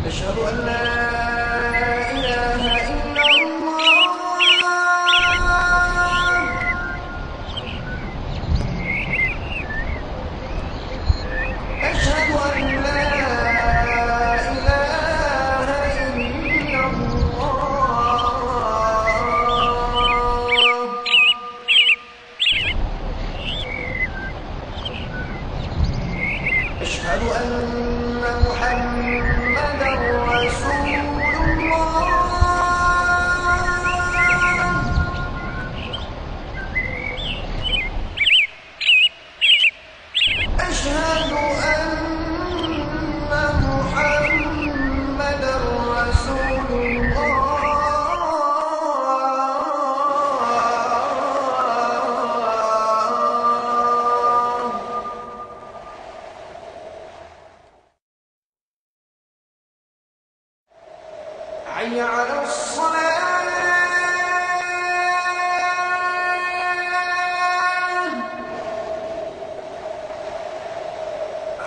أشهد أن لا إله إلا الله. أشهد أن لا إله إلا الله. أشهد أن محمدا رسول الله. أشهد أن محمدا رسول الله. حي على الصلاة.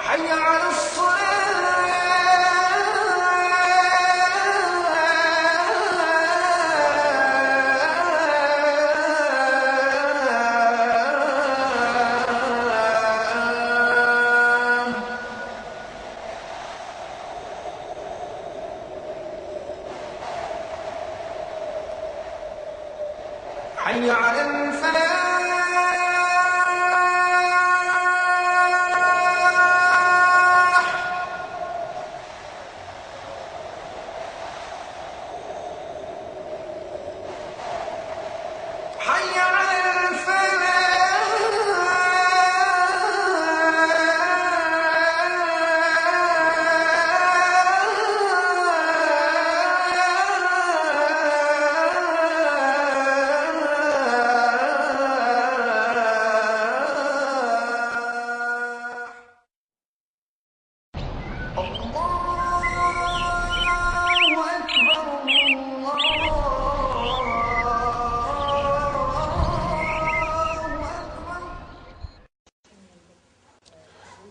حي على حي على الفلاح. حي على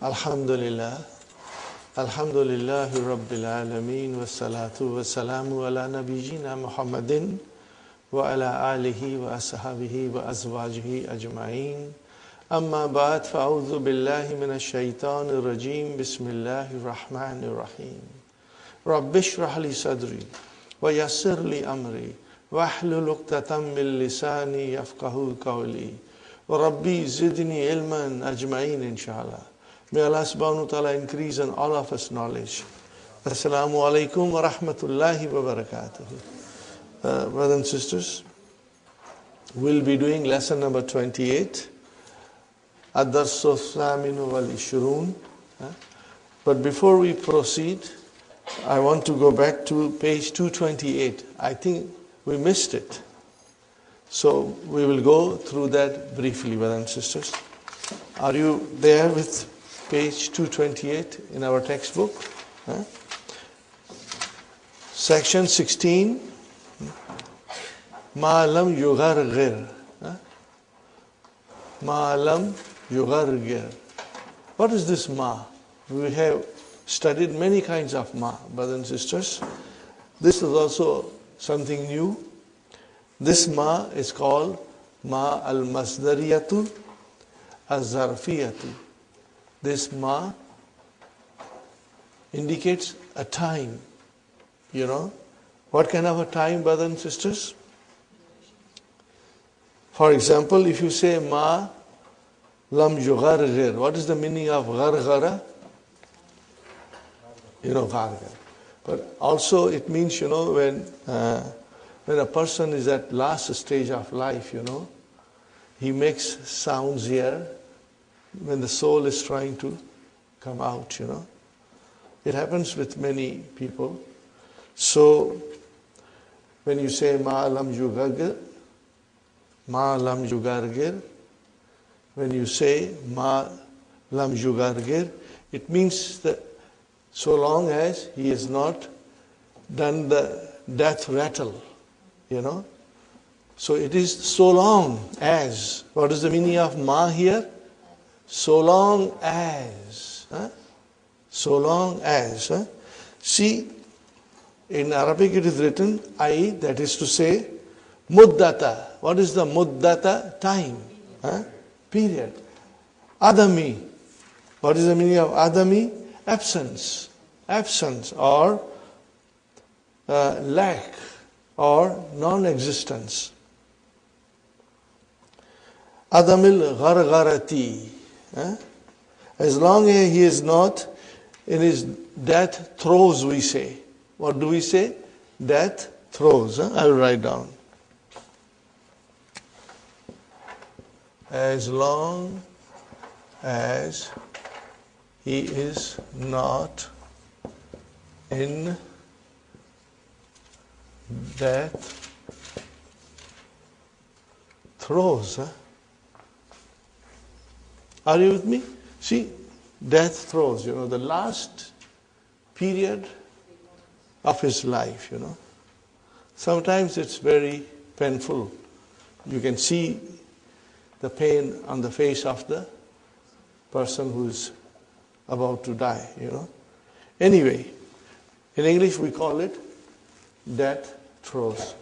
Alhamdulillah, Alhamdulillahi Rabbil Alameen, wassalatu wassalamu ala nabiyyina Muhammadin wa ala alihi wa ashabihi wa azwajihi ajma'in. Amma ba'd, fa'udhu billahi minash shaitanir rajim, bismillahir rahmanir rahim. Rabbi shrah li sadri wa yassir li amri wa ahlul 'uqdatam min lisani yafqahu qawli wa rabbi zidni ilman ajma'in inshallah. May Allah subhanahu wa ta'ala increase in all of us knowledge. Assalamu alaikum wa rahmatullahi wa barakatuh. Brothers and sisters, we'll be doing lesson number 28, Ad-Darsu Thaminu wal Ishrun. But before we proceed, I want to go back to page 228. I think we missed it. So we will go through that briefly, brothers and sisters. Are you there with page 228 in our textbook? Section 16, Ma lam yughargir. Ma lam yughargir. What is this ma? We have studied many kinds of ma, brothers and sisters. This is also something new. This ma is called ma al-masdariyatu az-zarfiyatu. This ma indicates a time. You know, what kind of a time, brothers and sisters? For example, if you say ma lam yughargir, what is the meaning of ghargara? You know, ghargara. But also it means, you know, when a person is at last stage of life, you know, he makes sounds here when the soul is trying to come out, you know. It happens with many people. So when you say ma lam yughargir, Ma lam yugargir. When you say ma lam yugargir, it means that so long as he has not done the death rattle, you know. So it is so long as. What is the meaning of ma here? So long as. Huh? So long as. Huh? See, in Arabic it is written I, that is to say, muddata. What is the muddata? Time. Huh? Period. Adami. What is the meaning of adami? Absence. Absence or lack or non-existence. Adamil ghargharati. As long as he is not in his death throes, we say. What do we say? Death throes. I will write down. As long as he is not in death throes. Are you with me? See, death throes, the last period of his life, Sometimes it's very painful. You can see the pain on the face of the person who's about to die, Anyway, in English we call it death throes.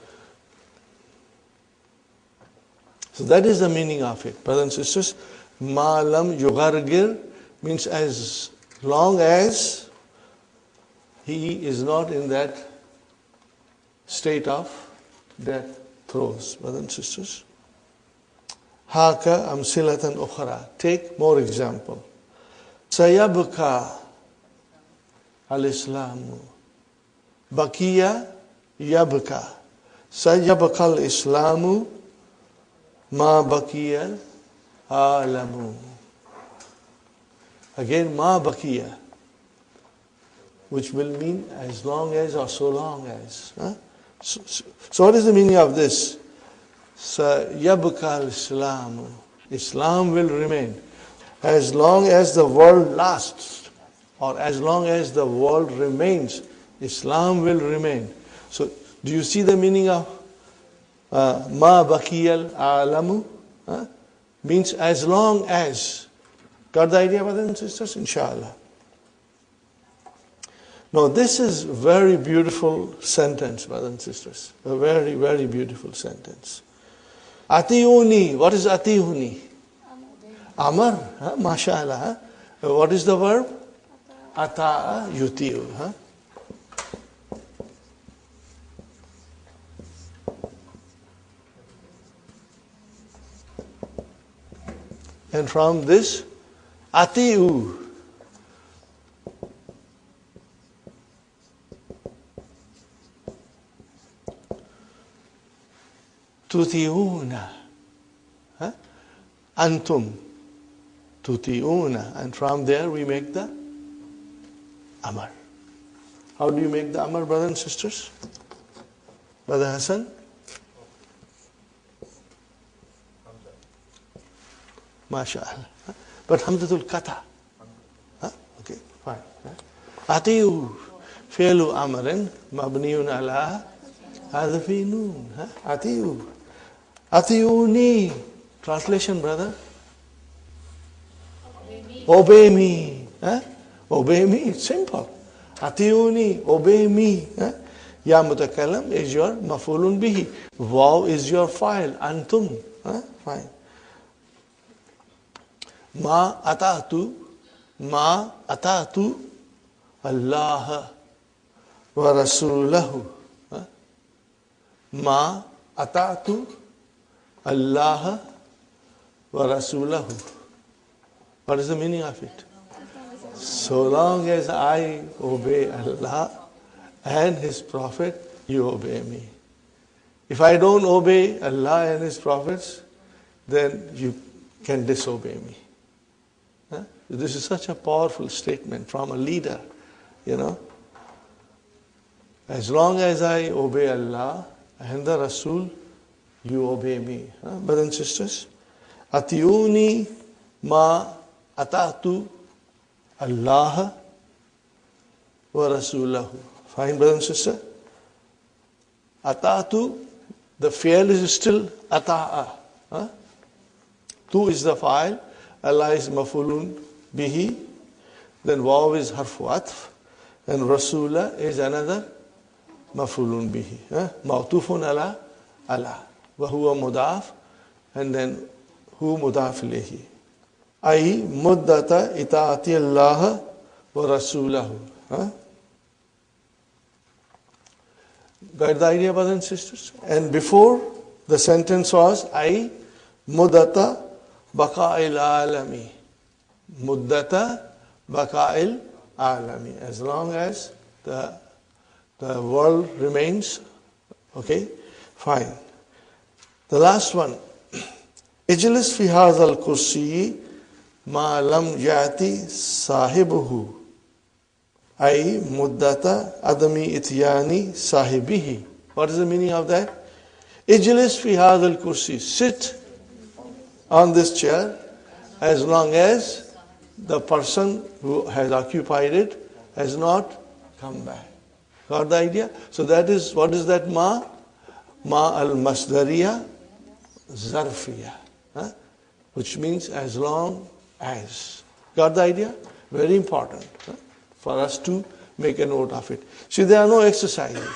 So that is the meaning of it. Brothers and sisters, ma lam yugargir means as long as he is not in that state of death throes. Brothers and sisters. Haka amsilatan ukhra. Take more example. Sayabka al-Islamu. Bakiya yabka. Sayabka al-Islamu ma bakiya alamu. Again, ma bakiya, which will mean as long as or so long as. So what is the meaning of this? Sayabka al-Islamu. Islam will remain. As long as the world lasts, or as long as the world remains, Islam will remain. So, do you see the meaning of ma bakiyal alamu? Means as long as. Got the idea, brothers and sisters? Inshallah. Now, this is a very beautiful sentence, brothers and sisters. A very, very beautiful sentence. Atiuni. What is atiuni? Amar, mashallah. What is the verb? Ata'a yutiu. And from this, atiu. Tutiuna. Antum. Tutiuna. And from there we make the Amar. How do you make the Amar, brothers and sisters? Brother Hassan? MashaAllah. But Hamdatul Kata. Okay, fine. Atiu. Fi'lu Amarin. Mabniun ala. Hadfi noon. Atiu. Atiuni. Translation, brother. Obey me. Obey me. It's simple. Atiuni. Obey me. Ya mutakallam is your mafulun bihi. Waw is your file. Antum. Fine. Ma ata'tu. Ma ata'tu. Allah wa rasulahu. Ma ata'tu. Allah wa rasulahu. What is the meaning of it? So long as I obey Allah and His Prophet, you obey me. If I don't obey Allah and His Prophets, then you can disobey me. This is such a powerful statement from a leader, As long as I obey Allah and the Rasul, You obey me. Brothers and sisters. Atiyuni ma atatu Allah wa Rasulahu. Fine, brothers and sisters. Atatu, the fi'l is still ata'a. Tu is the fa'il. Allah is mafulun bihi. Then waw is harfu atf. And Rasula is another mafulun bihi. Ma'tufun ala ala. Wa huwa mudaf. And then hu mudaf ilayhi. Ay muddata ita'ati Allah wa Rasulahu. Got the idea, brothers and sisters? And before, the sentence was ay muddata baqa'il alami. Muddata baqa'il alami. As long as the world remains, okay, fine. The last one. Ijlis fi hadha al-kursi ma lam ya'ti sahibuhu. Ay muddata adami ityani sahibihi. What is the meaning of that? Ijlis fi hadha al-kursi. Sit on this chair as long as the person who has occupied it has not come back. Got the idea? So that is, what is that ma? Ma al-masdariya zarfiya. Which means as long as. Got the idea? Very important for us to make a note of it. See, there are no exercises.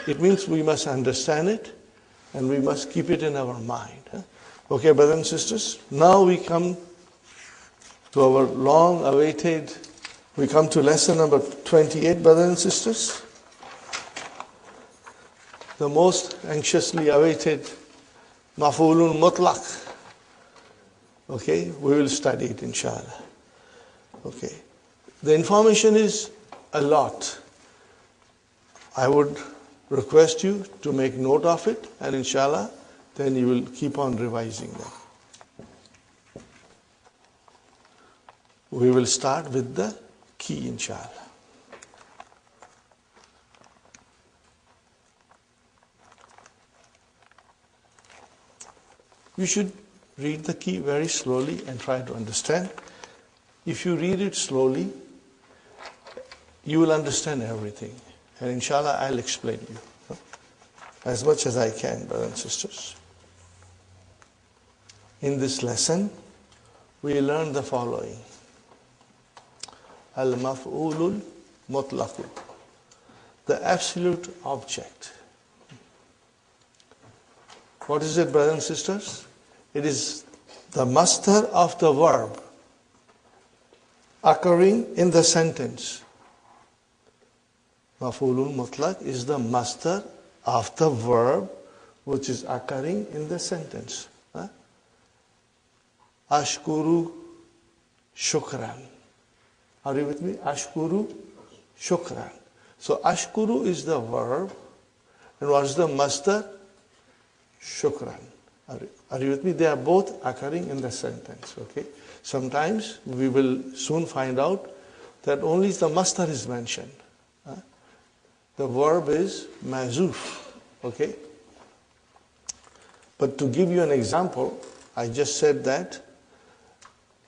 It means we must understand it and we must keep it in our mind. Okay, brothers and sisters, now we come to our long-awaited, we come to lesson number 28, brothers and sisters. The most anxiously awaited maf'ulun mutlaq. Okay, we will study it, inshallah. Okay, the information is a lot. I would request you to make note of it, and inshallah, then you will keep on revising them. We will start with the key, inshallah. You should read the key very slowly and try to understand. If you read it slowly, you will understand everything. And inshallah, I'll explain you as much as I can, brothers and sisters. In this lesson, we learn the following. Al-maf'ulul mutlaq. The absolute object. What is it, brothers and sisters? It is the masdar of the verb occurring in the sentence. Maf'ulun mutlaq is the masdar of the verb which is occurring in the sentence. Ashkuru shukran. Are you with me? Ashkuru shukran. So ashkuru is the verb, and what is the masdar? Shukran. Are you with me? They are both occurring in the sentence. Okay. Sometimes we will soon find out that only the masdar is mentioned. The verb is mazuf. Okay. But to give you an example, I just said that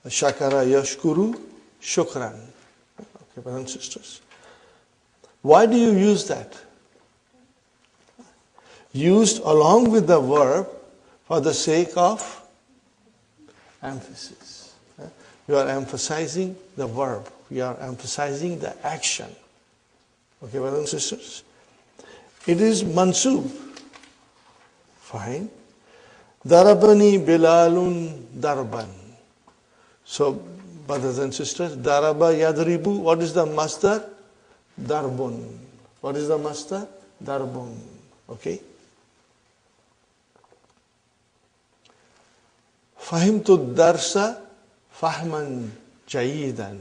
shakara yashkuru shukran. Okay, brothers and sisters. Why do you use that? Used along with the verb for the sake of emphasis. You are emphasizing the verb. We are emphasizing the action. Okay, brothers and sisters. It is mansub. Fine. Darabani Bilalun Darban. So, brothers and sisters, Daraba Yadribu, what is the masdar? Darbun. What is the masdar? Darbun. Okay. Fahimtu darsa fahman jayidan.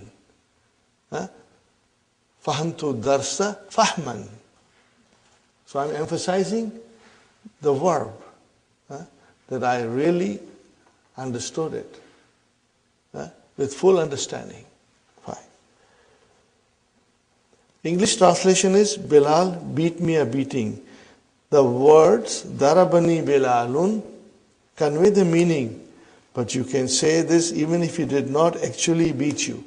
Fahimtu darsa fahman. So I'm emphasizing the verb. That I really understood it. With full understanding. Fine. English translation is Bilal beat me a beating. The words darabani Bilalun convey the meaning, but you can say this even if he did not actually beat you,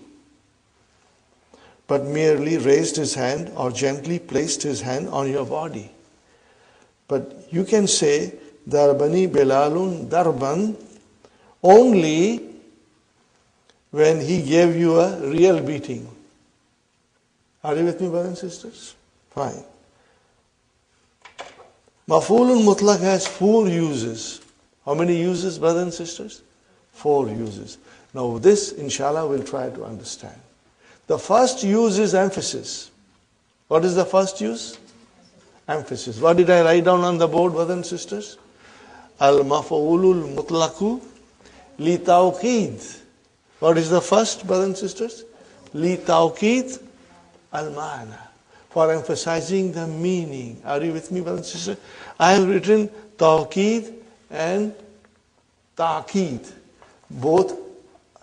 but merely raised his hand or gently placed his hand on your body. But you can say Darabani Bilalun Darban only when he gave you a real beating. Are you with me, brothers and sisters? Fine. Maf'ulun Mutlaq has 4 uses. How many uses, brothers and sisters? 4 uses. Now this, inshallah, we'll try to understand. The first use is emphasis. What is the first use? Emphasis. What did I write down on the board, brothers and sisters? Al-maf'ulul mutlaqu li tawqid. What is the first, brothers and sisters? Li tawqid al-ma'na. For emphasizing the meaning. Are you with me, brothers and sisters? I have written tawqid and ta'qid. Both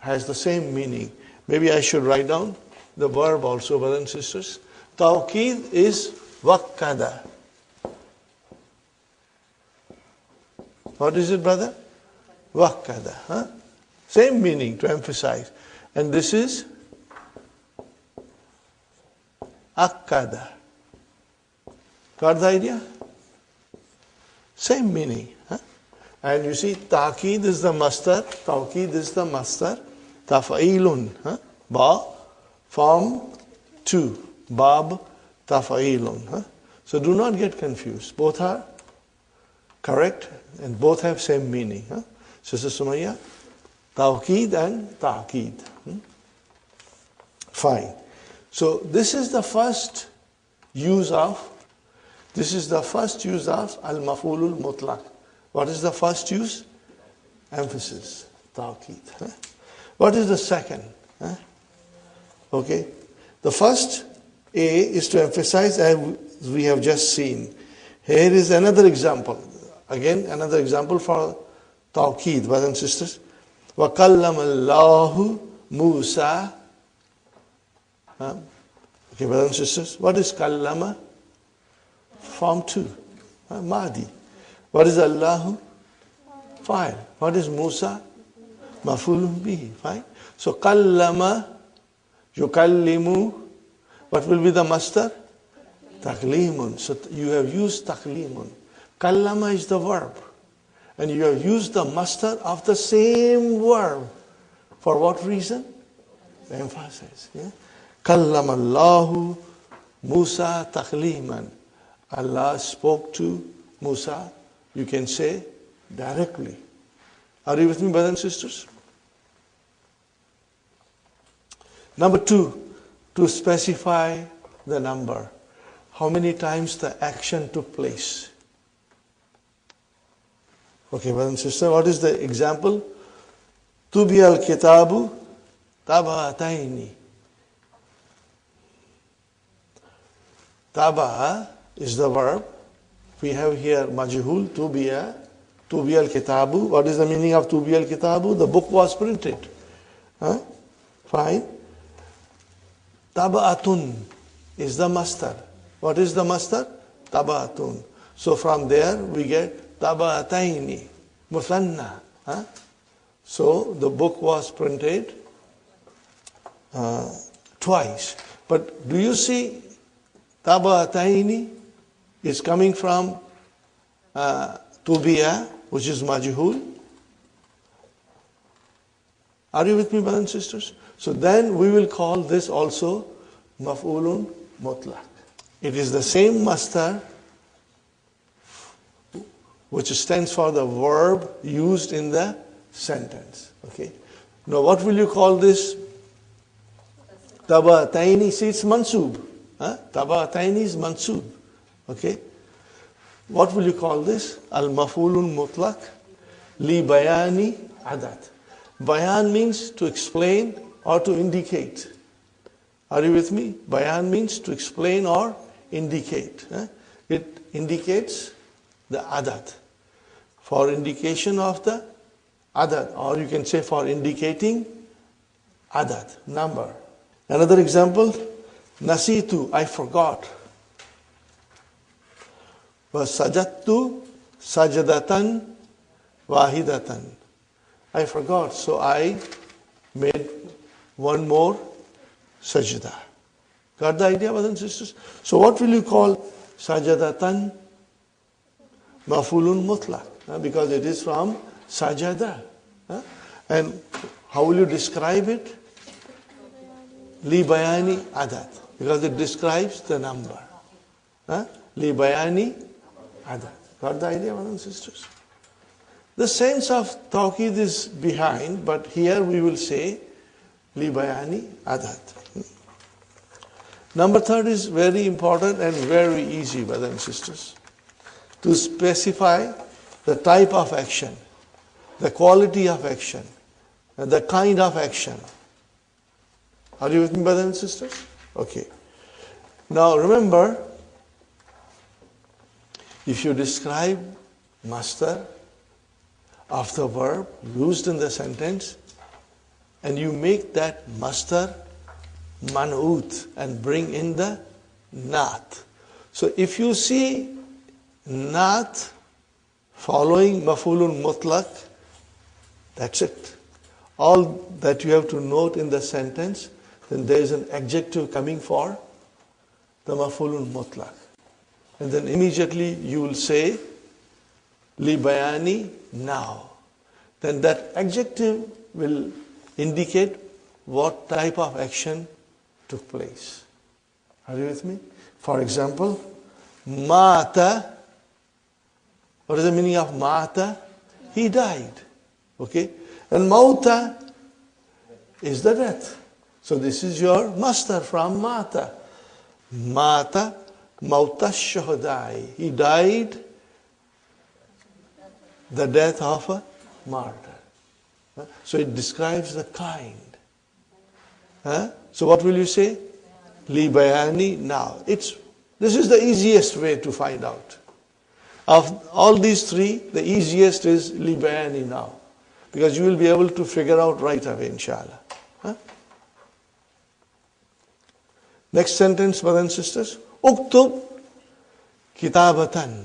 has the same meaning. Maybe I should write down the verb also, brothers and sisters. Tawqid is wakkada. What is it, brother? Wakkada. Huh? Same meaning, to emphasize. And this is akkada. Got the idea? Same meaning. Huh? And you see, ta'qid is the masdar. Tawqid is the masdar. Tafa'ilun. Huh? Ba, form 2. Bab, tafa'ilun. Huh? So do not get confused. Both are correct and both have same meaning. Huh? Sister Sumaya, tawqid and ta'qid. Fine. So this is the first use of al-maf'ulul mutlaq. What is the first use? Emphasis, tawqid. Huh? What is the second? Huh? Okay. The first A is to emphasize, as we have just seen. Here is another example. Again, another example for tawqid, brothers and sisters. وَقَلَّمَ اللَّهُ مُوسَى. Okay, brothers and sisters. What is kallama? Form 2. Mahdi. What is Allahu? Fa'il. What is Musa? Maf'ulun bihi. Fine. So kallama, yukallimu. What will be the masdar? Taklimun. So you have used taklimun. Kallama is the verb. And you have used the masdar of the same verb. For what reason? The emphasis. Yeah? Kallama Allahu Musa takliman. Allah spoke to Musa, you can say, directly. Are you with me, brothers and sisters? Number 2, to specify the number. How many times the action took place? Okay, brothers and sisters, what is the example? Tubi al-kitabu tabataini. Taba is the verb. We have here majhul, tubiya al-kitabu. What is the meaning of tubiya al-kitabu? The book was printed. Huh? Fine. Taba'atun is the masdar. What is the masdar? Taba'atun. So from there we get taba'ataini, muthanna. Huh? So the book was printed twice. But do you see taba'ataini is coming from tubiya, which is majhul? Are you with me, brothers and sisters? So then we will call this also maf'ulun mutlaq. It is the same masdar which stands for the verb used in the sentence. Okay. Now what will you call this? Taba'ataini, see it's mansub. Taba'ataini is mansub. Okay. What will you call this? Al-maf'ulun mutlaq li bayani adat. Bayan means to explain or to indicate. Are you with me? Bayan means to explain or indicate. It indicates the adat. For indication of the adat, or you can say for indicating adat, number. Another example, nasitu, I forgot. وَسَجَدْتُ سَجْدَةً وَاحِدَةً. I forgot, so I made one more sajda. Got the idea, brothers and sisters? So what will you call sajadatan? Mafulun mutlaq, because it is from sajada. And how will you describe it? Li bayani adat, because it describes the number. Li bayani adat. Got the idea, brothers and sisters? The sense of tawqid is behind, but here we will say li bayani adat. Number third is very important and very easy, brothers and sisters. To specify the type of action, the quality of action, and the kind of action. Are you with me, brothers and sisters? Okay. Now remember, if you describe masdar of the verb used in the sentence, and you make that masdar man'ut and bring in the naat. So if you see naat following maf'ulun mutlaq, that's it. All that you have to note in the sentence, then there is an adjective coming for the maf'ulun mutlaq. And then immediately you will say li bayani now. Then that adjective will indicate what type of action took place. Are you with me? For example, mata. What is the meaning of mata? He died. Okay? And mauta is the death. So this is your masdar from mata. Mata mauta shuhadai. He died the death of a martyr. So it describes the kind. So what will you say? Li bayani now. This is the easiest way to find out. Of all these three, the easiest is li bayani now. Because you will be able to figure out right away, inshallah. Next sentence, brothers and sisters. Uktub kitabatan.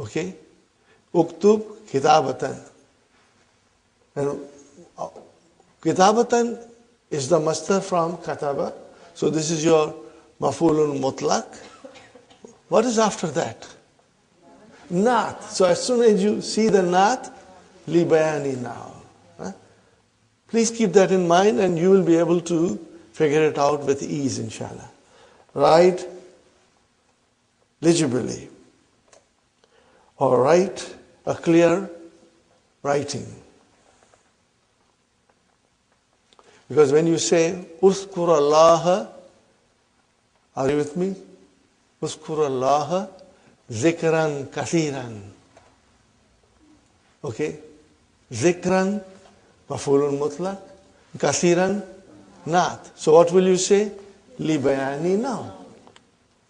Okay? Uktub kitabatan. And kitabatan is the masdar from kataba. So this is your maf'ulun mutlaq. What is after that? Naat. So as soon as you see the naat, li bayani now. Please keep that in mind and you will be able to figure it out with ease, inshallah. Write legibly. Or write a clear writing. Because when you say, Uskur Allah, are you with me? Uskur Allah zikran kathiran. Okay? Zikran, maf'ulun mutlaq. Kathiran, naat. So what will you say? Li bayani now.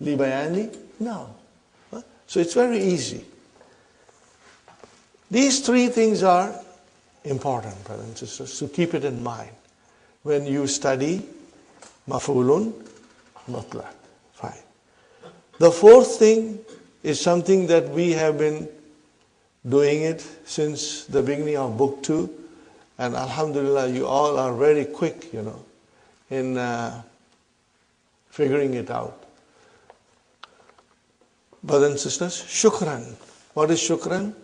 Li bayani now. So it's very easy. These three things are important, brothers and sisters, so keep it in mind when you study maf'ulun mutlaq. Fine. The fourth thing is something that we have been doing it since the beginning of book 2, and alhamdulillah, you all are very quick, in figuring it out. Brothers and sisters, shukran. What is shukran?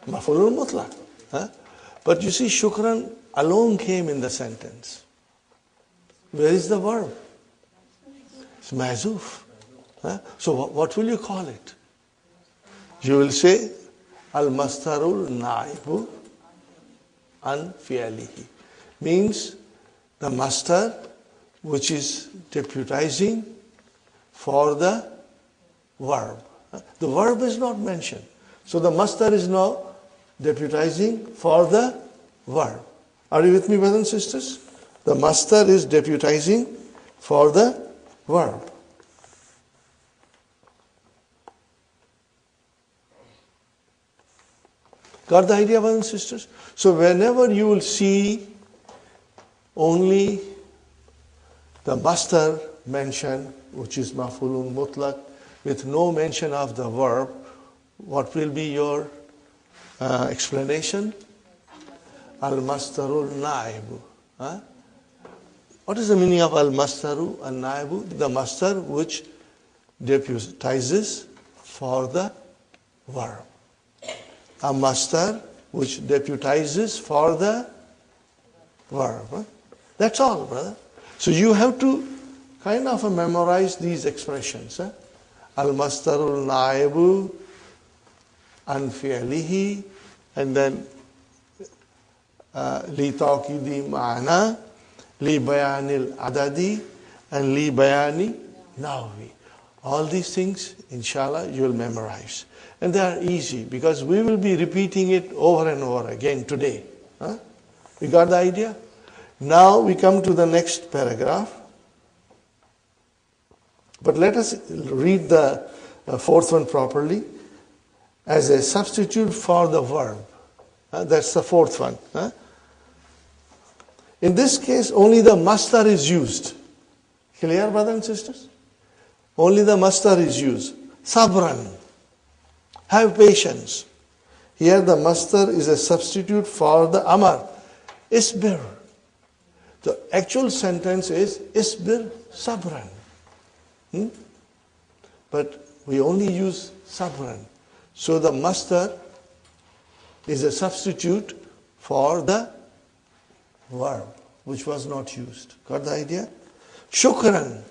Maf'ulun mutlaq. But you see, shukran alone came in the sentence. Where is the verb? It's mahzuf. So what will you call it? You will say al-mastarul na'ibu an fi'alihi. Means the mastar which is deputizing for the verb. The verb is not mentioned. So the mastar is now deputizing for the verb. Are you with me, brothers and sisters? The mastar is deputizing for the verb. Got the idea, brothers and sisters? So whenever you will see only the mastar mention, which is maf'ulun mutlaq, with no mention of the verb, what will be your explanation? Al-mastarul naibu. Huh? What is the meaning of al-mastaru and naibu? The mastar which deputizes for the verb. A mastar which deputizes for the verb. Huh? That's all, brother. So you have to kind of memorize these expressions. Huh? Al-mastarul naibu an fi'lihi, and then li taqidi ma'ana, li bayanil adadi, and li bayani nahwi. All these things, inshallah, you will memorize. And they are easy because we will be repeating it over and over again today. Huh? You got the idea? Now we come to the next paragraph. But let us read the fourth one properly. As a substitute for the verb. That's the fourth one. In this case, only the mastar is used. Clear, brothers and sisters? Only the mastar is used. Sabran. Have patience. Here the mastar is a substitute for the amar. Isbir. The actual sentence is Isbir sabran. But we only use sabran. So the mastar is a substitute for the verb, which was not used. Got the idea? Shukran.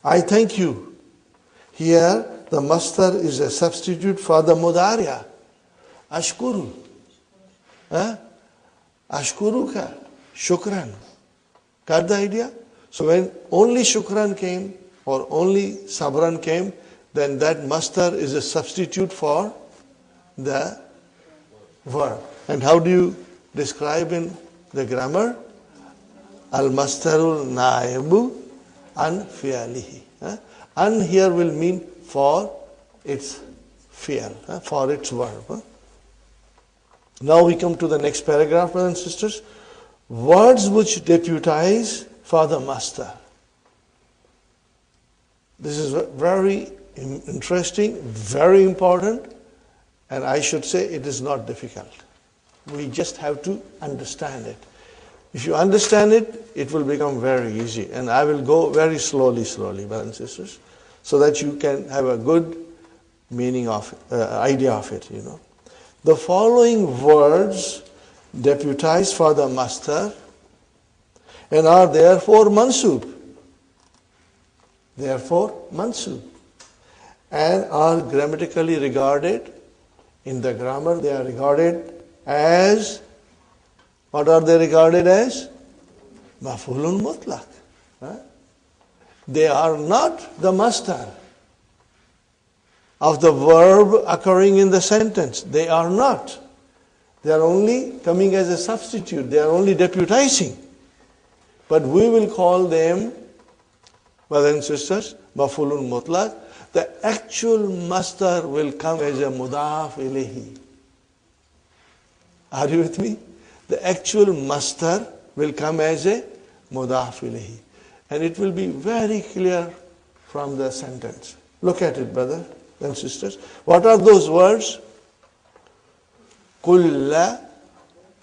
I thank you. Here, the mastar is a substitute for the mudariya. Ashkuru. Ashkuruka. Shukran. Got the idea? So when only shukran came, or only sabran came, then that mastar is a substitute for the verb. And how do you describe in the grammar? Al-mastarul naibu an fi'alihi. An here will mean for its fi'al, for its verb. Now we come to the next paragraph, brothers and sisters. Words which deputize for the mastar. This is very interesting, very important, and I should say it is not difficult. We just have to understand it. If you understand it, it will become very easy. And I will go very slowly, brothers and sisters, so that you can have a good meaning of idea of it, you know. The following words deputize for the mastar and are therefore mansub. Therefore mansub. And are grammatically regarded, in the grammar they are regarded as, what are they regarded as? Maf'ulun mutlaq. They are not the mastar of the verb occurring in the sentence. They are not. They are only coming as a substitute. They are only deputizing. But we will call them, brothers and sisters, maf'ulun mutlaq. The actual mastar will come as a mudaf ilayhi. Are you with me? The actual mastar will come as a mudaf ilayhi. And it will be very clear from the sentence. Look at it, brothers and sisters. What are those words? Kulla,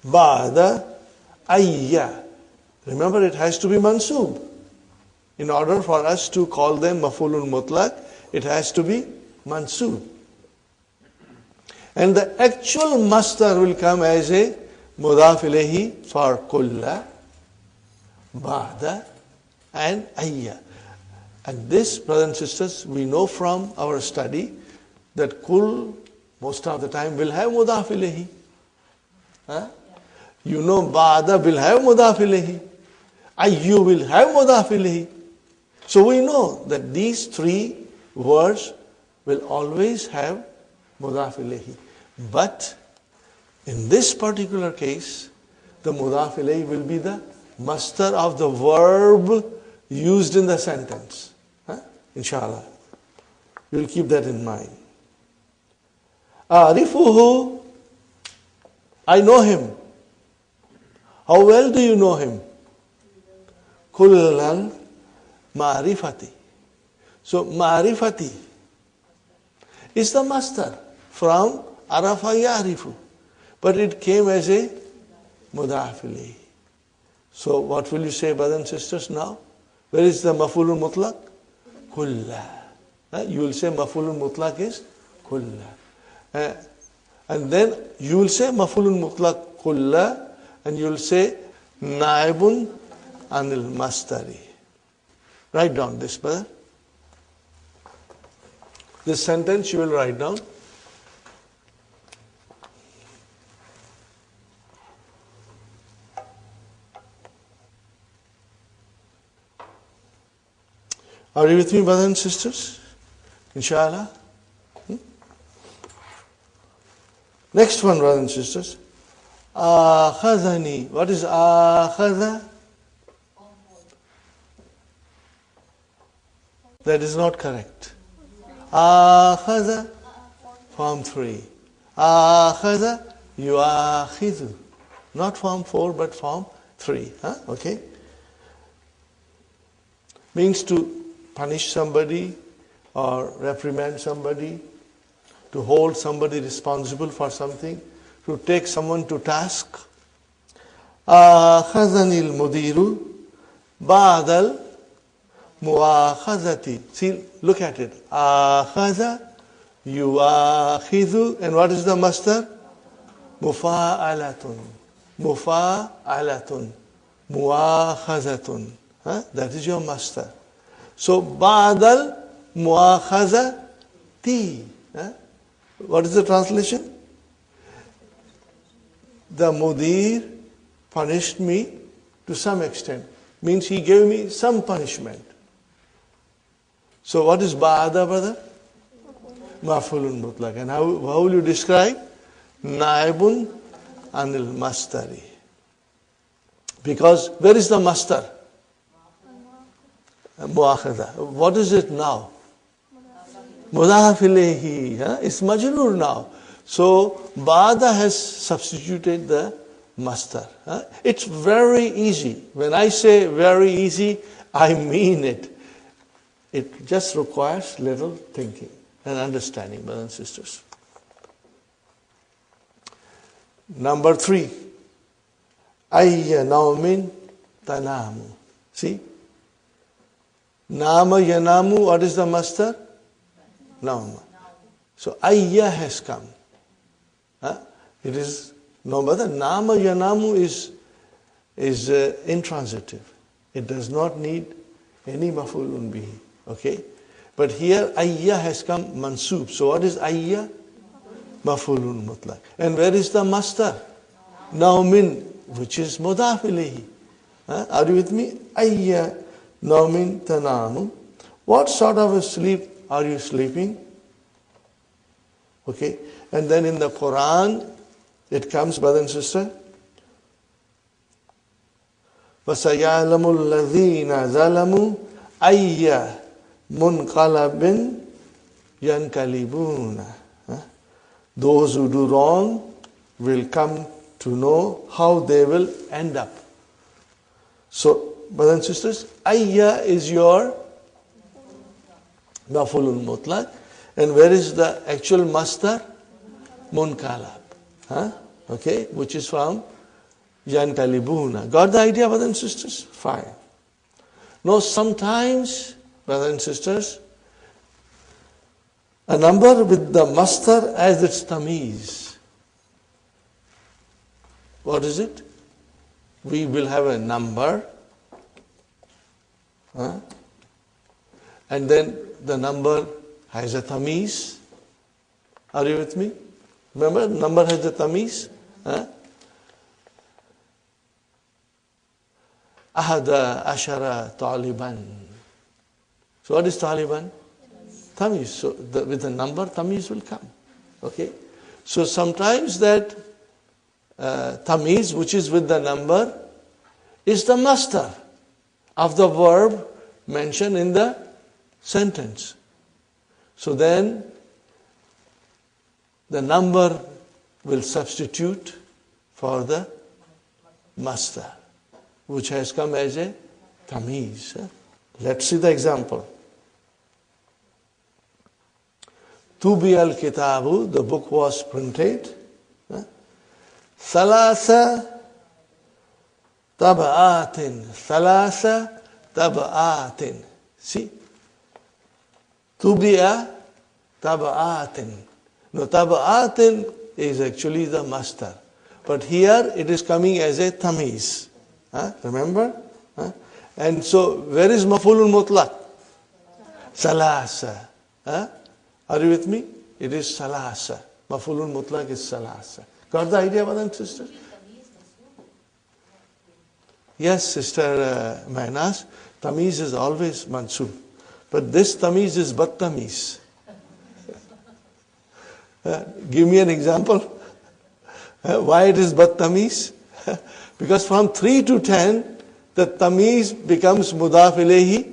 ba'da, ayya. Remember, it has to be mansub. In order for us to call them maf'ulun mutlaq, it has to be mansub. And the actual mastar will come as a mudaf ilayhi for kulla, ba'da, and ayya. And this, brothers and sisters, we know from our study that kul, most of the time, will have mudaf ilayhi. You know ba'da will have mudaf ilayhi. Ayyu will have mudaf ilayhi. So we know that these three words will always have mudaf ilayhi. But in this particular case, the mudaf ilayhi will be the mastar of the verb used in the sentence. Inshallah. You will keep that in mind. Arifuhu, I know him. How well do you know him? Kullan Ma'rifati. So ma'rifati is the master from arafa ya'rifu. But it came as a mudaf ilayhi. So what will you say, brothers and sisters, now? Where is the maf'ulun mutlaq? Kulla. You will say maf'ulun mutlaq is kulla. And then you will say maf'ulun mutlaq kulla, and you will say naibun anil mastari. Write down this, brother. This sentence you will write down. Are you with me, brothers and sisters? Inshallah. Next one, brothers and sisters. Akhadhani. What is akhadha? That is not correct. Akhadha, form 3. Akhadha, yuakhidhu. Not form 4, but form 3. Okay? Means to punish somebody or reprimand somebody, to hold somebody responsible for something, to take someone to task. Akhadhani al-mudiru ba'dal muakhazati. See, look at it. Akhadha, yuakhidhu, and what is the master? Mufa'alatun. Mufa'alatun. Muakhazatun. That is your master. So, ba'dal muakhazati. What is the translation? The mudir punished me to some extent. Means he gave me some punishment. So what is ba'da, brother? Maf'ulun mutlaq. And how will you describe? Naibun anil mastari. Because where is the master? Muakhadha. What is it now? Mudaf ilayhi. It's majroor now. So ba'da has substituted the master. It's very easy. When I say very easy, I mean it. It just requires little thinking and understanding, brothers and sisters. Number 3. Ayya naumin tanamu. See? Nama yanamu, what is the master? Nauma. So ayya has come. It is no matter. Nama yanamu is intransitive. It does not need any maf'ulun bihi. Okay? But here ayya has come mansub. So what is ayya? Maf'ulun mutlaq. And where is the master? Naumin, which is mudaf ilayhi. Are you with me? Ayya naumin tanamu. What sort of a sleep are you sleeping? Okay? And then in the Quran, it comes, brother and sister. وَسَيَعْلَمُ الَّذِينَ ظَلَمُوا أَيَّ مُنْقَلَبٍ يَنْقَلِبُونَ. Those who do wrong will come to know how they will end up. So, brothers and sisters, ayya is your maf'ulun mutlaq. And where is the actual master? Munqalab. Okay, which is from yanqalibuna. Got the idea, brothers and sisters? Fine. Now, sometimes, brothers and sisters, a number with the master as its tamiz. What is it? We will have a number, and then the number has a tamiz. Are you with me? Remember, number has a tamiz. Ahada ashara taliban. So what is taliban? Tamiz. So with the number, tamiz will come. Okay. So sometimes that tamiz, which is with the number, is the master of the verb mentioned in the sentence. So then the number will substitute for the master, which has come as a tamiz. Let's see the example. Tubi al-kitabu, the book was printed. Thalasa taba'atin. Thalasa taba'atin. See? Tubi'a taba'atin. No, taba'atin is actually the master. But here it is coming as a tamiz. Remember? And so, where is maf'ulun mutlaq? Salasa. Are you with me? It is salasa. Maf'ulun mutlaq is salasa. Got the idea, brothers and sisters? Yes, Sister Mainas, tamiz is always mansub. But this tamiz is bat tamiz. Give me an example. Why it is bat tamiz? Because from 3 to 10, the tamiz becomes mudaf ilayhi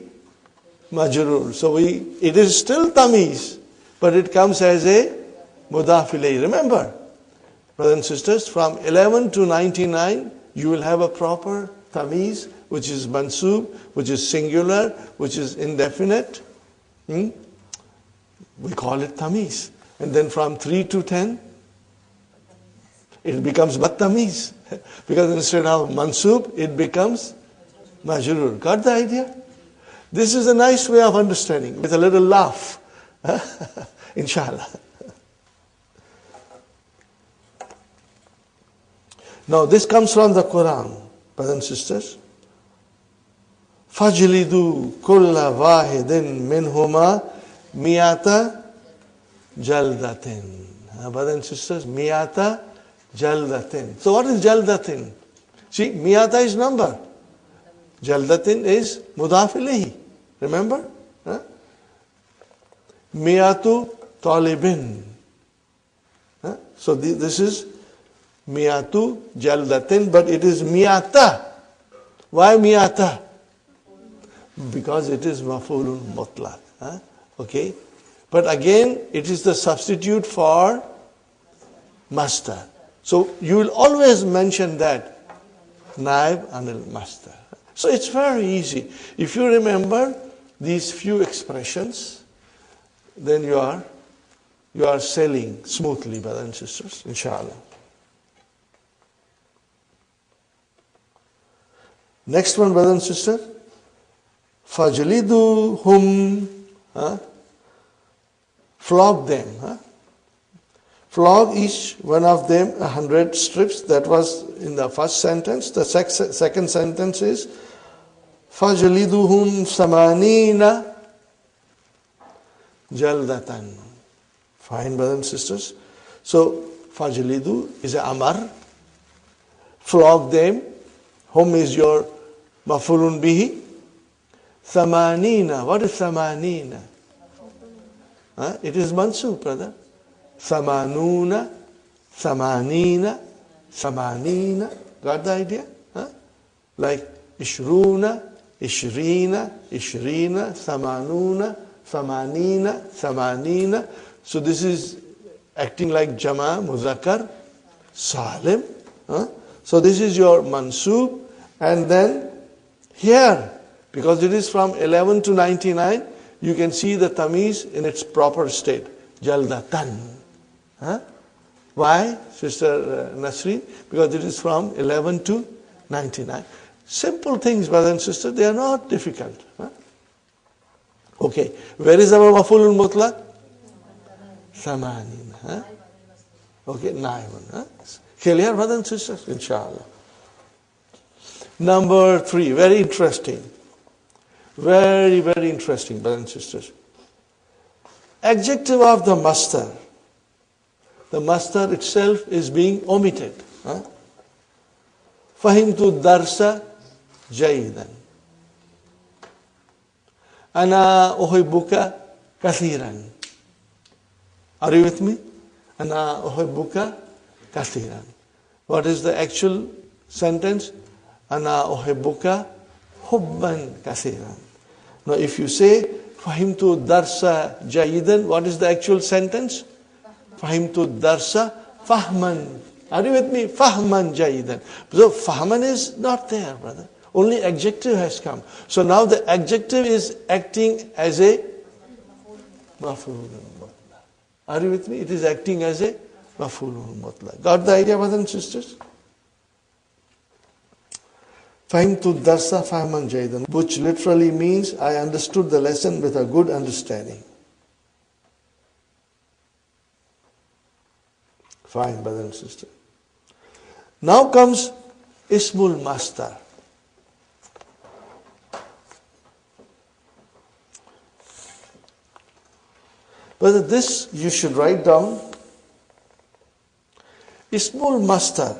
majrur. So it is still tamiz, but it comes as a mudaf ilayhi. Remember, brothers and sisters, from 11 to 99, you will have a proper tamiz, which is mansub, which is singular, which is indefinite. We call it tamiz. And then from 3 to 10, it becomes bat tamiz. Because instead of mansub, it becomes majrur. Got the idea? This is a nice way of understanding, with a little laugh. Inshallah. Now this comes from the Quran, brothers and sisters. فَجْلِدُوا كُلَّ وَاحِدٍ مِّنْهُمَا مِيَةَ جَلْدَةٍ. Brothers and sisters, مِيَةَ جَلْدَةٍ. So what is جَلْدَةٍ? See, مِيَةَ is number. Jaldatin is mudaf ilayhi. Remember? Miyatu talibin. So this is miyatu jaldatin, but it is miyata. Why miyata? Because it is maf'ulun mutlaq. Okay? But again, it is the substitute for master. So you will always mention that naib anil master. So it's very easy. If you remember these few expressions, then you are sailing smoothly, brothers and sisters, inshallah. Next one, brothers and sisters. Fajliduhum. Flog them. Flog each one of them 100 strips. That was in the first sentence. The second sentence is فَجْلِدُهُمْ ثَمَانِينَ جَلْدَةً. Fine, brothers and sisters. So, فَجْلِدُ is a amar. Flog them. Hum is your mafulun bihi. ثَمَانِينَ. What is ثَمَانِينَ? It is mansub, brother. ثَمَانُونَ ثَمَانِينَ ثَمَانِينَ. Got the idea? Like إشرون إشرين إشرين ثمانون ثمانين ثمانين. So this is acting like Jama, Muzakkar, Salim. So this is your mansub. And then here, because it is from 11 to 99, you can see the tamiz in its proper state. Jaldatan. Why, Sister Nasreen? Because it is from 11 to 99. Simple things, brothers and sisters, they are not difficult. Okay, where is our maf'ulun mutlaq? Thamanin. Okay, naibun. Clear, brothers and sisters? Inshallah. Number 3, very interesting. Very, very interesting, brothers and sisters. Adjective of the master. The master itself is being omitted. Fahimtu darsa jayidan. Ana uhibbuka kathiran. Are you with me? Ana uhibbuka kathiran. What is the actual sentence? Ana uhibbuka hubban kathiran. Now if you say fahimtu darsa jayidan, what is the actual sentence? Fahimtu darsa fahman. Are you with me? Fahman jayidan. So fahman is not there, brother. Only adjective has come. So now the adjective is acting as a maf'ulun mutlaq. Are you with me? It is acting as a maf'ulun mutlaq. Got the idea, brothers and sisters? Fahimtu darsa fahman jaydan, which literally means I understood the lesson with a good understanding. Fine, brother and sister. Now comes Ismul Mastar. But this you should write down. Ismul Mastar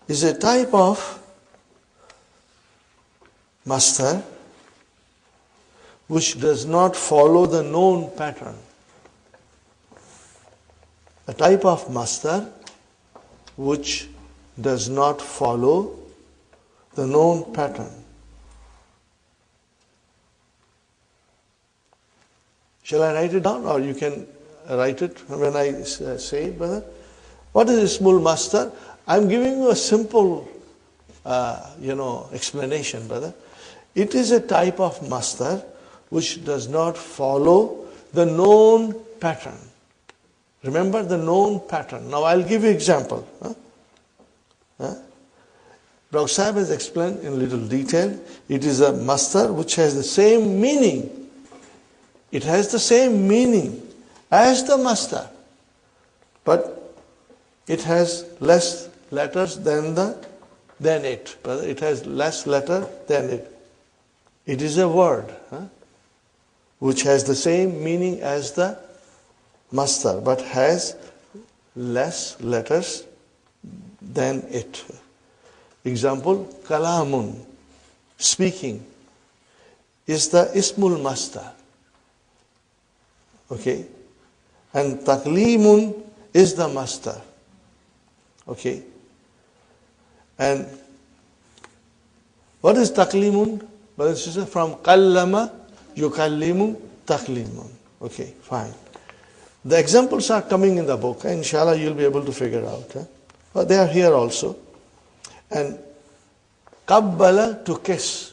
is a type of mastar which does not follow the known pattern. A type of mastar which does not follow the known pattern. Shall I write it down, or you can write it when I say it, brother? What is Ismul Mastar? I'm giving you a simple, explanation, brother. It is a type of mastar which does not follow the known pattern. Remember the known pattern. Now I'll give you example. Dr. Sahib has explained in little detail. It is a mastar which has the same meaning. It has the same meaning as the mastar, but it has less letters than it. It has less letter than it. It is a word which has the same meaning as the mastar, but has less letters than it. Example, kalamun, speaking, is the ismul mastar. Okay? And taklimun is the mastar. Okay? And what is taklimun? Brothers and sisters, from kallama, yukallimu, taklimun. Okay, fine. The examples are coming in the book. Inshallah, you'll be able to figure out. But they are here also. And kabbala, to kiss.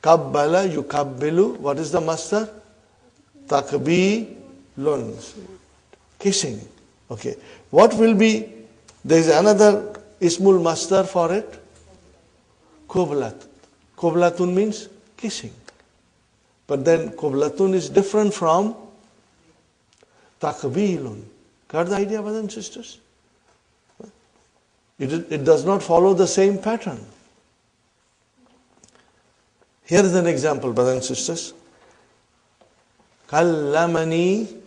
Kabbala, yukabbilu. What is the mastar? Takbilun. Kissing. Okay. What will be? There is another ismul mastar for it. Qublat. Qublatun means kissing. But then qublatun is different from takbilun. Got the idea, brothers and sisters? It does not follow the same pattern. Here is an example, brothers and sisters. Kallamani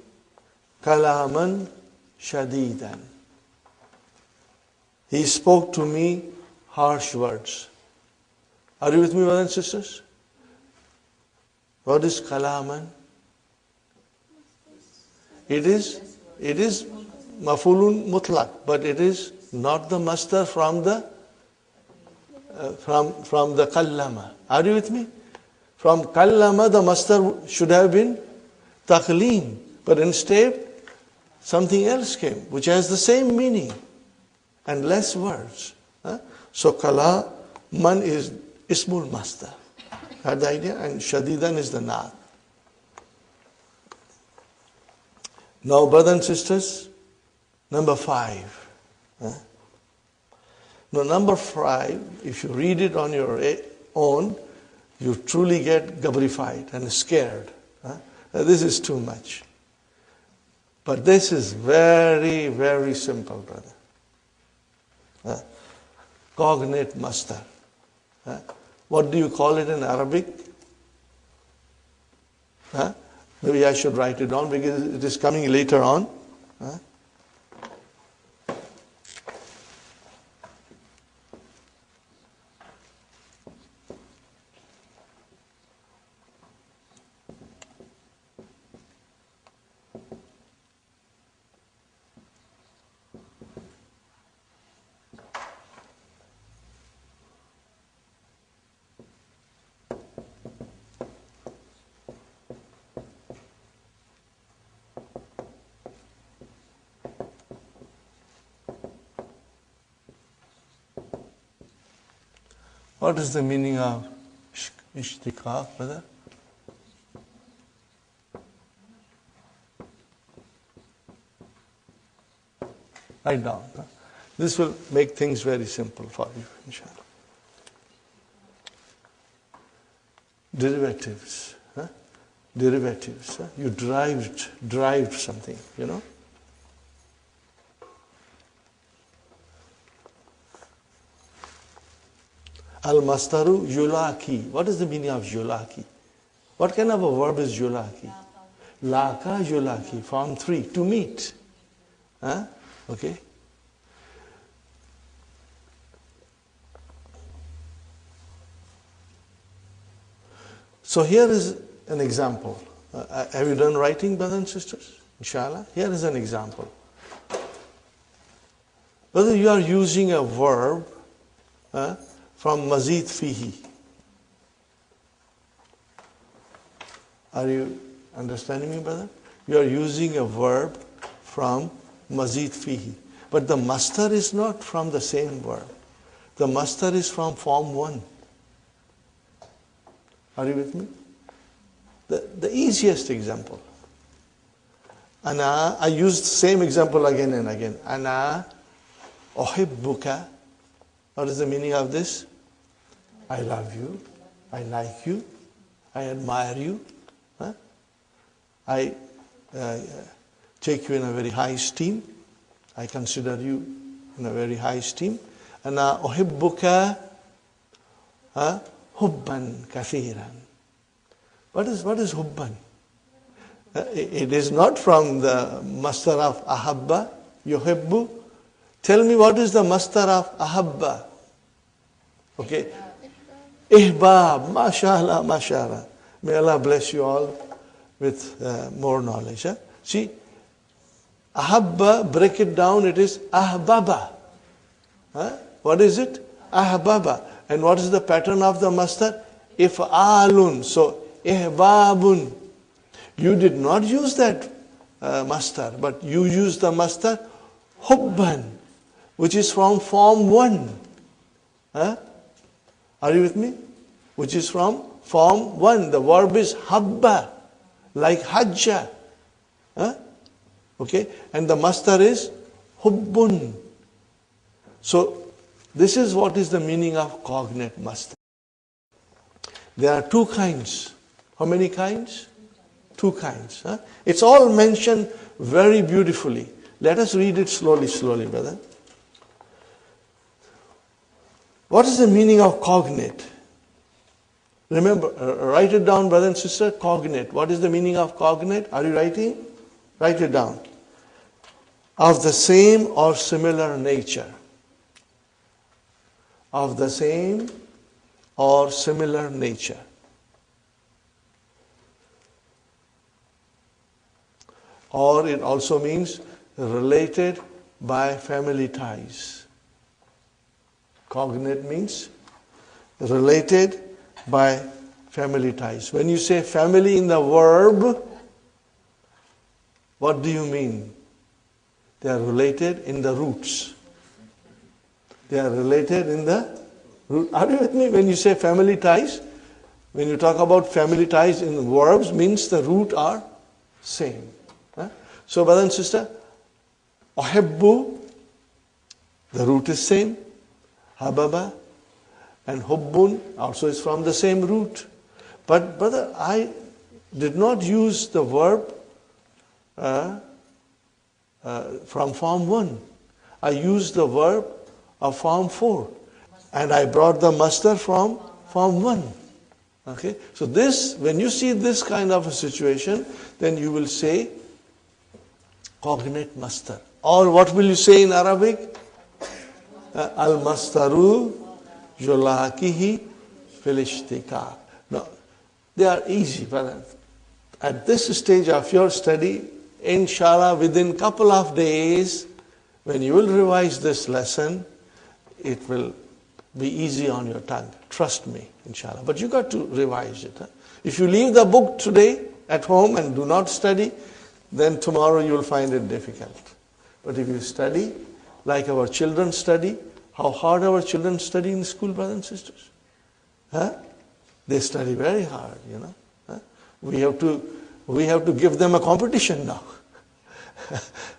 kalaman shadidan. He spoke to me harsh words. Are you with me, brothers and sisters? What is kalaman? It is mafulun mutlaq, but it is not the mastar from the kallama. Are you with me? From kallama, the mastar should have been taklim, but instead something else came, which has the same meaning and less words. So kalaman is ismul mastar. Had the idea? And shadidan is the naat. Now, brothers and sisters, number 5. Now, number 5, if you read it on your own, you truly get gabrified and scared. This is too much. But this is very, very simple, brother. Cognate mastar. What do you call it in Arabic? Maybe I should write it down because it is coming later on. What is the meaning of ishtiqaq, brother? Write down. This will make things very simple for you, inshallah. Derivatives. Derivatives. You derived something, you know. Al-mastaru yulaki. What is the meaning of yulaki? What kind of a verb is yulaki? Laka yulaki. Form 3. To meet. Okay. So here is an example. Have you done writing, brothers and sisters? Inshallah. Here is an example. Whether you are using a verb from mazid fihi. Are you understanding me, brother? You are using a verb from mazid fihi. But the mastar is not from the same verb. The mastar is from form 1. Are you with me? The easiest example. Ana, I used the same example again and again. Ana uhibbuka. What is the meaning of this? I love you. I like you. I admire you. I take you in a very high esteem. I consider you in a very high esteem. Ana uhibbuka hubban kathiran. What is hubban? It is not from the mastar of ahabba, yuhibbu. Tell me what is the mastar of ahabba? Okay. Ihbab, mashallah, mashallah. May Allah bless you all with more knowledge. See, ahabba, break it down, it is ahbaba. What is it? Ahbaba. And what is the pattern of the mastar? If'alun. So, ihbabun. You did not use that mastar, but you used the mastar hubban, which is from form 1. Are you with me? Which is from form 1. The verb is habba, like hajja. Okay? And the mastar is hubbun. So, this is what is the meaning of cognate mastar. There are 2 kinds. How many kinds? 2 kinds. It's all mentioned very beautifully. Let us read it slowly, brother. What is the meaning of cognate? Remember, write it down, brother and sister. Cognate. What is the meaning of cognate? Are you writing? Write it down. Of the same or similar nature. Of the same or similar nature. Or it also means related by family ties. Cognate means related by family ties. When you say family in the verb, what do you mean? They are related in the roots. They are related in the root. Are you with me? When you say family ties, when you talk about family ties in verbs, means the root are same. So, brother and sister, uhibbu, the root is same. Hababa and hubbun also is from the same root. But, brother, I did not use the verb from form 1. I used the verb of form 4. And I brought the mastar from form 1. Okay? So this, when you see this kind of a situation, then you will say cognate mastar. Or what will you say in Arabic? Al-mastaru yulakihi fil ishtiqaq. No, they are easy, brother. At this stage of your study, inshallah, within couple of days, when you will revise this lesson, it will be easy on your tongue. Trust me, inshallah. But you got to revise it. If you leave the book today at home and do not study, then tomorrow you will find it difficult. But if you study, like our children study, how hard our children study in school, brothers and sisters? Huh? They study very hard, you know. Huh? We have to give them a competition now.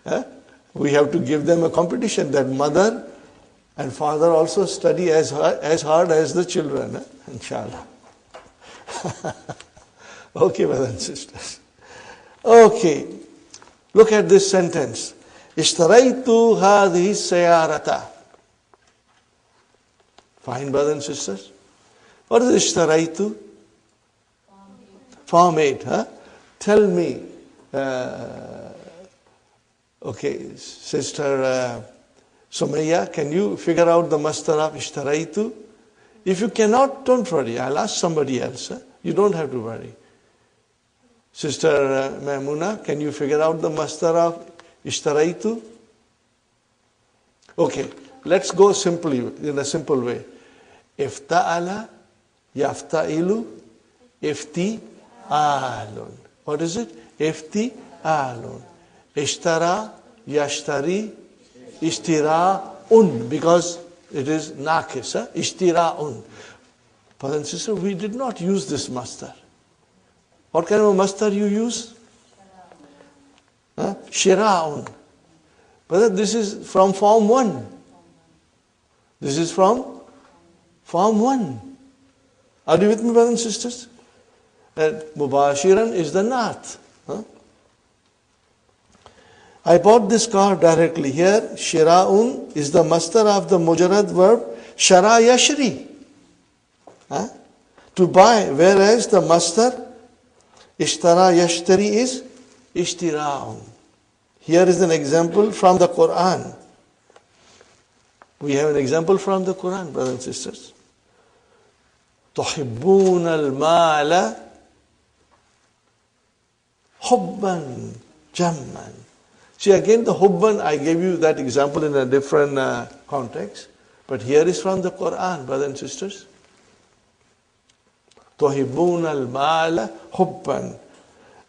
Huh? We have to give them a competition that mother and father also study as hard as the children, huh? Inshallah. Okay, brothers and sisters. Okay, look at this sentence. Ishtaraitu hadhihi sayarata. Fine, brothers and sisters. What is ishtaraitu? Form 8, huh? Tell me, okay, Sister Sumaya, can you figure out the masdar of ishtaraitu? If you cannot, don't worry. I'll ask somebody else. Huh? You don't have to worry. Sister Maimuna, can you figure out the masdar of ishtaraitu? Okay, let's go simply, in a simple way. Ifta'ala, yafta'ilu, ifti'alun. What is it? Ifti'alun. Ishtara, yashtari, ishtira'un. Because it is naqis, huh? Ishtira'un. Brother and sister, we did not use this masdar. What kind of a masdar you use? Huh? Shira'un. Brother, this is from form 1. This is from form 1. Are you with me, brothers and sisters? And Mubashiran is the naat. Huh? I bought this car directly. Here, shira'un is the masdar of the mujarrad verb shara yashri. Huh? To buy. Whereas the masdar ishtara yashtari is ishtira'un. Here is an example from the Quran. We have an example from the Quran, brothers and sisters. تُحِبُّونَ الْمَالَ حُبًّا جَمًّا. See, again, the hubban, I gave you that example in a different context. But here is from the Quran, brothers and sisters. تُحِبُّونَ الْمَالَ حُبًّا.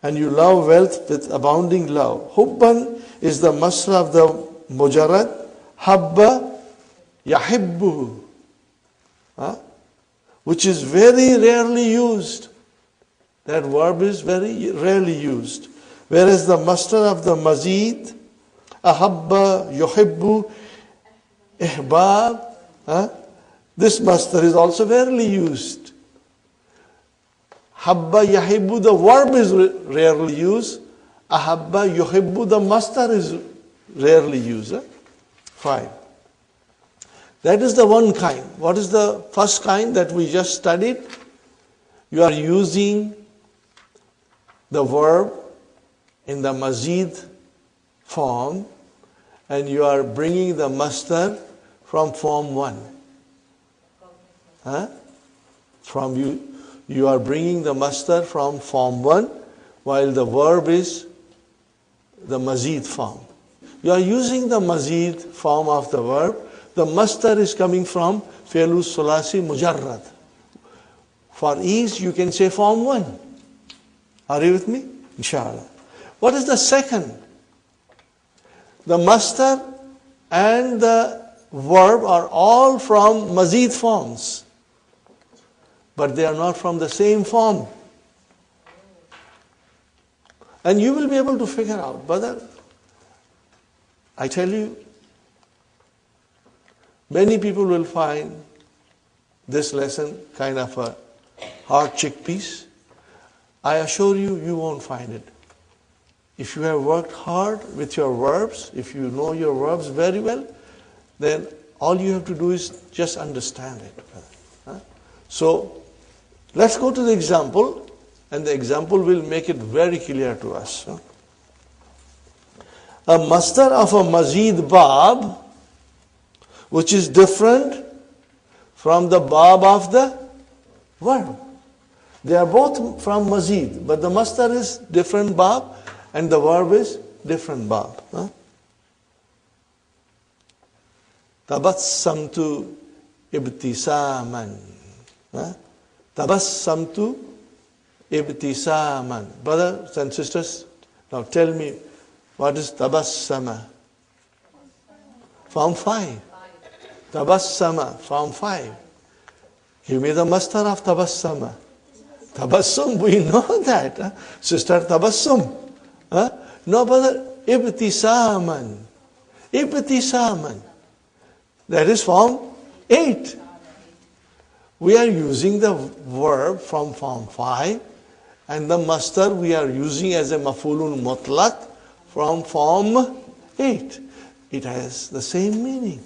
And you love wealth with abounding love. Hubban is the masdar of the mujarrad. Habba yahibbuhu. Which is very rarely used. That verb is very rarely used. Whereas the masdar of the mazid, ahabba, yuhibbu, ihbab, this masdar is also rarely used. Habba yahibbu, the verb is rarely used. Ahabba yuhibbu, the masdar is rarely used. Fine. That is the one kind. What is the first kind that we just studied? You are using the verb in the mazid form and you are bringing the masdar from form 1. You are bringing the masdar from form 1 while the verb is the mazid form. You are using the mazid form of the verb. The masdar is coming from fi'lu sulasi mujarrad. For ease, you can say form 1. Are you with me? Inshallah. What is the second? The masdar and the verb are all from mazid forms. But they are not from the same form. And you will be able to figure out, brother, I tell you, many people will find this lesson kind of a hard chickpeas. I assure you, you won't find it. If you have worked hard with your verbs, if you know your verbs very well, then all you have to do is just understand it. So, let's go to the example, and the example will make it very clear to us. A masdar of a mazid bab, which is different from the bab of the verb. They are both from mazid, but the masdar is different bab and the verb is different bab. Tabassamtu ibtisaman. Tabassamtu ibtisaman. Brothers and sisters, now tell me, what is tabassama? Form 5. Tabassama, form 5. Give me the master of tabassum. Tabassum, we know that. Sister Tabassum. No, brother, ibtisaman. Ibtisaman. That is form 8. We are using the verb from form 5 and the master we are using as a mafulun mutlaq from form 8. It has the same meaning.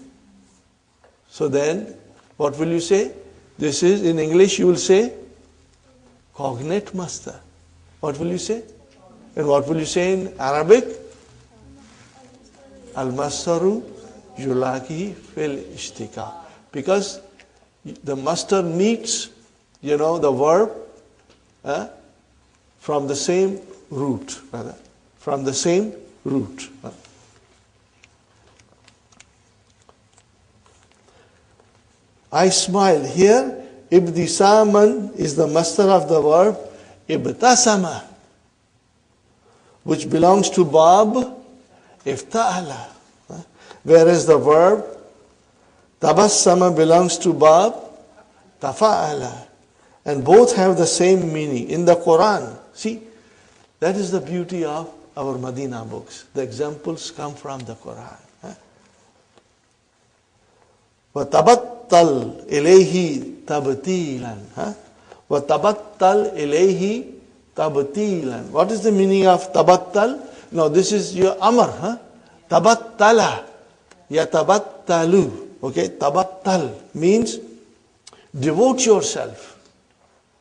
So then, what will you say? This is, in English you will say, cognate master. What will you say? And what will you say in Arabic? Al-mastaru yulaki fil ishtika. Because the master meets, the verb from the same root, rather. From the same root. I smile. Here, ibtisaman is the master of the verb ibtasama, which belongs to Bab ifta'ala. Whereas the verb tabassama belongs to Bab tafa'ala. And both have the same meaning in the Quran. See, that is the beauty of our Madina books. The examples come from the Quran. وَتَبَتَّلْ إِلَيْهِ تَبْتِيلًا وَتَبَتَّلْ إِلَيْهِ تَبْتِيلًا. What is the meaning of tabattal? No, this is your amr. Tabattala. Yatabattalu. Okay, tabattal means devote yourself.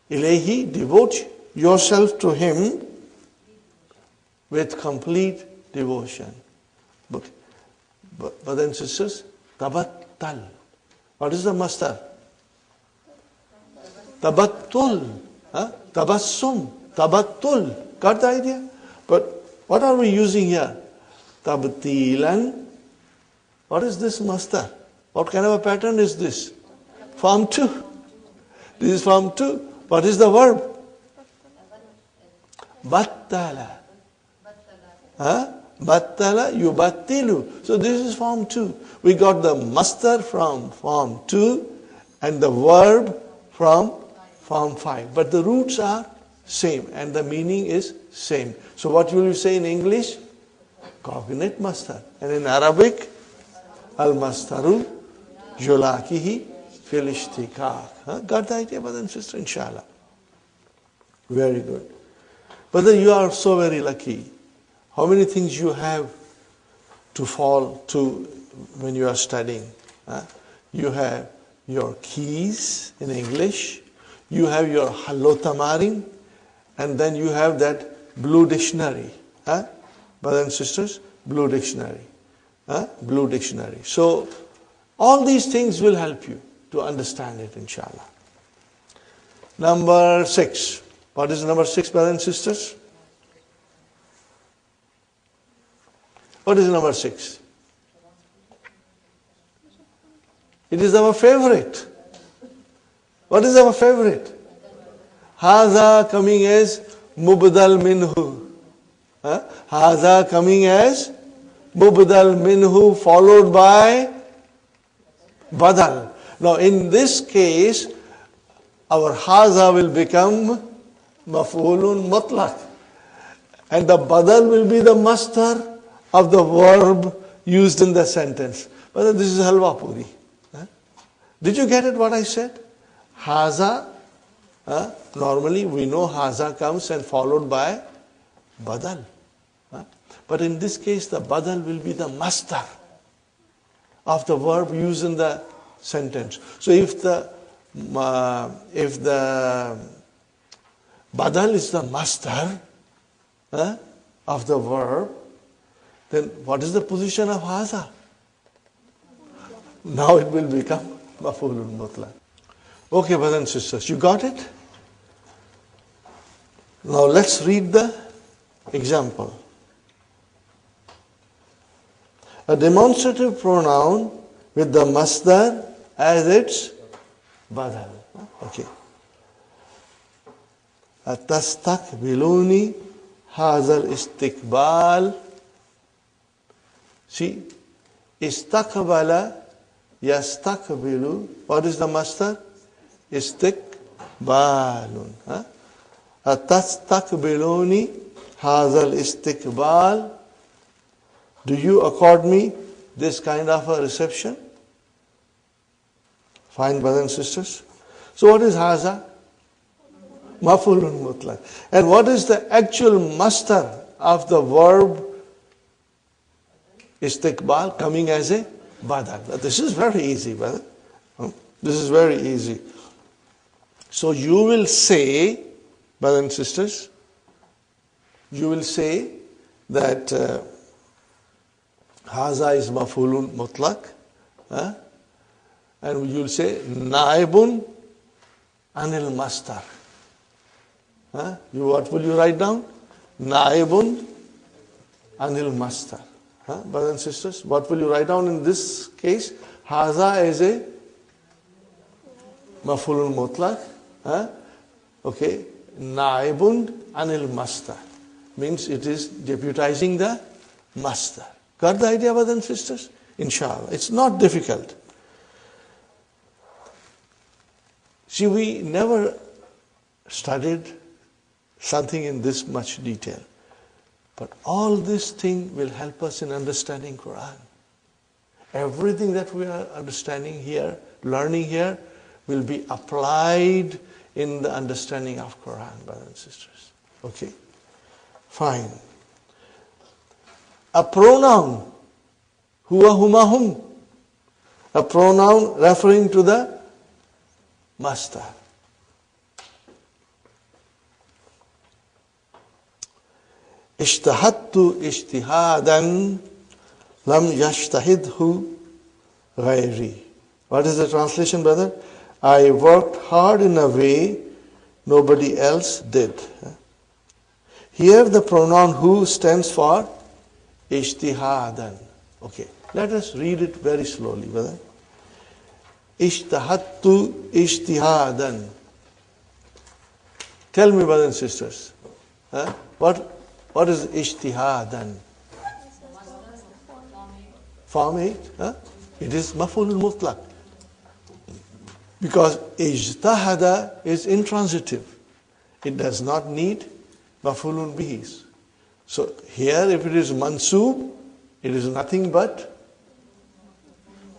Ilahi, devote yourself to him with complete devotion. Brothers and sisters, tabattal. What is the master? Tabattul. Tabassum. Tabattul. Got the idea? But what are we using here? Tabtilan. What is this master? What kind of a pattern is this? Form 2. This is form 2. What is the verb? Battala. Battala, yubattilu. So this is form 2. We got the master from form 2 and the verb from form 5. But the roots are same and the meaning is same. So what will you say in English? Cognate master. And in Arabic, al-mastaru yulakihi fil ishtikak. Got the idea, brother and sister? Inshallah. Very good. Brother, you are so very lucky. How many things you have to fall to when you are studying? You have your keys in English, you have your Hallo Tamarin, and then you have that blue dictionary. Brothers and sisters, blue dictionary. Blue dictionary. So, all these things will help you to understand it, inshallah. Number 6. What is number 6, brothers and sisters? What is number 6? It is our favorite. What is our favorite? Haza coming as mubdal minhu. Haza coming as mubdal minhu followed by badal. Now in this case, our haza will become maf'ulun mutlaq. And the badal will be the master of the verb used in the sentence. But this is halwa puri. Did you get it what I said? Haza, normally we know haza comes and followed by badal. But in this case the badal will be the master of the verb used in the sentence. So if the badal is the master of the verb, then what is the position of haza? Now it will become maf'ulun mutlaq. Okay, brothers and sisters, you got it? Now let's read the example. A demonstrative pronoun with the masdar as its badal. Okay. Tastakbiluni hazal istiqbal. See, istakbala yastakbilu. What is the masdar? istiqbalun. Atastaqbiluni hazal istiqbal. Do you accord me this kind of a reception? Fine, brothers and sisters. So what is haza? Maf'ulun mutlaq. And what is the actual masdar of the verb istiqbal coming as a badal? This is very easy, brother. This is very easy. So you will say, brothers and sisters, you will say that haza is maf'ulun mutlaq, and you will say naibun anil masdar. What will you write down? Naibun anil masdar. Brothers and sisters, what will you write down in this case? Haza is a maf'ulun mutlaq. Okay. Naibun anil masdar. Means it is deputizing the masdar. Got the idea, brothers and sisters? Inshallah. It's not difficult. See, we never studied something in this much detail. But all this thing will help us in understanding Quran. Everything that we are understanding here, learning here, will be applied in the understanding of Quran, brothers and sisters. Okay? Fine. A pronoun, huwa, huma, hum. A pronoun referring to the master. Ishtahadtu ishtihadan lam yashtahidhu ghairi. What is the translation, brother? I worked hard in a way nobody else did. Here the pronoun who stands for ishtihadan. Okay, let us read it very slowly, brother. Ishtahadtu ishtihadan. Tell me, brothers and sisters, what is ishtihadan? Form 8. It is maf'ulun mutlaq. Because ijtahada is intransitive. It does not need maf'ulun bihis. So here if it is mansub, it is nothing but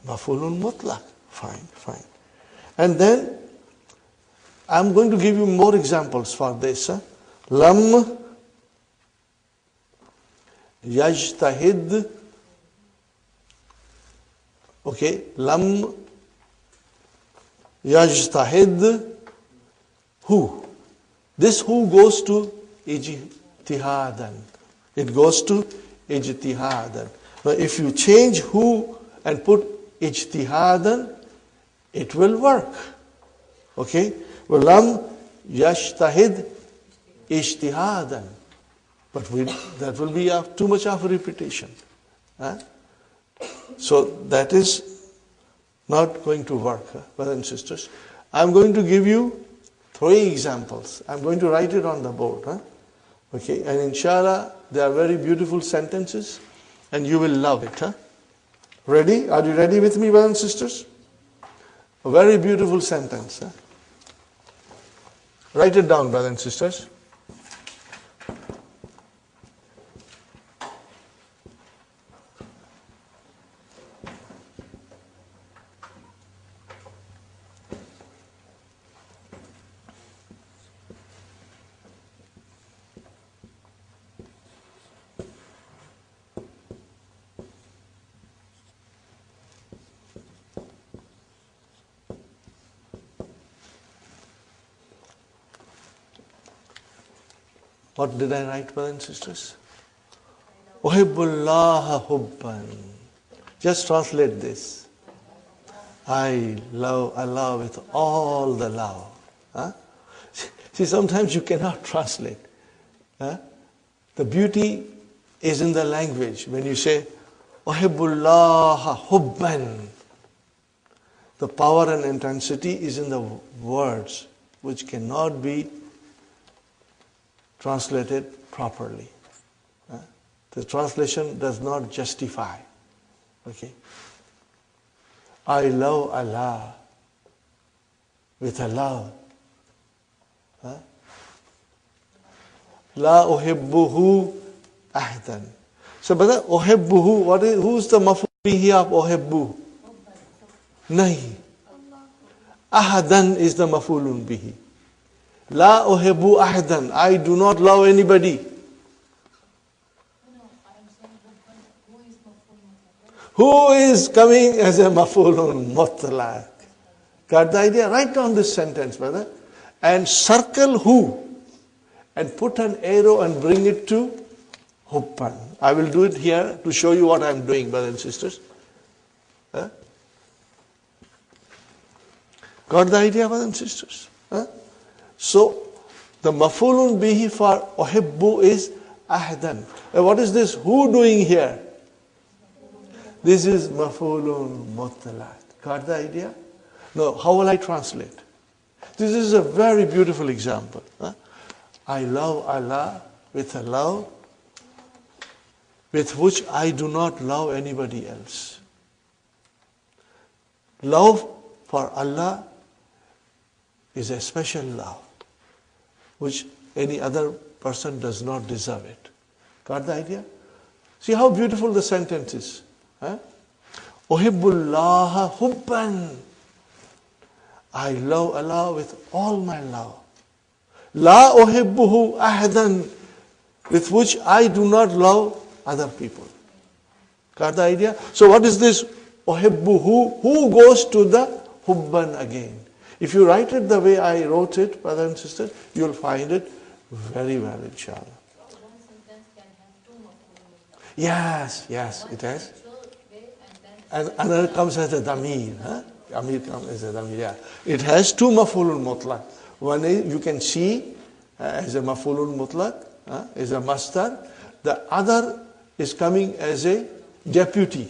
maf'ulun mutlaq. Fine. And then I'm going to give you more examples for this. Lam yajtahid. Okay, lam yajtahid who. This who goes to ijtihadan. It goes to ijtihadan. Now if you change who and put ijtihadan, it will work. Okay? Well, lam yajtahid ijtihadan. But that will be too much of a repetition. So that is not going to work, brothers and sisters. I'm going to give you 3 examples. I'm going to write it on the board. Okay, and inshallah, they are very beautiful sentences and you will love it. Ready? Are you ready with me, brothers and sisters? A very beautiful sentence. Write it down, brothers and sisters. What did I write, brothers and sisters? Uhibbullaha hubban. Just translate this. I love Allah with all the love. See, sometimes you cannot translate. The beauty is in the language. When you say, Uhibbullaha hubban, the power and intensity is in the words, which cannot be translated properly. The translation does not justify. Okay. I love Allah with a love. Huh? La uhibbuhu ahdan. So, brother, uhibbuhu, who's the maf'ul bihi of uhibbu? Nahi. Ahadan is the maf'ulun bihi. La uhibbu ahadan. I do not love anybody. Who is coming as a maf'ulun mutlaq? Got the idea? Write down this sentence, brother. And circle who. And put an arrow and bring it to hubban. I will do it here to show you what I am doing, brothers and sisters. Huh? Got the idea, brothers and sisters? Huh? So, the maf'ulun bihi for uhibbu is ahdan. What is this who doing here? This is maf'ulun mutlaq. Got the idea? Now, how will I translate? This is a very beautiful example. Huh? I love Allah with a love with which I do not love anybody else. Love for Allah is a special love which any other person does not deserve it. Got the idea? See how beautiful the sentence is. Uhibbullaha hubban. I love Allah with all my love. La uhibbuhu ahadan, with which I do not love other people. Got the idea? So what is this uhibbuhu? Who goes to the hubban again? If you write it the way I wrote it, brothers and sisters, you will find it very well, inshallah. One sentence can have two maf'ul. Yes, it has. And another comes as a damir. Amir comes as a damir, yeah. It has two maf'ulun mutlaq. One is you can see as a maf'ulun mutlaq, as a masdar. The other is coming as a deputy.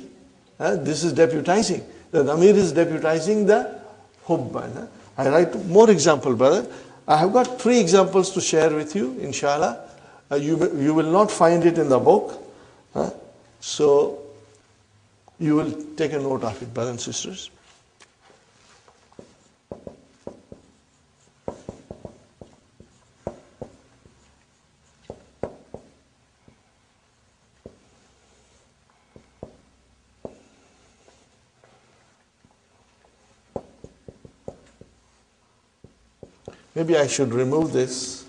This is deputizing. The damir is deputizing the hubban. I write more example, brother. I have got 3 examples to share with you, inshallah. You will not find it in the book. So you will take a note of it, brothers and sisters. Maybe I should remove this.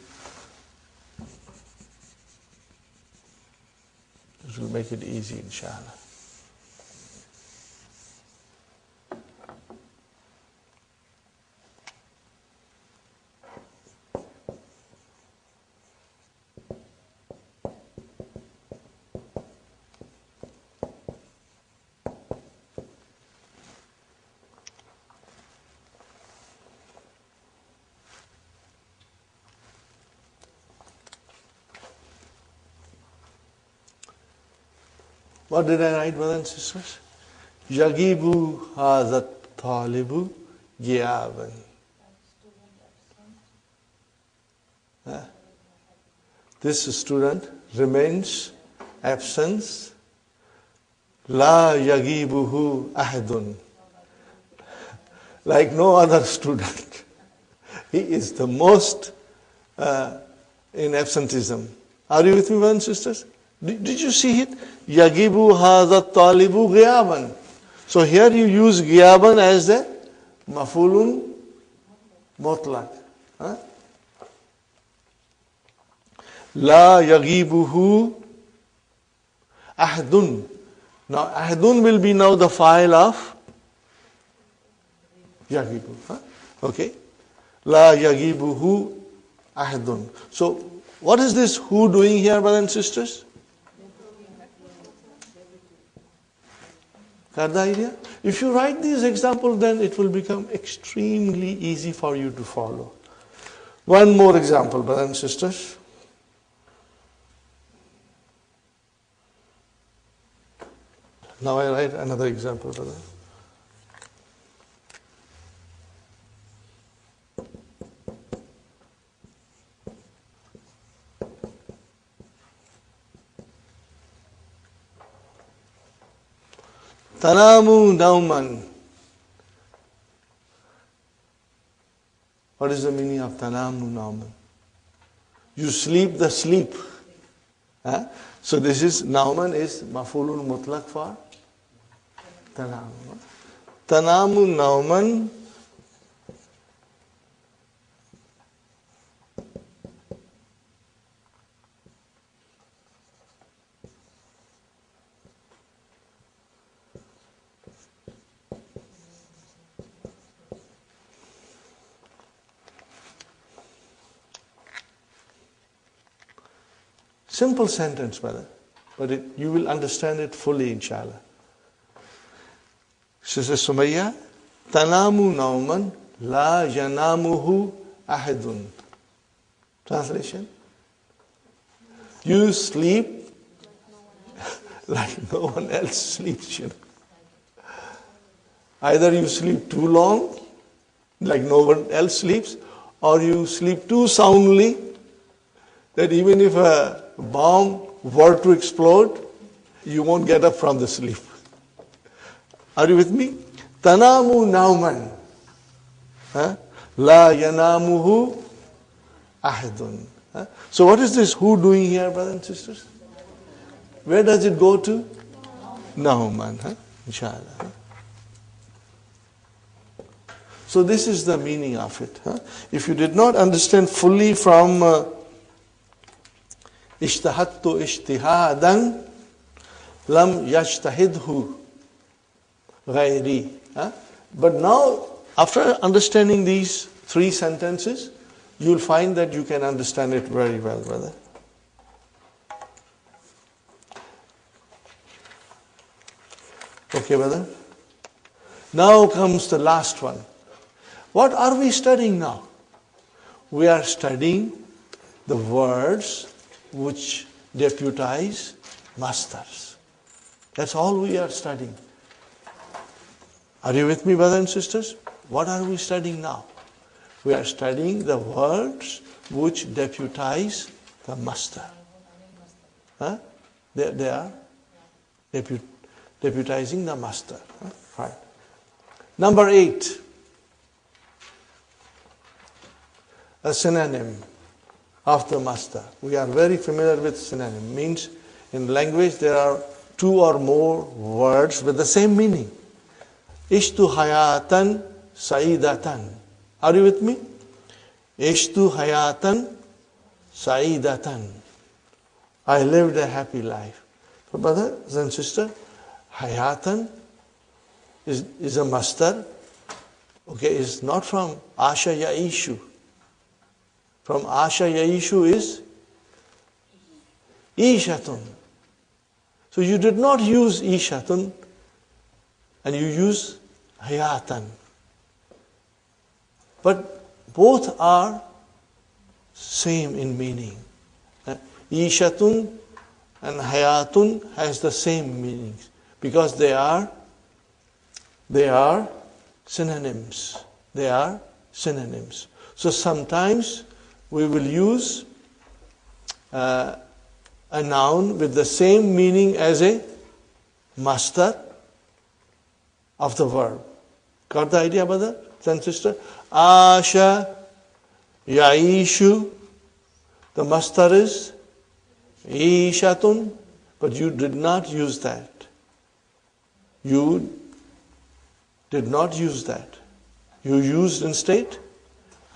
This will make it easy, inshallah. What did I write, brothers and sisters? Yagibu hazat talibu giyaban. This student remains absent. La yagibuhu ahadun. Like no other student. He is the most in absenteeism. Are you with me, brothers and sisters? Did you see it? Yagibu hadha talibu ghiyaban. So here you use ghiyaban as the maf'ulun mutlaq. La yagibuhu ahdun. Now ahdun will be now the file of yagibu. Okay. La yagibuhu ahdun. So what is this who doing here, brothers and sisters? Got the idea? If you write these examples, then it will become extremely easy for you to follow. One more example, brothers and sisters. Now I write another example, brother. Tanamu nauman. What is the meaning of tanamu nauman? You sleep the sleep. Huh? So this is, nauman is mafulun mutlaq for tanamu. Tanamu nauman. Simple sentence, brother, but you will understand it fully, inshallah. Sister Sumayya, tanamu nauman la yanamuhu ahadun. Translation? You sleep like no one else sleeps, you know. Either you sleep too long, like no one else sleeps, or you sleep too soundly that even if a bomb were to explode, you won't get up from the sleep. Are you with me? Tanamu nauman. La yanamuhu ahadun. So what is this who doing here, brothers and sisters? Where does it go to? Nauman. Inshallah. So this is the meaning of it. If you did not understand fully from ishtahattu ishtihadan lam yajtahidhu ghairi. But now, after understanding these three sentences, you will find that you can understand it very well, brother. Okay, brother? Now comes the last one. What are we studying now? We are studying the words which deputize masters. That's all we are studying. Are you with me, brothers and sisters? What are we studying now? We are studying the words which deputize the master. They are deputizing the master. Right. Number 8. A synonym of the master. We are very familiar with synonym. Means in language there are two or more words with the same meaning. Ishtu hayatan saidatan. Are you with me? Ishtu hayatan saidatan. I lived a happy life. So brothers and sisters, hayatan is a master. Okay, it's not from asha yaishu. From asha yaishu is ishatun. So you did not use ishatun and you use hayatan. But both are same in meaning. Ishatun and hayatun has the same meanings because they are synonyms. They are synonyms. So sometimes we will use a noun with the same meaning as a master of the verb. Got the idea, brother and sister? Asha yaishu. The master is ishatun, but you did not use that. You did not use that. You used instead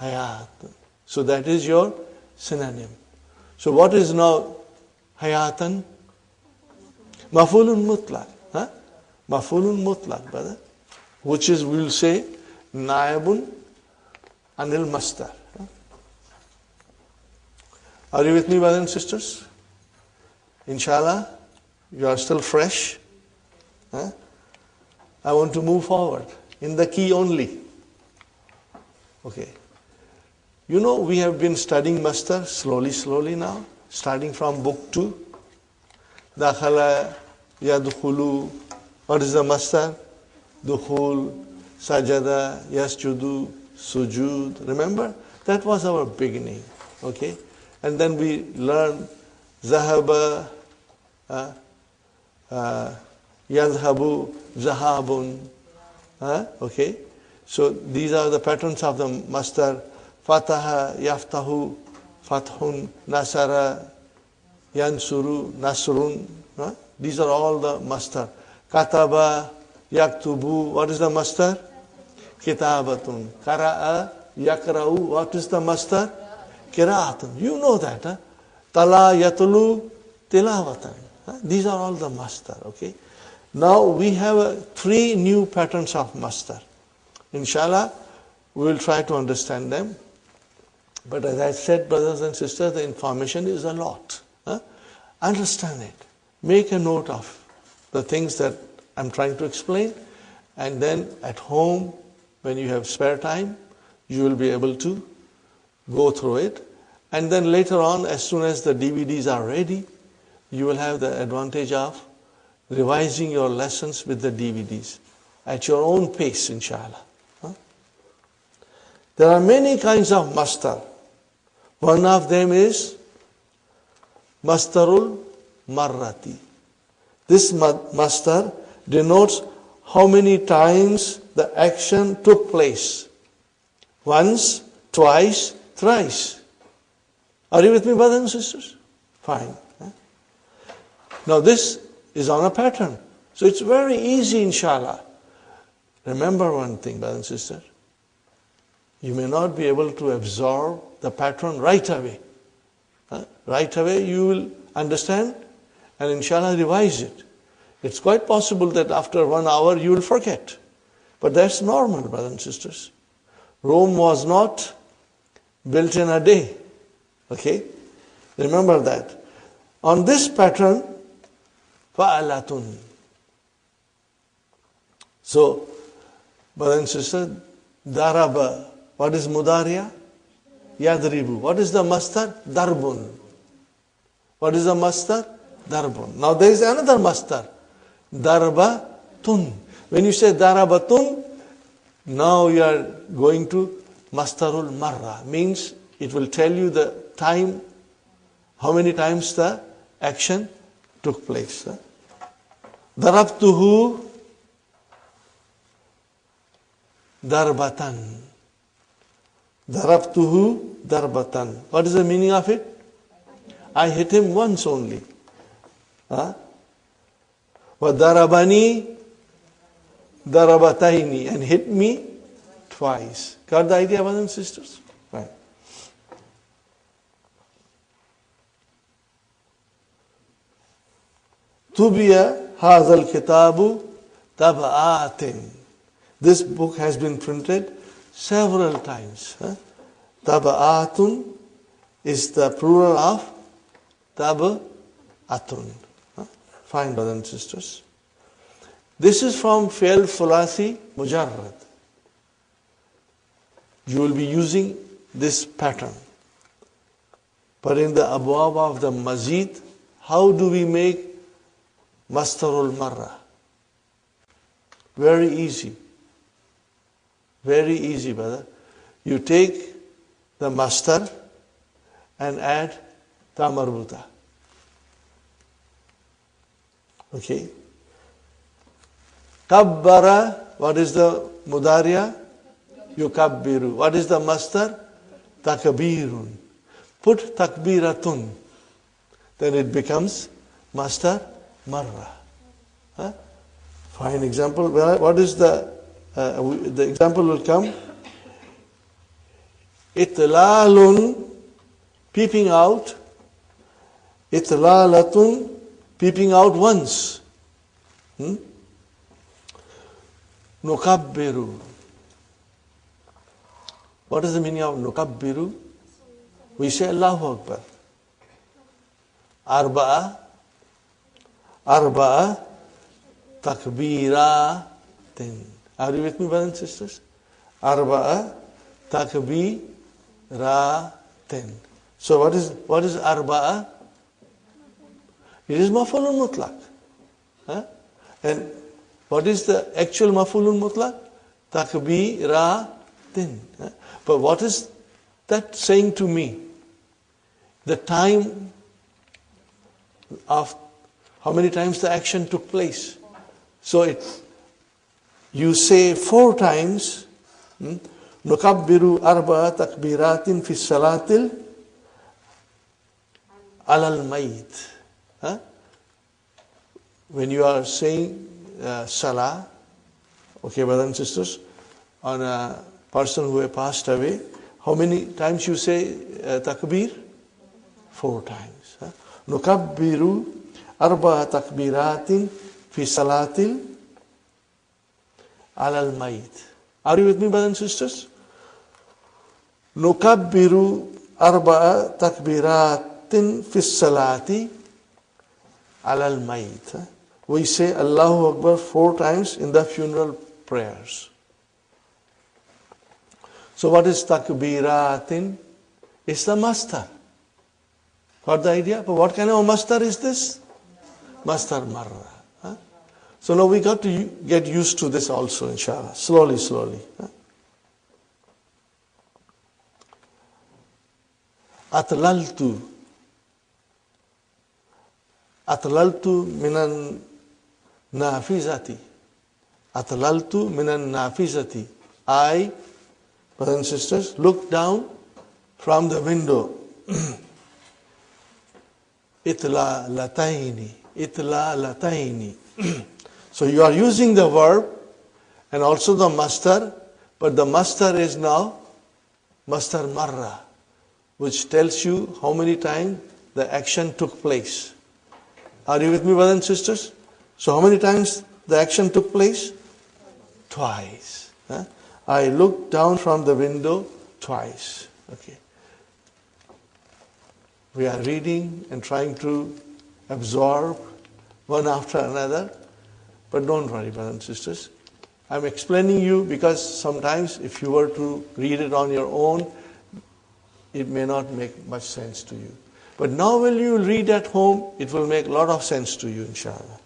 hayat. So that is your synonym. So what is now hayatan? Mafulun mutlaq. Mafulun mutlaq, brother. Which is, we will say, naibun anil mastar. Are you with me, brothers and sisters? Inshallah, you are still fresh. I want to move forward in the key only. Okay. You know, we have been studying mastar slowly now, starting from book 2. Dakhala, yadkhulu. What is the mastar? Dukhul, sajada, yasjudu, sujud. Remember? That was our beginning. Okay? And then we learned zahaba, yadhabu, zahabun. Okay? So these are the patterns of the mastar Fataha, Yaftahu, Fathun, Nasara, Yansuru, Nasrun. These are all the mastar. Kataba, Yaktubu. What is the mastar? Kitabatun. Kara'a, Yakra'u. What is the mastar? Kira'atun. You know that. Huh? Tala, Yatulu, Tilawatan. These are all the mastar. Okay. Now we have 3 new patterns of mastar. Inshallah, we will try to understand them. But as I said, brothers and sisters, the information is a lot. Understand it. Make a note of the things that I'm trying to explain. And then at home, when you have spare time, you will be able to go through it. And then later on, as soon as the DVDs are ready, you will have the advantage of revising your lessons with the DVDs at your own pace, inshallah. There are many kinds of mastar. One of them is mastarul marrati. This mastar denotes how many times the action took place. Once, twice, thrice. Are you with me, brothers and sisters? Fine. Now this is on a pattern. So it's very easy, inshallah. Remember one thing, brothers and sisters. You may not be able to absorb the pattern right away. Right away you will understand and inshallah revise it. It's quite possible that after 1 hour you will forget. But that's normal, brothers and sisters. Rome was not built in a day. Okay? Remember that. On this pattern, fa'alatun. So, brothers and sisters, daraba. What is mudariya? Yadribu. What is the mastar? Darbun. What is the mastar? Darbun. Now there is another mastar. Darbatun. When you say darabatun, now you are going to mastarul marra. Means it will tell you the time, how many times the action took place. Darabtuhu darbatan. Darabtuhu darbatan. What is the meaning of it? I hit him once only. Wa darabani darabataini, and hit me twice. Got the idea, brothers and sisters? Right. Tubiya hazal kitabu tabaatin. This book has been printed several times. Taba'atun is the plural of taba'atun. Fine, brothers and sisters. This is from Fi'l Thulathi Mujarrad. You will be using this pattern. But in the abwab of the Mazid, how do we make mastarul marra? Very easy. Very easy, brother. You take the mastar and add ta marbuta. Okay. Kabbara, what is the mudariya? Yukabbiru. What is the mastar? Takbirun. Put takbiratun. Then it becomes mastar marra. Fine example. What is the example will come. Itlalun, peeping out. Itlalatun, peeping out once. Nukabbiru. What is the meaning of nukabbiru? We say Allahu Akbar. Arba'a takbiratin. Are you with me, brothers and sisters? Arba'a takbiratin. So what is arba'a? It is maf'ulun mutlaq. And what is the actual maf'ulun mutlaq? Takbiratin. But what is that saying to me? The time of how many times the action took place. So you say 4 times, Nukabbiru arba'a takbiratin fi salatil alal mayit. Huh? When you are saying salah, okay, brothers and sisters, on a person who has passed away, how many times you say takbir? 4 times. Nukabbiru arba'a takbiratin fi salatil alal mayit. Are you with me, brothers and sisters? Nukabbiru arba'a takbiratin fi salati alal mayit. We say Allahu Akbar 4 times in the funeral prayers. So what is takbiratin? It's the mastar. Got the idea? But what kind of mastar is this? Mastar marra. Huh? So now we got to get used to this also, inshallah. Slowly, slowly. Huh? Atlaltu. Atlaltu minan nafizati. Atlaltu minan nafizati. I, brothers and sisters, look down from the window. Itla lataini. Itla lataini. So you are using the verb and also the mastar, but the mastar is now mastar marra, which tells you how many times the action took place. Are you with me, brothers and sisters? So how many times the action took place? Twice. Huh? I looked down from the window twice. Okay. We are reading and trying to absorb one after another. But don't worry, brothers and sisters. I'm explaining you because sometimes if you were to read it on your own, it may not make much sense to you. But now when you read at home, it will make a lot of sense to you, inshallah.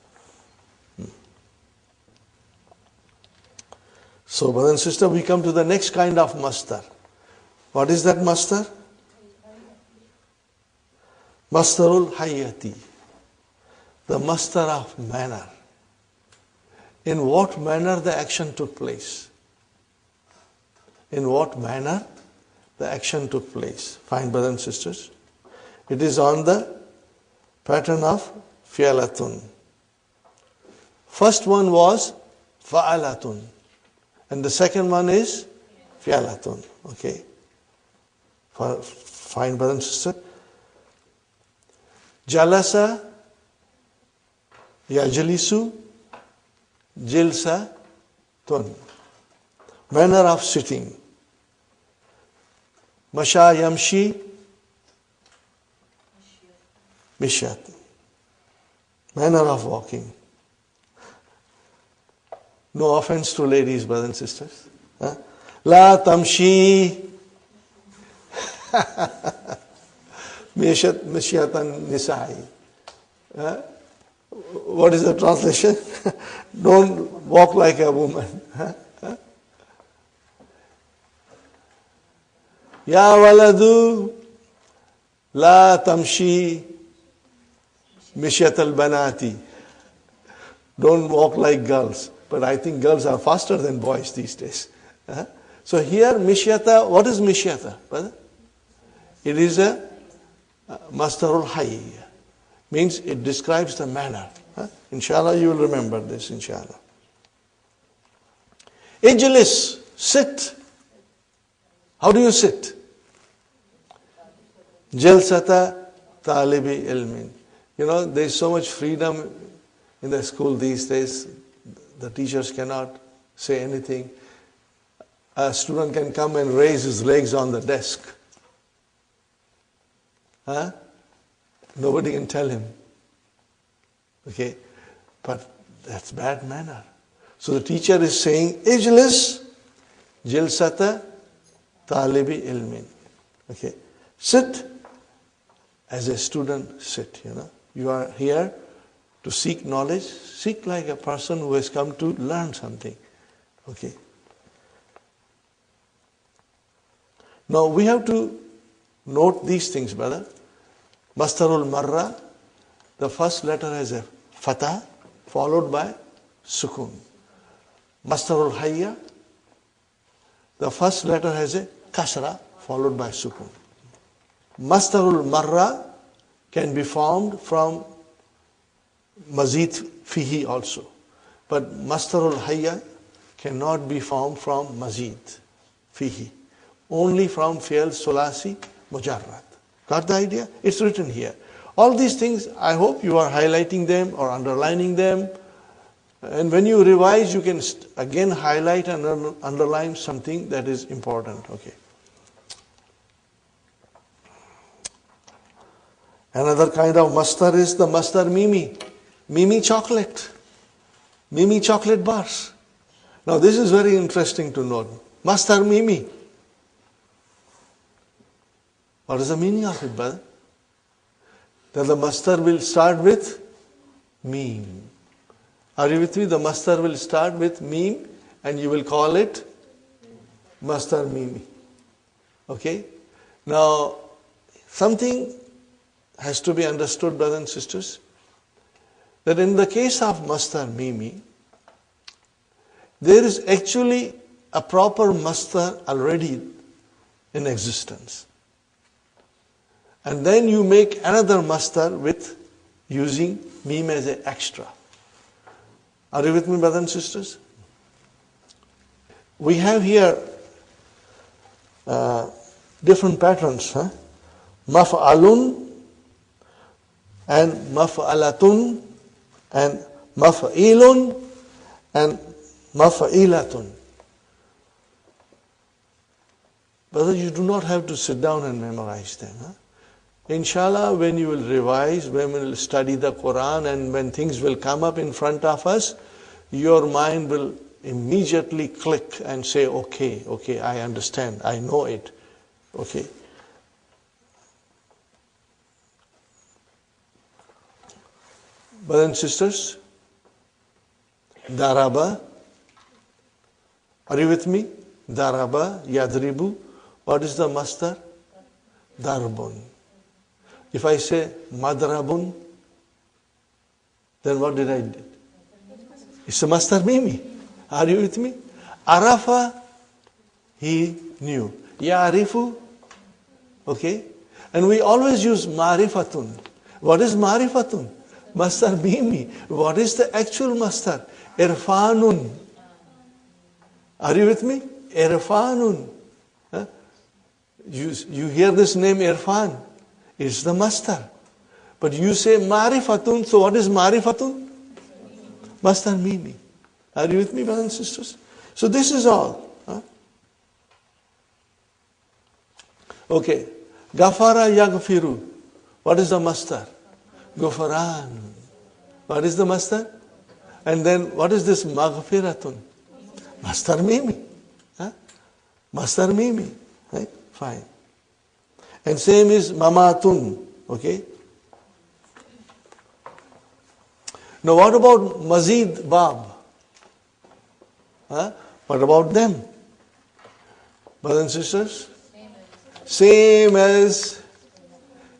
So, brother and sister, we come to the next kind of mastar. What is that mastar? Mastarul hayati. The mastar of manner. In what manner the action took place? In what manner the action took place? Fine, brothers and sisters. It is on the pattern of fi'alatun. First one was fa'alatun. And the second one is fi'alatun. Okay. Fine, brother and sister. Jalasa, yajlisu, jilsatun. Manner of sitting. Masha yamshi, mishyat. Manner of walking. No offense to ladies, brothers and sisters. Huh? La tamshi mishyatan nisa'i. What is the translation? Don't walk like a woman. Ya waladu la tamshi mishyat al-banati. Don't walk like girls. But I think girls are faster than boys these days. So here, mishyata, what is mishyata, brother? It is a mastarul hayy. Means it describes the manner. Inshallah, you will remember this, inshallah. Ijlis, sit. How do you sit? Jalsata talibi ilmin. You know, there is so much freedom in the school these days. The teachers cannot say anything. A student can come and raise his legs on the desk. Nobody can tell him. Okay? But that's bad manner. So the teacher is saying, Ijlis jilsata talibi ilmin. Okay? Sit as a student, sit, you know. You are here to seek knowledge. Seek like a person who has come to learn something. Okay? Now we have to note these things, brother. Mastarul marra, the first letter has a fatah, followed by sukun. Mastarul hayya, the first letter has a kasra followed by sukun. Masdarul marra can be formed from mazid fihi also. But masdarul hayya cannot be formed from mazid fihi. Only from fi'l sulasi mujarrad. Got the idea? It's written here. All these things, I hope you are highlighting them or underlining them. And when you revise, you can again highlight and underline something that is important. Okay. Another kind of mastar is the mastar mimi. Mimi chocolate. Mimi chocolate bars. Now this is very interesting to note. Mastar mimi. What is the meaning of it, brother? That the mastar will start with meme. Are you with me? The mastar will start with meme and you will call it mastar mimi. Okay? Now, something has to be understood, brothers and sisters, that in the case of mastar mimi, there is actually a proper mastar already in existence. And then you make another mastar with using meme as an extra. Are you with me, brothers and sisters? We have here different patterns. Maf'alun and maf'alatun and maf'ilun and maf'ilatun. Brother, you do not have to sit down and memorize them. Inshallah, when you will revise, when we will study the Quran and when things will come up in front of us, your mind will immediately click and say, okay, I understand, I know it. Okay. Brothers and sisters, daraba, are you with me? Daraba, yadribu, what is the masdar? Darbun. If I say madrabun, then what did I do? It's a masdar mimi. Are you with me? Arafa, he knew. Ya'rifu, okay? And we always use marifatun. What is marifatun? Masdar mimi. What is the actual masdar? Irfanun. Are you with me? Irfanun. Huh? You hear this name Irfan. It's the masdar. But you say marifatun, so what is marifatun? Masdar mimi. Are you with me, brothers and sisters? So this is all. Okay. Gafara yaghfiru. What is the masdar? Gufran. What is the masdar? And then what is this maghfiratun? Masdar mimi. Masdar mimi. Right? Fine. And same is mamatun. Okay. Now what about mazid bab? What about them? Brothers and sisters? Same as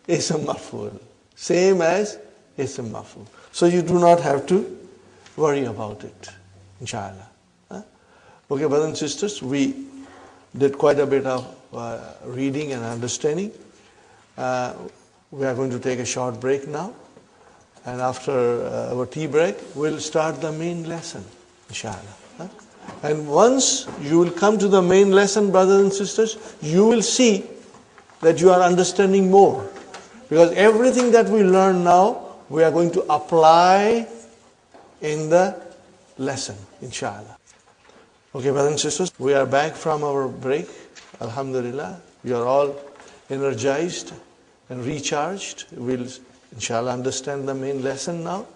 ism maf'ul. Same as ism maf'ul. So you do not have to worry about it, inshallah. Okay, brothers and sisters, we did quite a bit of reading and understanding. We are going to take a short break now. And after our tea break, we'll start the main lesson, inshallah. And once you will come to the main lesson, brothers and sisters, you will see that you are understanding more. Because everything that we learn now, we are going to apply in the lesson, inshallah. Okay, brothers and sisters, we are back from our break. Alhamdulillah, we are all energized and recharged. We'll, inshallah, understand the main lesson now.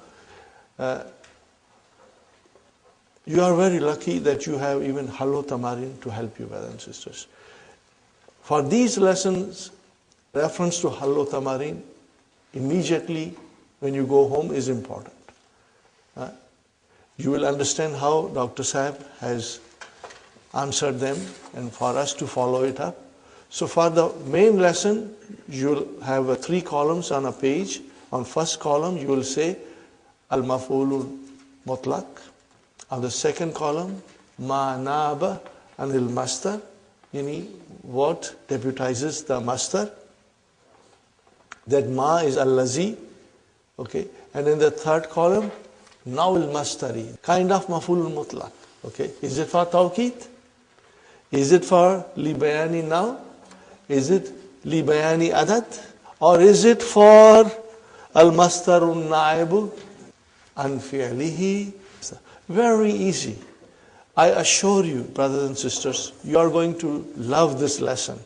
You are very lucky that you have even Hallo Tamarin to help you, brothers and sisters. For these lessons, reference to Hallo Tamarin immediately when you go home is important. You will understand how Dr. Sahib has answered them and for us to follow it up. So for the main lesson, you will have 3 columns on a page. On first column, you will say Al-Maf'ulul Mutlaq. On the second column, Ma Naba Anil Masdar. Yani what deputizes the mastar? That ma is allazi, okay? And in the third column, now al-mastari, kind of maf'ul mutlaq, okay? Is it for tawqeed? Is it for li bayani now? Is it li bayani adad? Or is it for al-mastarun na'ibu an fi'lihi? Very easy. I assure you, brothers and sisters, you are going to love this lesson.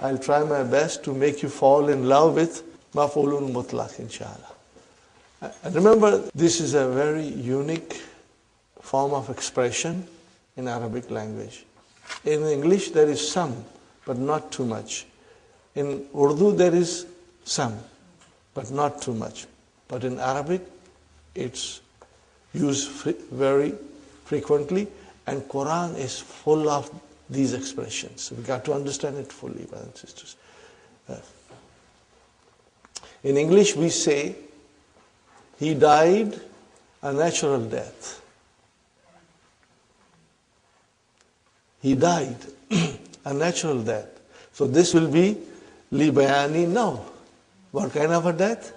I'll try my best to make you fall in love with maf'ulun mutlaq, inshallah. And remember, this is a very unique form of expression in Arabic language. In English, there is some, but not too much. In Urdu, there is some, but not too much. But in Arabic, it's used very frequently, and Quran is full of these expressions. We got to understand it fully, brothers and sisters. In English, we say, he died a natural death. He died a natural death. So this will be li bayani now. What kind of a death?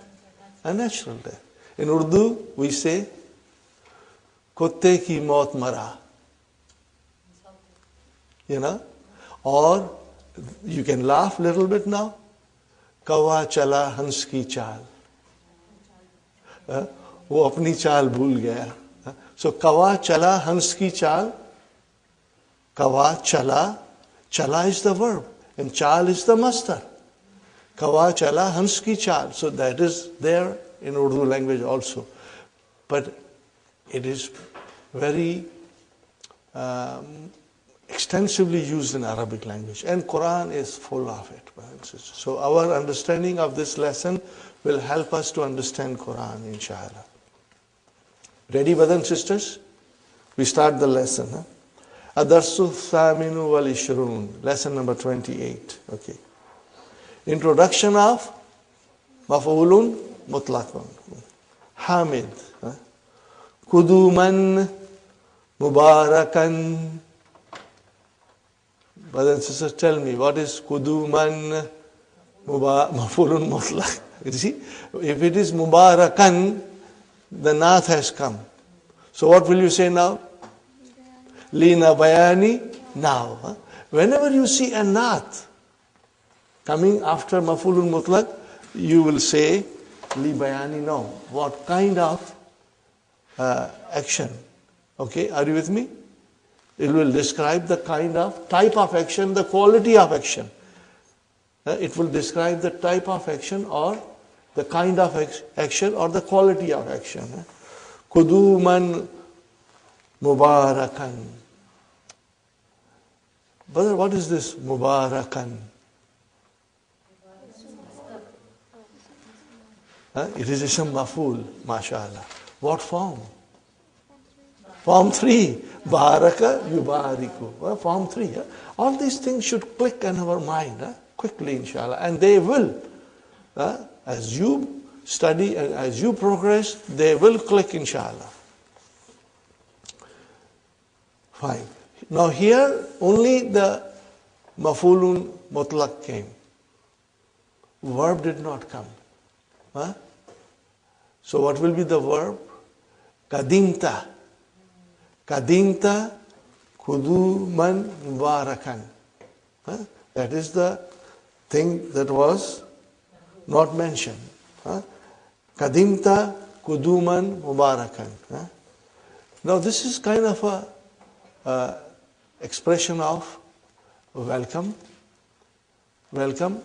A natural death. In Urdu, we say, kutte ki maut mara. You know? Or you can laugh a little bit now. Kawa chala hans ki chal. वो अपनी चाल भूल गया. So kawa chala hans ki chal. Kawa chala. Chala is the verb and chal is the master. Kawa chala hans ki chal. So that is there in Urdu language also. But it is very extensively used in Arabic language, and Quran is full of it. So our understanding of this lesson will help us to understand Quran, inshallah. Ready, brothers and sisters? We start the lesson. Adarsu Thaminu wal Ishrun, lesson number 28. Okay. Introduction of Maf'ulun Mutlaqun. Hamid. Kuduman Mubarakan. Brothers and sisters, tell me, what is Kuduman Maf'ulun Mutlaq? You see, if it is Mubarakan, the Nath has come. So what will you say now? Lina Bayani now. Whenever you see a Nath coming after Maf'ulun Mutlaq, you will say Li Bayani now. What kind of action? Okay, are you with me? It will describe the kind of type of action, the quality of action. It will describe the type of action or the kind of action or the quality of action. Kuduman Mubarakan. Brother, what is this Mubarakan? It is Ism Maf'ul, mashallah. What form? Form 3. Baraka Yubariku. Form 3. All these things should click in our mind quickly, inshallah. And they will. As you study and as you progress, they will click, inshallah. Fine. Now here, only the Maf'ulun Mutlaq came. Verb did not come. So what will be the verb? Kadimta. Kadimta Kuduman Mubarakan. That is the thing that was not mentioned. Kadimta Kuduman Mubarakan. Now this is kind of a expression of welcome. Welcome.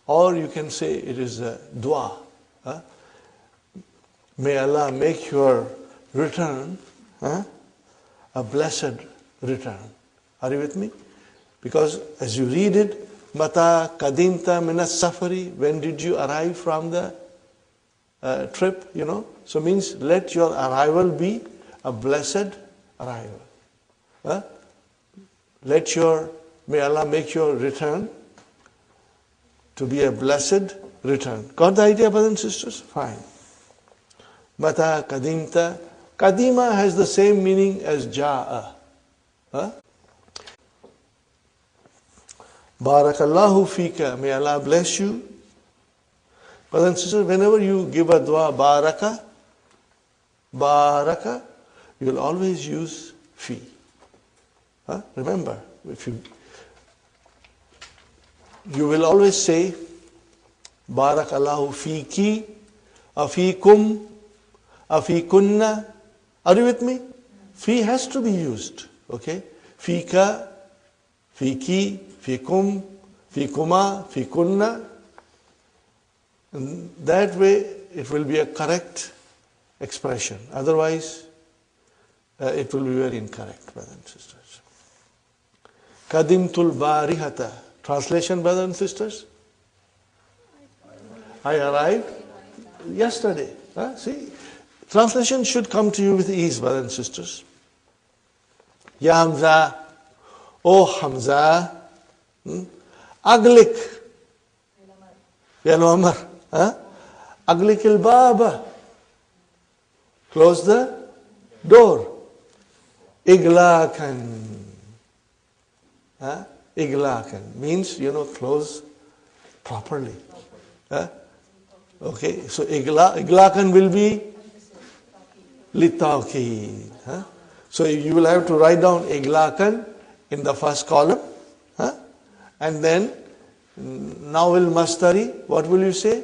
Or you can say it is a dua. May Allah make your return a blessed return. Are you with me? Because as you read it, Mata kadimta minas safari, when did you arrive from the trip, So means let your arrival be a blessed arrival. May Allah make your return to be a blessed return. Got the idea, brothers and sisters? Fine. Mata kadimta. Kadima has the same meaning as ja'a. Barakallahu fika. May Allah bless you. Brothers and sisters, whenever you give a dua, baraka, you will always use fi. Remember, if you will always say, Barakallahu fiki, afikum, afikunna. Are you with me? Fi has to be used. Okay? Fika, fiki, fikum, fikuma, fikunna. And that way it will be a correct expression. Otherwise, it will be very incorrect, brothers and sisters. Kadimtul barihata. Translation, brothers and sisters? I arrived yesterday. See, translation should come to you with ease, brothers and sisters. Ya Hamza, O Hamza, Aglik, Ya Umar, Aglik al-Baba, close the door. Iglakan, Iglakan means, close properly. Okay, so Iglakan will be litawqid. So you will have to write down Iglakan in the first column. And then Nawil Mastari, what will you say?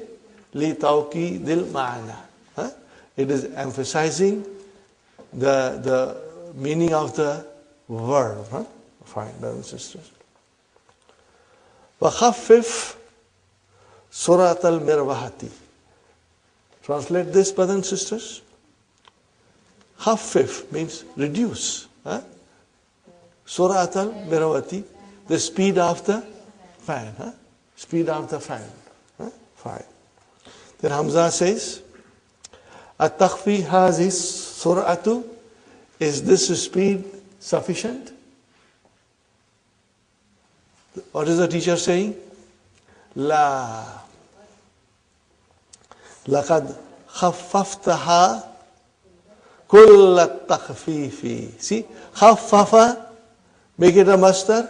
Litawqidil ma'ana. It is emphasizing the meaning of the verb. Fine, brothers and sisters. وَخَفِّفْ سُرَعَةَ الْمِرْوَحَةِ. Translate this, brothers and sisters. Khaffif means reduce. Surat al-Mirawati, the speed of the fan. Speed of the fan. Fine. Then Hamza says, At-takhfi hazis sur'atu. Is this speed sufficient? What is the teacher saying? La. Laqad khaffaftaha kull at-takhfifi. See, khaffafa, make it a master.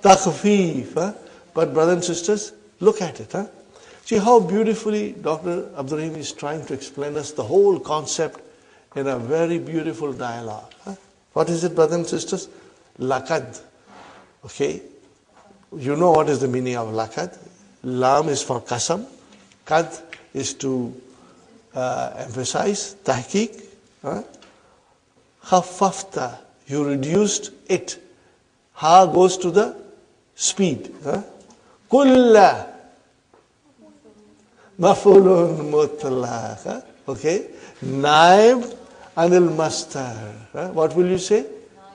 Takhfif. But brothers and sisters, look at it. See how beautifully Dr. Abdul Rahim is trying to explain us the whole concept in a very beautiful dialogue. What is it, brothers and sisters? Laqad. Okay. You know what is the meaning of laqad. Lam is for qasam. Qad is to emphasize. Tahqiq. Khaffafta. You reduced it. Ha goes to the speed. Kulla. Mafulun mutlaq. Okay. Naib anil mastar. What will you say?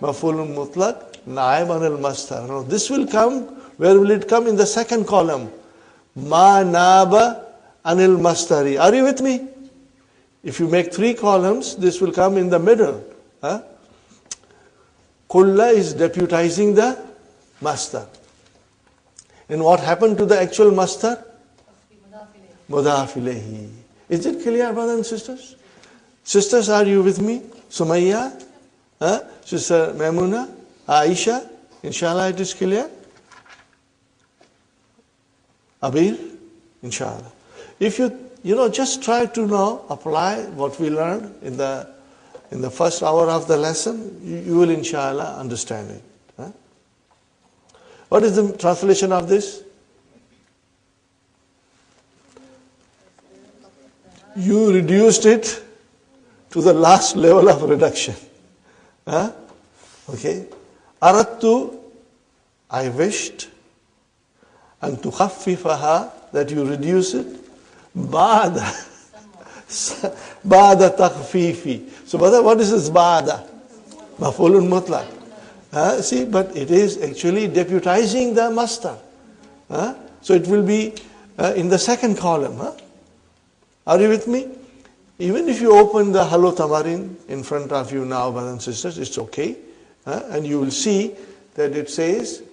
Mafulun mutlaq. Naib anil mastar. Now this will come. Where will it come? In the second column. Ma naba anil mastari. Are you with me? If you make 3 columns, this will come in the middle. Kulla is deputizing the master. And what happened to the actual master? Mudaf ilayhi. Is it clear, brothers and sisters? Sisters, are you with me? Sumayya? Sister Maimuna? Aisha? Inshallah it is clear? Abir? Inshallah. If you just try to now apply what we learned in the first hour of the lesson, you will inshallah understand it. What is the translation of this? You reduced it to the last level of reduction. Okay. Aradtu, I wished, and tukhaffifaha, that you reduce it, ba'da takhfifi. So brother, what is this ba'da? Maf'ulun mutlaq. See, but it is actually deputizing the master. So it will be in the second column. Are you with me? Even if you open the Halo Tamarin in front of you now, brothers and sisters, it's okay. And you will see that it says,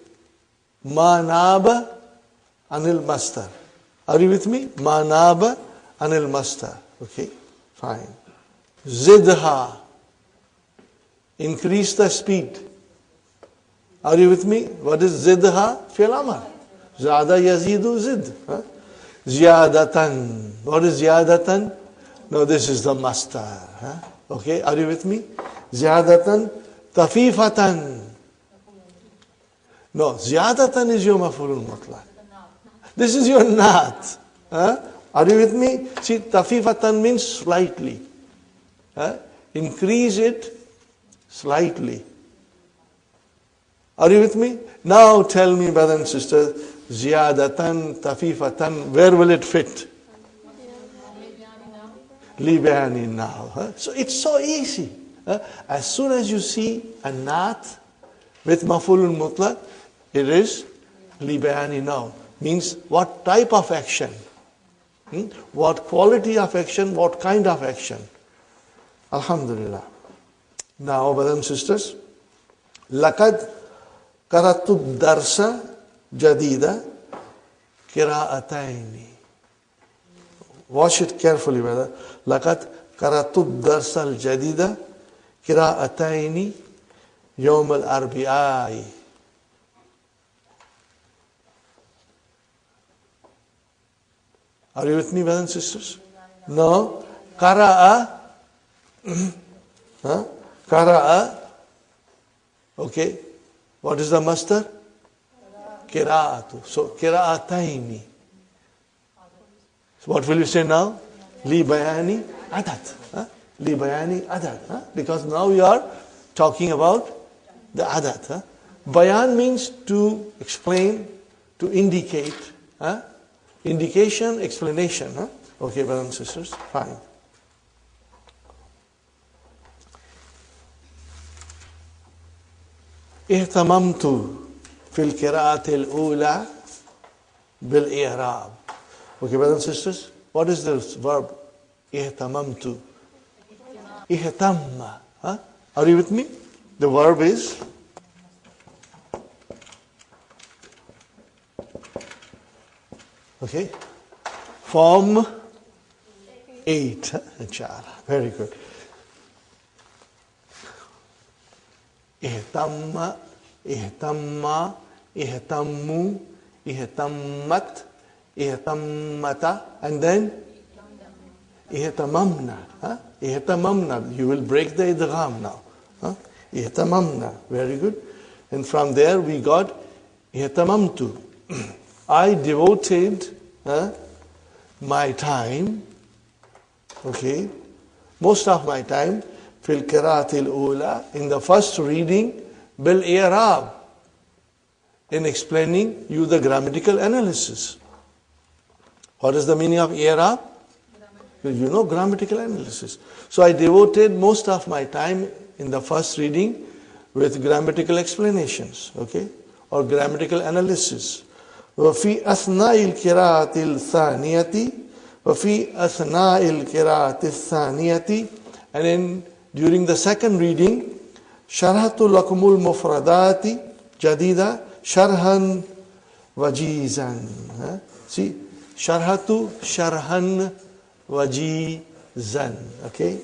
Ma naba anil mastar. Are you with me? Ma naba anil mastar. Okay, fine. Zidha. Increase the speed. Are you with me? What is zidha? Fi'l amr. Zada yazidu zid. Ziyadatan. What is ziyadatan? No, this is the master. Okay, are you with me? Ziyadatan tafifatan. No, ziyadatan is your maf'ulul mutlaq. This is your naat. Are you with me? See, tafifatan means slightly. Increase it slightly. Are you with me? Now tell me, brothers and sisters, ziyadatan, tafifatan, where will it fit? Libani now. So it's so easy. As soon as you see a naat with maf'ulul mutlaq, it is libani now. Means what type of action? What quality of action? What kind of action? Alhamdulillah. Now, brothers and sisters, لَقَدْ قَرَأْتُ الدَّرْسَ جَدِيدًا قِرَاءَتَيْنِ. Watch it carefully, brother. لَقَدْ قَرَأْتُ الدَّرْسَ الْجَدِيدَ قِرَاءَتَيْنِ يَوْمَ الْأَرْبِعَاءِ. Are you with me, brothers and sisters? No. Qara'a. Qara'a. Okay. What is the master? Qira'atu. So, qira'atayni. So what will you say now? Li bayani adad. Li bayani adad. Because now we are talking about the adad. Bayan means to explain, to indicate. Indication, explanation. Okay, brothers and sisters, fine. اهتممت في القراءة الأولى بالإعراب. Okay, brothers and sisters, what is this verb? اهتممت. اهتم. Are you with me? The verb is okay. Form 8. Inshallah. Very good. اهتم اهتم اهتموا اهتمت اهتمت and then اهتممنا. اهتممنا. You will break the idgham now. اهتممنا. Very good. And from there we got اهتممت. I devoted my time, okay, most of my time, fil qira'atil ula, in the first reading, bil i'rab, in explaining you the grammatical analysis. What is the meaning of i'rab? You know grammatical analysis. So I devoted most of my time in the first reading with grammatical explanations, okay, or grammatical analysis. وفي أثناء القراءة الثانية وفي أثناء القراءة الثانية and then during the second reading شرحت لكم المفردات جديدة شرحا وجيزا. See, شرحت شرحا وجيزا. Okay.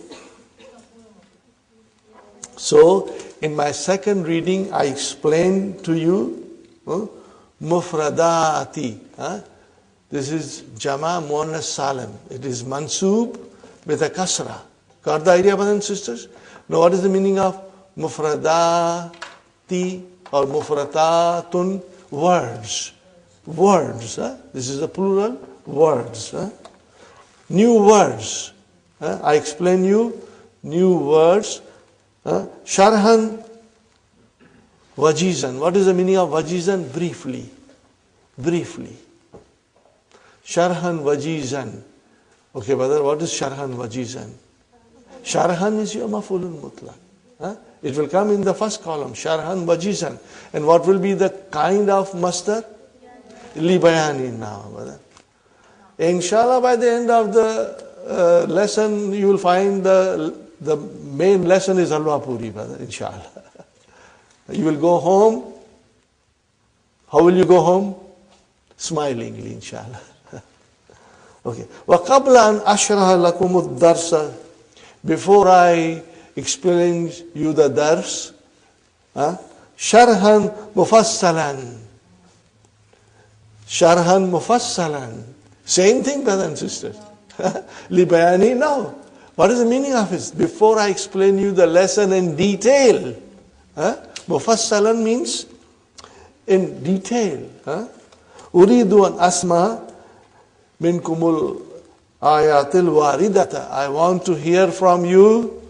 So in my second reading I explained to you Mufradati. This is Jama Muannas Salim. It is Mansoob with a kasra. Got the idea, brothers and sisters? Now what is the meaning of Mufradati or Mufradatun? Words. Words. This is a plural. Words. New words. I explain you new words. Sharhan Wajizan. What is the meaning of Wajizan? Briefly. Briefly. Sharhan Wajizan. Okay, brother, what is Sharhan Wajizan? Sharhan is your maf'ulul mutlaq. It will come in the first column. Sharhan Wajizan. And what will be the kind of master? Li bayani now, brother. Inshallah, by the end of the lesson, you will find the main lesson is Halwa Puri, brother, inshallah. You will go home. How will you go home? Smilingly, inshallah. Okay. وَقَبْلَ أَنْ أَشْرَحَ لَكُمُ الدَّرْسَ. Before I explain you the dars, Sharhan mufassalan. Sharhan mufassalan. Same thing, brothers and sisters. Libayani now. What is the meaning of it? Before I explain you the lesson in detail. Mufassalan means in detail. Uridu an asma minkumul ayatil waridata. I want to hear from you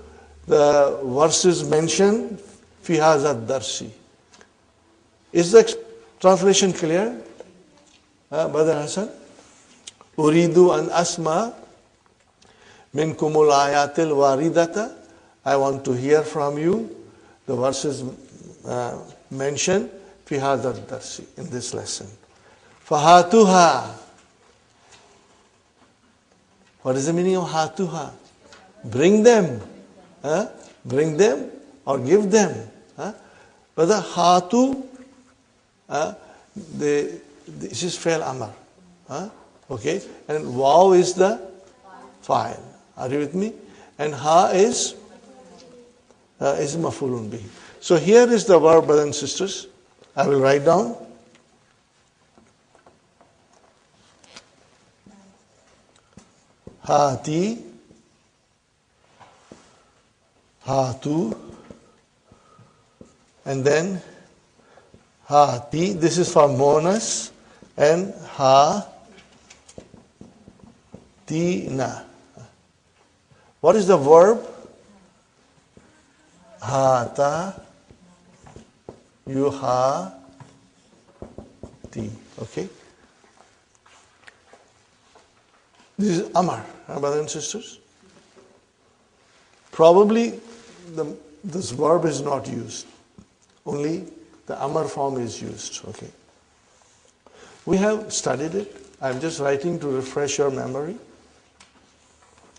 the verses mentioned fi hadha darsi. Is the translation clear? Brother Hassan? Uridu an asma minkumul ayatil waridata. I want to hear from you the verses mentioned fi hadha darsi, in this lesson. Fahatuha. What is the meaning of hatuha? Bring them. Bring them or give them. But the hatu, this is fail amar. Okay, and waw is the file. Are you with me? And ha is mafulun bihi. So here is the verb, brothers and sisters. I will write down. Hati, hatu, and then hati. This is for monas, and ha-ti-na. What is the verb? Hata, yuha-ti. Okay? This is Amar, brothers and sisters. Probably this verb is not used. Only the Amar form is used. Okay. We have studied it. I'm just writing to refresh your memory.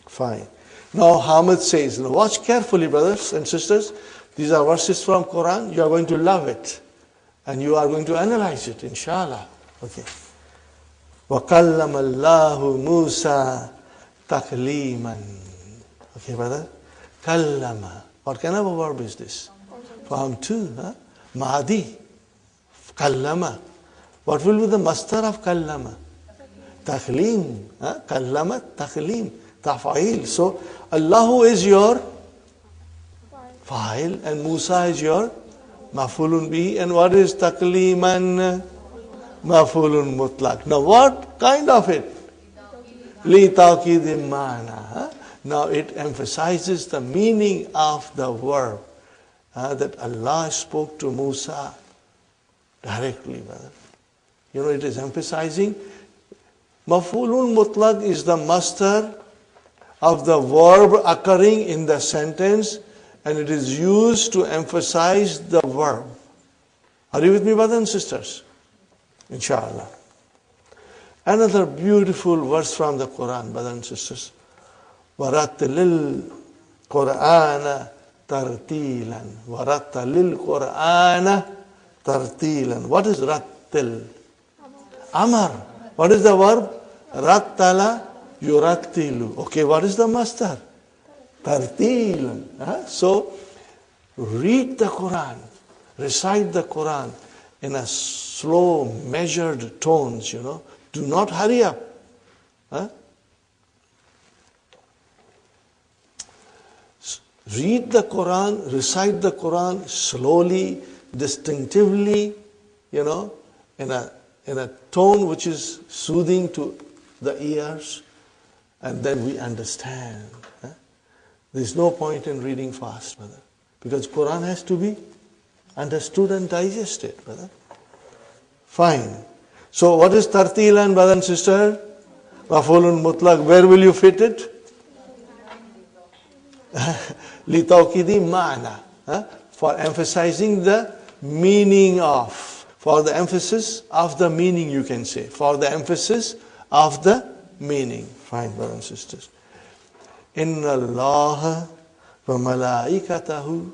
Fine. Now Hamid says, now watch carefully, brothers and sisters. These are verses from Quran. You are going to love it. And you are going to analyze it, inshallah. Okay. وَكَلَّمَ اللَّهُ مُوسَى تَكْلِيمًا. Okay, brother? Kallama. What kind of a verb is this? Form 2, Mahdi. Kallama. What will be the masdar of kallama? Taklim. Kallama, taklim. Tafa'il. So, Allahu is your fa'il and Musa is your mafulun bihi. And what is takliman? Mafulun mutlaq. Now what kind of it? Li tawqid mana. Now it emphasizes the meaning of the verb that Allah spoke to Musa directly, brother. You know, it is emphasizing mafulun mutlaq is the masdar of the verb occurring in the sentence, and it is used to emphasize the verb. Are you with me, brothers and sisters? Inshallah. Another beautiful verse from the Quran, brothers and sisters. وَرَتِّلِ الْقُرْآنَ تَرْتِيلًا وَرَتِّلِ الْقُرْآنَ تَرْتِيلًا. What is rattil? Amar. What is the verb? Rattala yurattilu. Okay, what is the masdar? Tartilan. So, read the Quran, recite the Quran in a slow, measured tones, you know. Do not hurry up. Read the Quran, recite the Quran slowly, distinctively, you know, in a tone which is soothing to the ears, and then we understand. There's no point in reading fast, brother, because Quran has to be understood and digested, brother. Fine. So what is tartilan, brother and sister? Mafulun mutlaq. Where will you fit it? Litawkidi ma'na. For emphasizing the meaning of. For the emphasis of the meaning, you can say. For the emphasis of the meaning. Fine, brothers and sisters. Inna Allah wa malaikatahu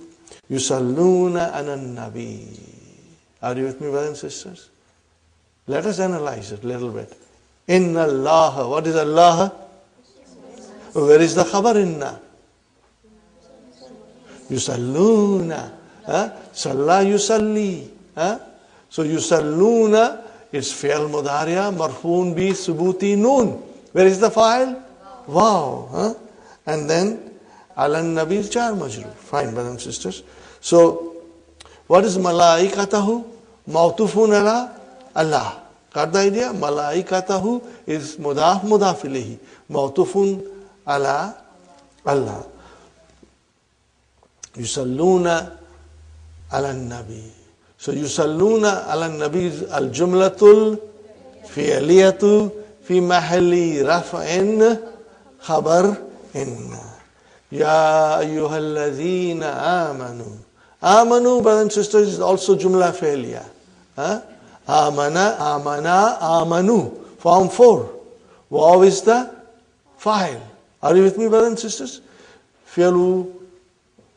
yusalluna ala nabi. Are you with me, brothers and sisters? Let us analyze it a little bit. Inna Allah. What is Allah? Where is the khabar inna? Yusalluna. Salla yusalli. So yusalluna is fi'al mudariya marfoon bi subuti noon. Where is the fa'il? Wow. And then alan nabi is jar majroor. Fine, brothers and sisters. So what is malaikatahu? Mawtufun ala Allah. Got the idea? Malaikatahu is mudaf mudaf ilayhi. Mawtufun ala Allah. Yusalluna ala nabi. So yusalluna ala nabi is al jumlatul fi'liyatu fi mahalli raf'in khabar inna. Ya ayyuhalladhina amanu. Amanu, brothers and sisters, is also jumla fi'liya. Amana, amanu. Form 4. Waw is the fa'il. Are you with me, brothers and sisters? Fi'lun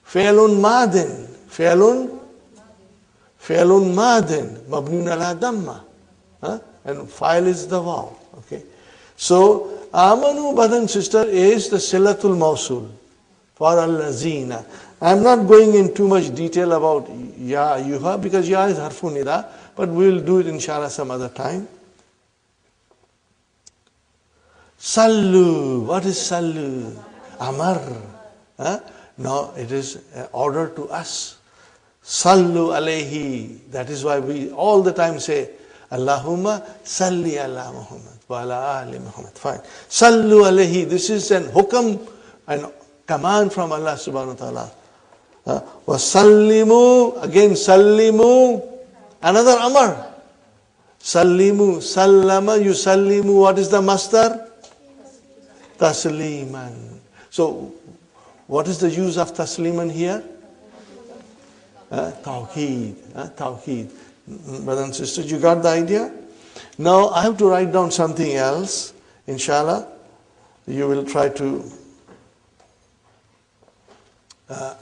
madin. Fi'lun madin. Mabnun ala damma. And fa'il is the waw. Okay. So, amanu, brothers and sisters, is the silatul mawsul for al-lazina. I am not going in too much detail about ya ayyuha because ya is harfun nida, but we will do it inshallah some other time. Sallu. What is sallu? Amar. Now it is an order to us. Sallu alayhi. That is why we all the time say Allahumma salli ala Muhammad wa ala ali Muhammad. Fine. Sallu alayhi. This is an hukam, an command from Allah subhanahu wa ta'ala. Wa sallimu. Again sallimu. Another amar. Sallimu. Sallama. Yusallimu. What is the masdar? Tasliman. So, what is the use of tasliman here? Tawheed. Tawheed. Brothers and sisters, you got the idea? Now, I have to write down something else. Inshallah, you will try to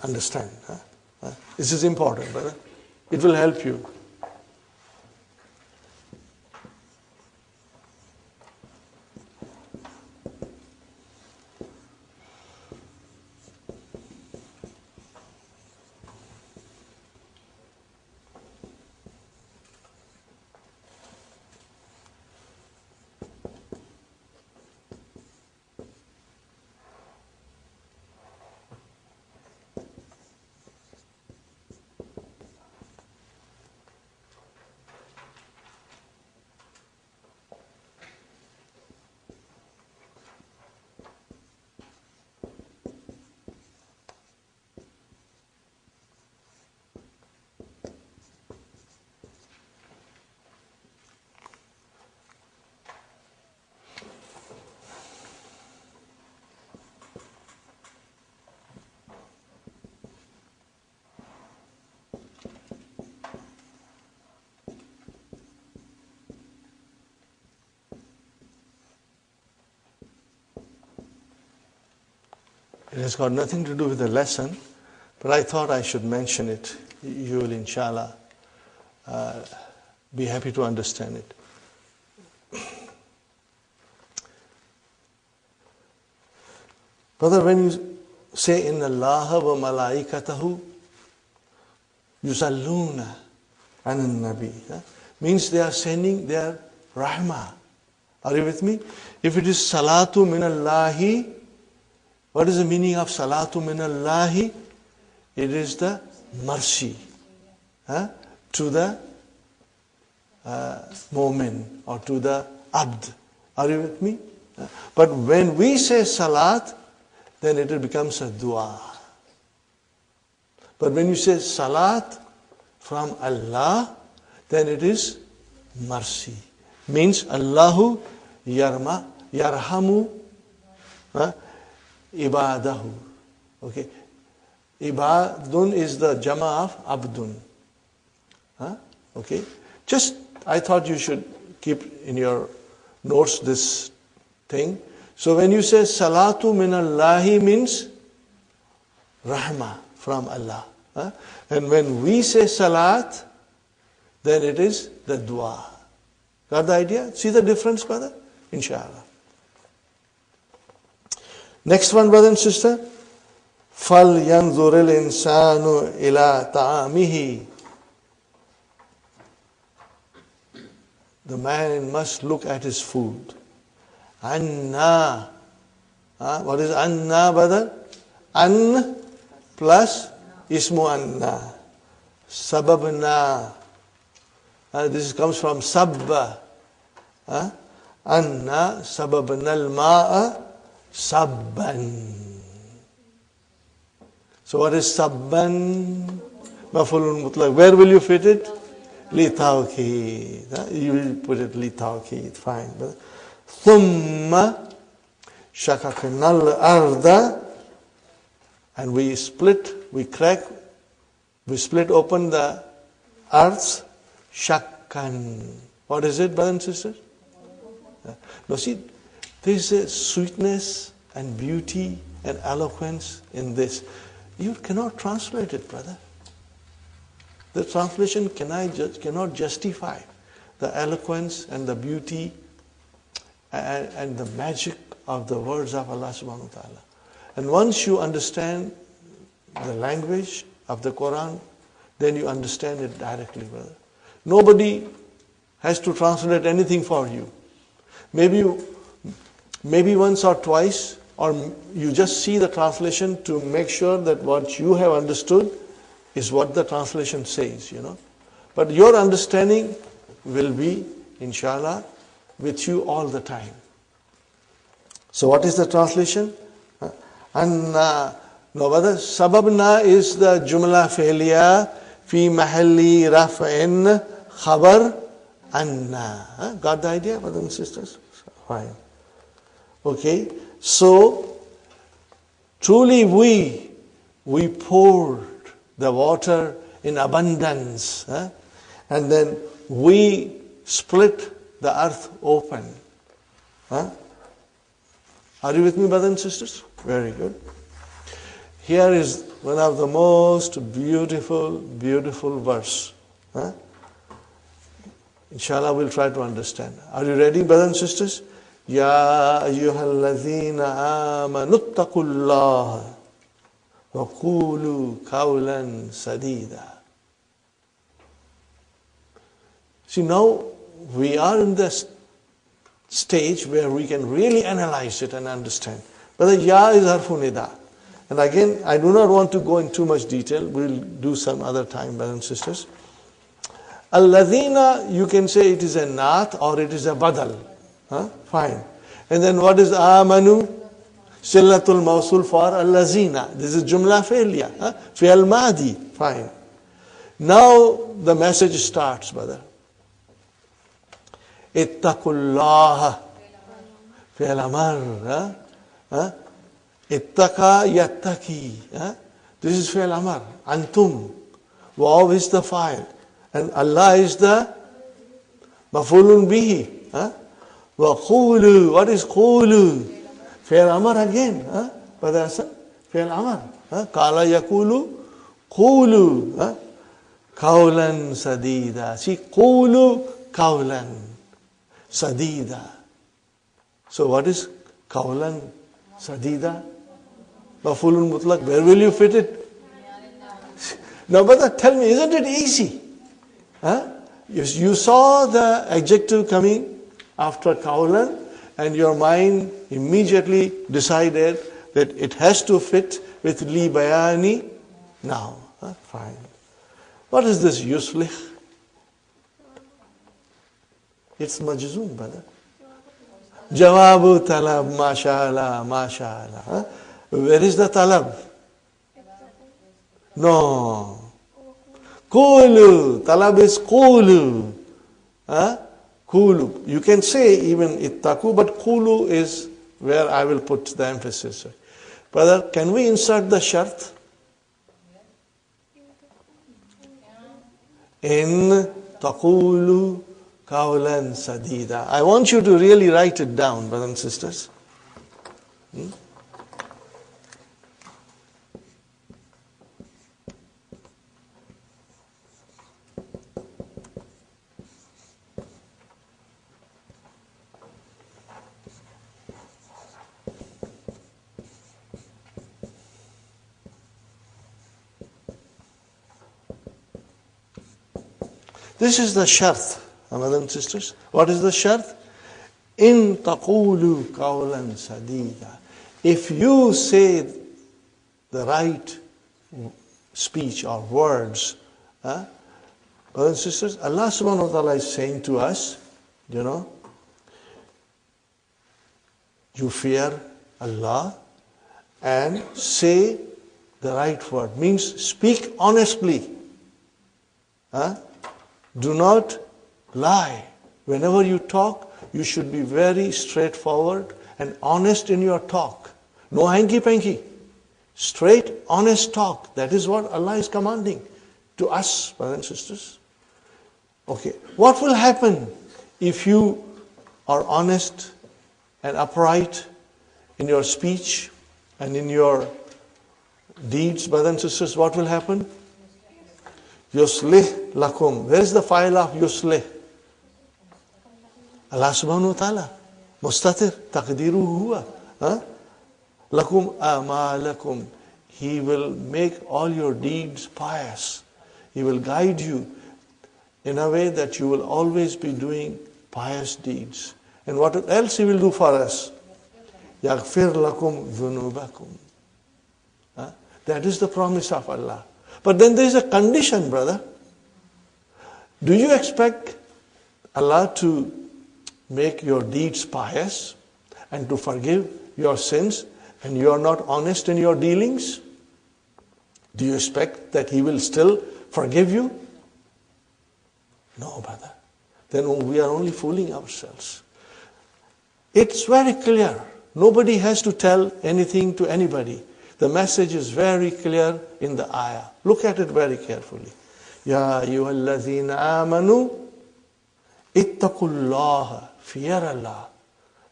understand. This is important, brother. It will help you. It has got nothing to do with the lesson, but I thought I should mention it. You will, inshallah, be happy to understand it. Brother, when you say, Inna Allaha wa malaikatahu yusalluna anan nabi, means they are sending their rahmah. Are you with me? If it is salatu min Allahi, what is the meaning of salatu min Allahi? It is the mercy to the mu'min or to the abd. Are you with me? But when we say salat, then it becomes a dua. But when you say salat from Allah, then it is mercy. Means Allahu yarhamu ibadahu. Okay. Ibadun is the jama of abdun. Okay. Just, I thought you should keep in your notes this thing. So when you say salatu min Allahi means rahmah from Allah. And when we say salat, then it is the dua. Got the idea? See the difference, brother? Inshallah. Next one, brother and sister. فَلْيَنْظُرِ الْإِنسَانُ إِلَىٰ طَعَامِهِ. The man must look at his food. Anna. What is anna, brother? An plus ismu anna. Sababna. This comes from sabba. Anna sababna al-ma'a sabban. So what is sabban? Maf'ulun mutlaq. Where will you fit it? Li tawkid. You will put it li tawkid. Fine. Thumma shakakna al-arda. And we split open the earth. Shakkan. What is it, brothers and sisters? Now see, there is a sweetness and beauty and eloquence in this. You cannot translate it, brother. The translation cannot justify the eloquence and the beauty and the magic of the words of Allah subhanahu wa ta'ala. And once you understand the language of the Quran, then you understand it directly, brother. Nobody has to translate anything for you. Maybe once or twice, or you just see the translation to make sure that what you have understood is what the translation says, But your understanding will be, inshallah, with you all the time. So what is the translation? Anna. No, brother, sababna is the jumla fi'liya fi mahalli raf'in khabar anna. Got the idea, brothers and sisters? Fine. Okay, so truly we poured the water in abundance, and then we split the earth open. Are you with me, brothers and sisters? Very good. Here is one of the most beautiful verse. Inshallah, we'll try to understand. Are you ready, brothers and sisters? Ya ayyuhalladhina amanu ittaqullaha wa qulu qawlan sadida. See, now we are in the stage where we can really analyze it and understand. But the ya is harfu nida. And again, I do not want to go in too much detail. We'll do some other time, brothers and sisters. Alladhina, you can say it is a naat or it is a badal. Fine. And then what is amanu? Sillatul mawsul for allazina. This is jumla fi'liya. Fi'al madi. Fine. Now the message starts, brother. Ittaqullaha. Fi'al amar. Ittaqa yattaki. This is fi'al amar. Antum. Waw is the fa'il. And Allah is the maf'ulun bihi. Wa qulu. What is qulu? Fi'al amar again. Brother Hassan. Fi'al amar. Qala yakulu. Qulu. Qawlan sadida. See, qulu qawlan sadida. So what is qawlan sadida? Maf'ulun mutlaq. Where will you fit it? Now, brother, tell me, isn't it easy? You saw the adjective coming after qawlan, and your mind immediately decided that it has to fit with li bayani now. Fine. What is this yuslih? It's majzoom, brother. Jawabu talab, mashallah, mashallah. Where is the talab? No. Qulu. Talab is qulu. Qulu. You can say even ittaku, but qulu is where I will put the emphasis. Brother, can we insert the shart? In taqulu qawlan sadida. I want you to really write it down, brothers and sisters. This is the shart, brothers and sisters. What is the shart? In taqulu qawlan sadida. If you say the right speech or words, brothers and sisters, Allah subhanahu wa ta'ala is saying to us, you fear Allah and say the right word. Means speak honestly. Do not lie. Whenever you talk, you should be very straightforward and honest in your talk. No hanky-panky. Straight, honest talk. That is what Allah is commanding to us, brothers and sisters. Okay. What will happen if you are honest and upright in your speech and in your deeds, brothers and sisters? What will happen? Yuslih lakum. Where is the file of yuslih? Allah subhanahu wa ta'ala. Mustatir. Taqdiru huwa. Lakum amalakum. He will make all your deeds pious. He will guide you in a way that you will always be doing pious deeds. And what else He will do for us? Yaghfir lakum dhunubakum. That is the promise of Allah. But then there is a condition, brother. Do you expect Allah to make your deeds pious and to forgive your sins and you are not honest in your dealings? Do you expect that He will still forgive you? No, brother. Then we are only fooling ourselves. It's very clear. Nobody has to tell anything to anybody. The message is very clear in the ayah. Look at it very carefully. Ya ayyuhallazina amanu ittaqullaha. Fear Allah.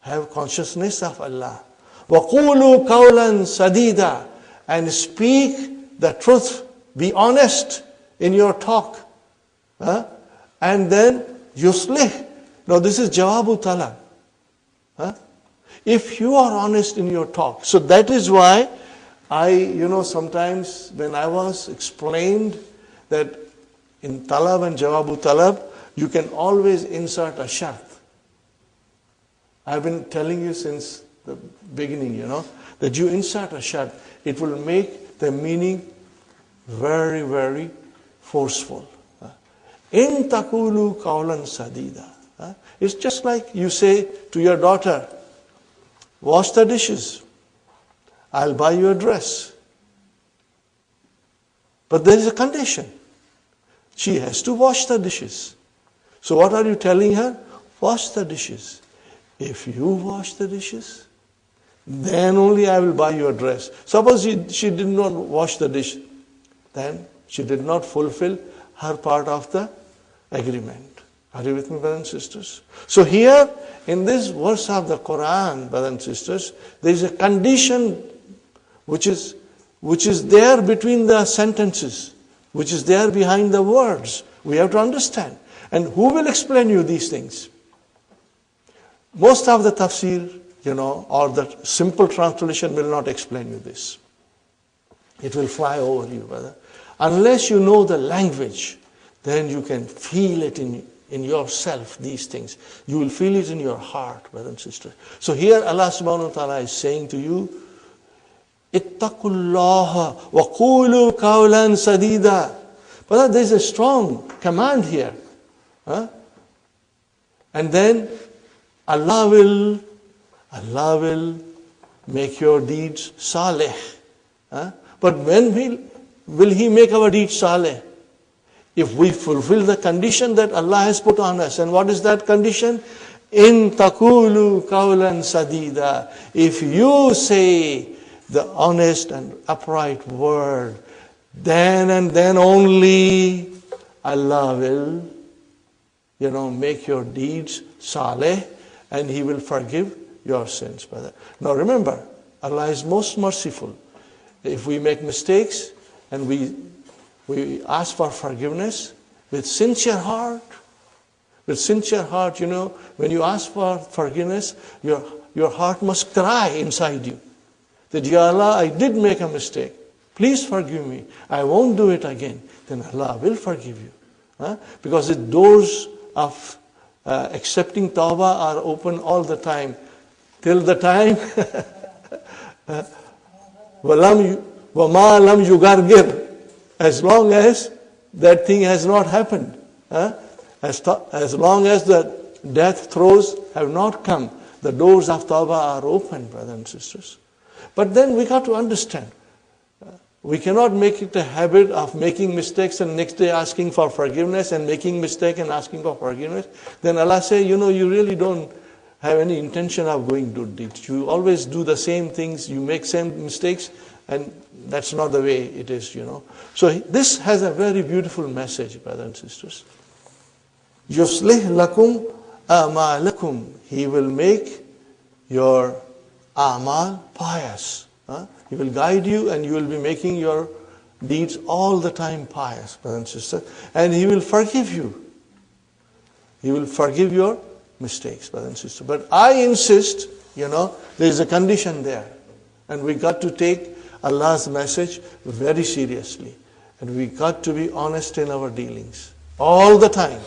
Have consciousness of Allah. Wa qulu qawlan sadida. And speak the truth. Be honest in your talk. And then yuslih. Now this is jawabu talab. If you are honest in your talk. So that is why sometimes when I was explained that in talab and jawabu talab, you can always insert a shart. I've been telling you since the beginning, that you insert a shart. It will make the meaning very, very forceful. In taqulu qawlan sadida. It's just like you say to your daughter, wash the dishes. I'll buy you a dress. But there is a condition. She has to wash the dishes. So what are you telling her? Wash the dishes. If you wash the dishes, then only I will buy you a dress. Suppose she did not wash the dish. Then she did not fulfill her part of the agreement. Are you with me, brothers and sisters? So here, in this verse of the Quran, brothers and sisters, there is a condition which is there between the sentences, which is there behind the words. We have to understand. And who will explain you these things? Most of the tafsir, or the simple translation will not explain you this. It will fly over you, brother. Unless you know the language, then you can feel it in yourself, these things. You will feel it in your heart, brother and sister. So here Allah subhanahu wa ta'ala is saying to you, Ittaqullaha wa qulu qawlan sadida. But there is a strong command here. And then Allah will make your deeds saleh. But when will He make our deeds saleh? If we fulfill the condition that Allah has put on us. And what is that condition? In taqulu qawlan sadida. If you say the honest and upright word, then and then only Allah will, make your deeds saleh, and He will forgive your sins, brother. Now remember, Allah is most merciful. If we make mistakes and we ask for forgiveness with sincere heart, when you ask for forgiveness, your heart must cry inside you. That, Ya Allah, I did make a mistake. Please forgive me. I won't do it again. Then Allah will forgive you. Because the doors of accepting tawbah are open all the time. Till the time وَمَا لَمْ يُغَرْغِرْ, as long as that thing has not happened. As long as the death throes have not come, the doors of tawbah are open, brothers and sisters. But then we got to understand, we cannot make it a habit of making mistakes and next day asking for forgiveness and making mistake and asking for forgiveness. Then Allah say, you really don't have any intention of going good deeds. You always do the same things, you make same mistakes, and that's not the way it is, So this has a very beautiful message, brothers and sisters. يُصْلِحْ لَكُمْ أَعْمَالَكُمْ. He will make your a'mal pious. He will guide you and you will be making your deeds all the time pious, brothers and sisters. And He will forgive you. He will forgive your mistakes, brothers and sisters. But I insist, there is a condition there. And we got to take Allah's message very seriously. And we got to be honest in our dealings. All the time.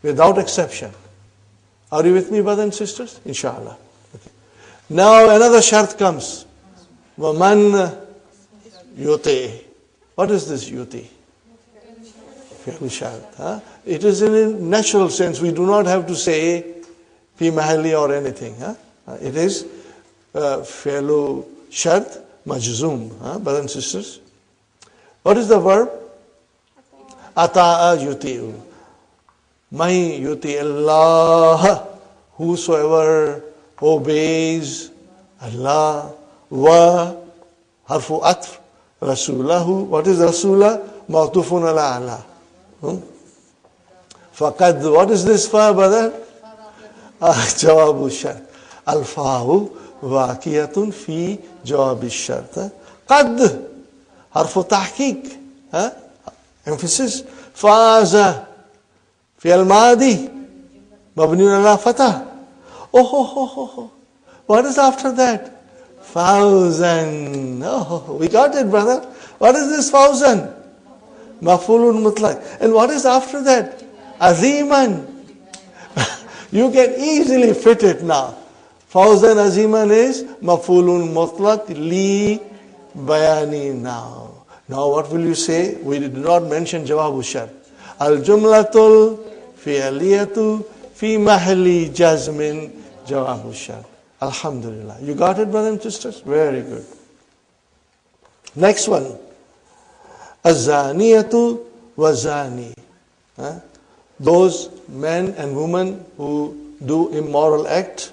Without exception. Are you with me, brothers and sisters? Inshallah. Okay. Now another shart comes. وَمَنْ يُطِعِ. What is this yuti? Fi'l shart. It is in a natural sense. We do not have to say fi mahalli or anything. It is fi'l shart majzoom. Brothers and sisters. What is the verb? Ata'a yuti'u. May yuti Allah. Whosoever obeys Allah. Wa harfu atf rasulahu. What is rasulah? Ma'tufun ala Allah. Faqad. What is this fa, brother? Jawabu shart. Al-fa'u waqiyatun fi jawabi shart. Qad. Harfu tahqiq. Emphasis. Faza. Fi al-madi. Mabniun ala fatah. Oh. What is after that? 1,000. Oh, we got it, brother. What is this 1,000? Maf'ulun mutlaq. And what is after that? Aziman. You can easily fit it now. 1,000 aziman is maf'ulun mutlaq li bayani now. Now what will you say? We did not mention jawabu shart. Al jumlatul fi'liyatu fi mahalli jazmin jawabu shart. Alhamdulillah. You got it, brothers and sisters? Very good. Next one. Azaniyatu wazani. Those men and women who do immoral act,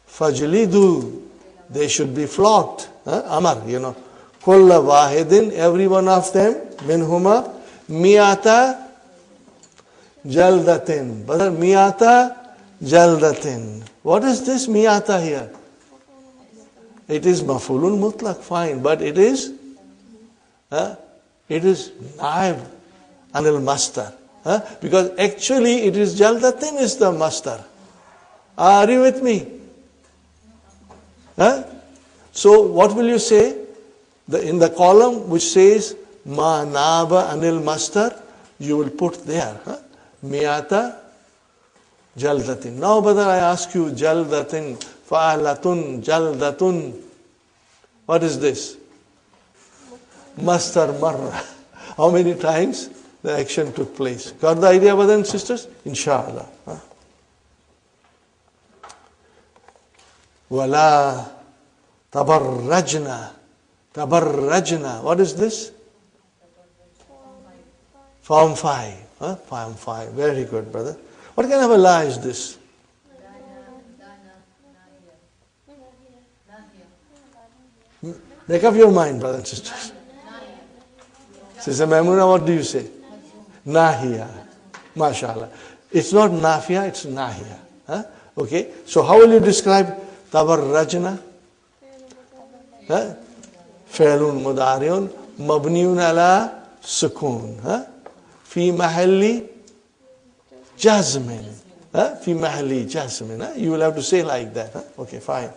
fajlidu, they should be flogged. Amar, Kulla wahidin, every one of them, minhuma, miyata jaldatin. Brother, miyata jaldatin. What is this miyata here? It is mafulun mutlaq, fine, but it is naib anil mastar. Because actually it is jaldatin is the mastar. Are you with me? So what will you say? In the column which says ma naba anil mastar, you will put there miyata jaldatin. Now, brother, I ask you, jaldatin, fa'alatun, jaldatun. What is this? Mastar marra. How many times the action took place? Got the idea, brothers and sisters? Inshallah. Wala tabarrajna. Tabarrajna. What is this? Form 5. Form 5. Very good, brother. What kind of a lie is this? Make up your mind, brothers and sisters. Sister Maimuna, what do you say? Nahiya. MashaAllah. It's not nafiya, it's nahiya. Okay. So how will you describe tabarrajna? Fi'lun mudari'un mabniun ala sukun. Fi mahalli jazmin. Fi mahalli jazmin. You will have to say like that. Okay, fine.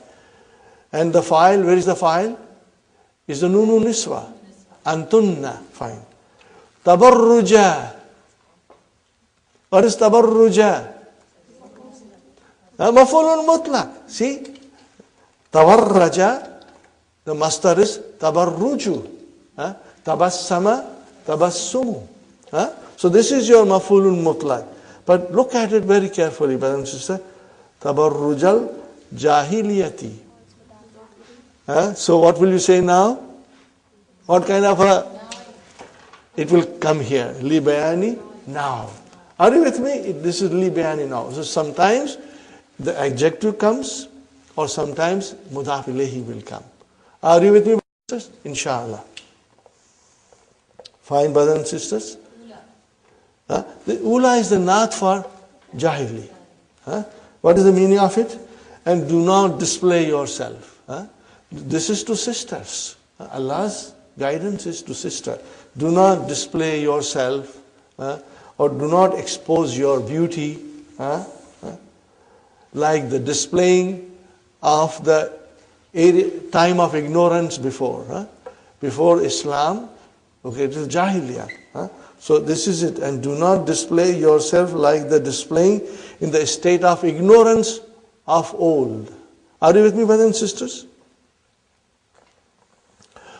And the file, where is the file? Is the nunu niswa. Antunna. Fine. Tabarruja. What is tabarruja? Maf'ulun mutlaq. See? Tabarraja, the master is tabarruju. Tabassama, tabassumu. So this is your maf'ulun mutlaq. But look at it very carefully, brother and sister. Tabarrujal jahiliyati. So what will you say now? What kind of a... It will come here. Li bayani now. Are you with me? This is li bayani now. So sometimes the adjective comes or sometimes mudaf ilayhi will come. Are you with me, brothers? Inshallah. Fine, brothers and sisters? The ula is the naat for jahili. What is the meaning of it? And do not display yourself. This is to sisters. Allah's guidance is to sister. Do not display yourself or do not expose your beauty like the displaying of the time of ignorance before. Before Islam, okay, it is Jahiliyyah. So this is it. And do not display yourself like the displaying in the state of ignorance of old. Are you with me, brothers and sisters?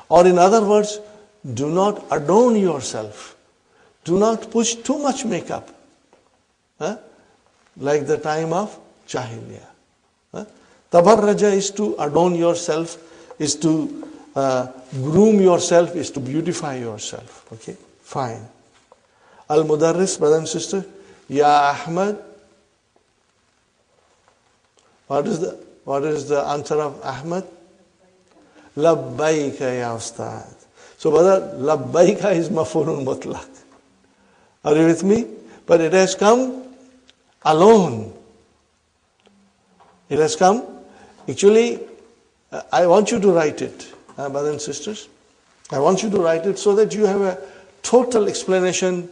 Or in other words, do not adorn yourself. Do not push too much makeup. Like the time of Jahiliyyah. Tabarraja is to adorn yourself, is to groom yourself, is to beautify yourself. Okay, fine. Al-Mudarris, brother and sister, Ya Ahmad. What is the answer of Ahmad? Labbaika ya Ustad. So brother, Labbaika is maf'ulun mutlaq. Are you with me? But it has come alone. It has come. Actually, I want you to write it, brothers and sisters. I want you to write it so that you have a total explanation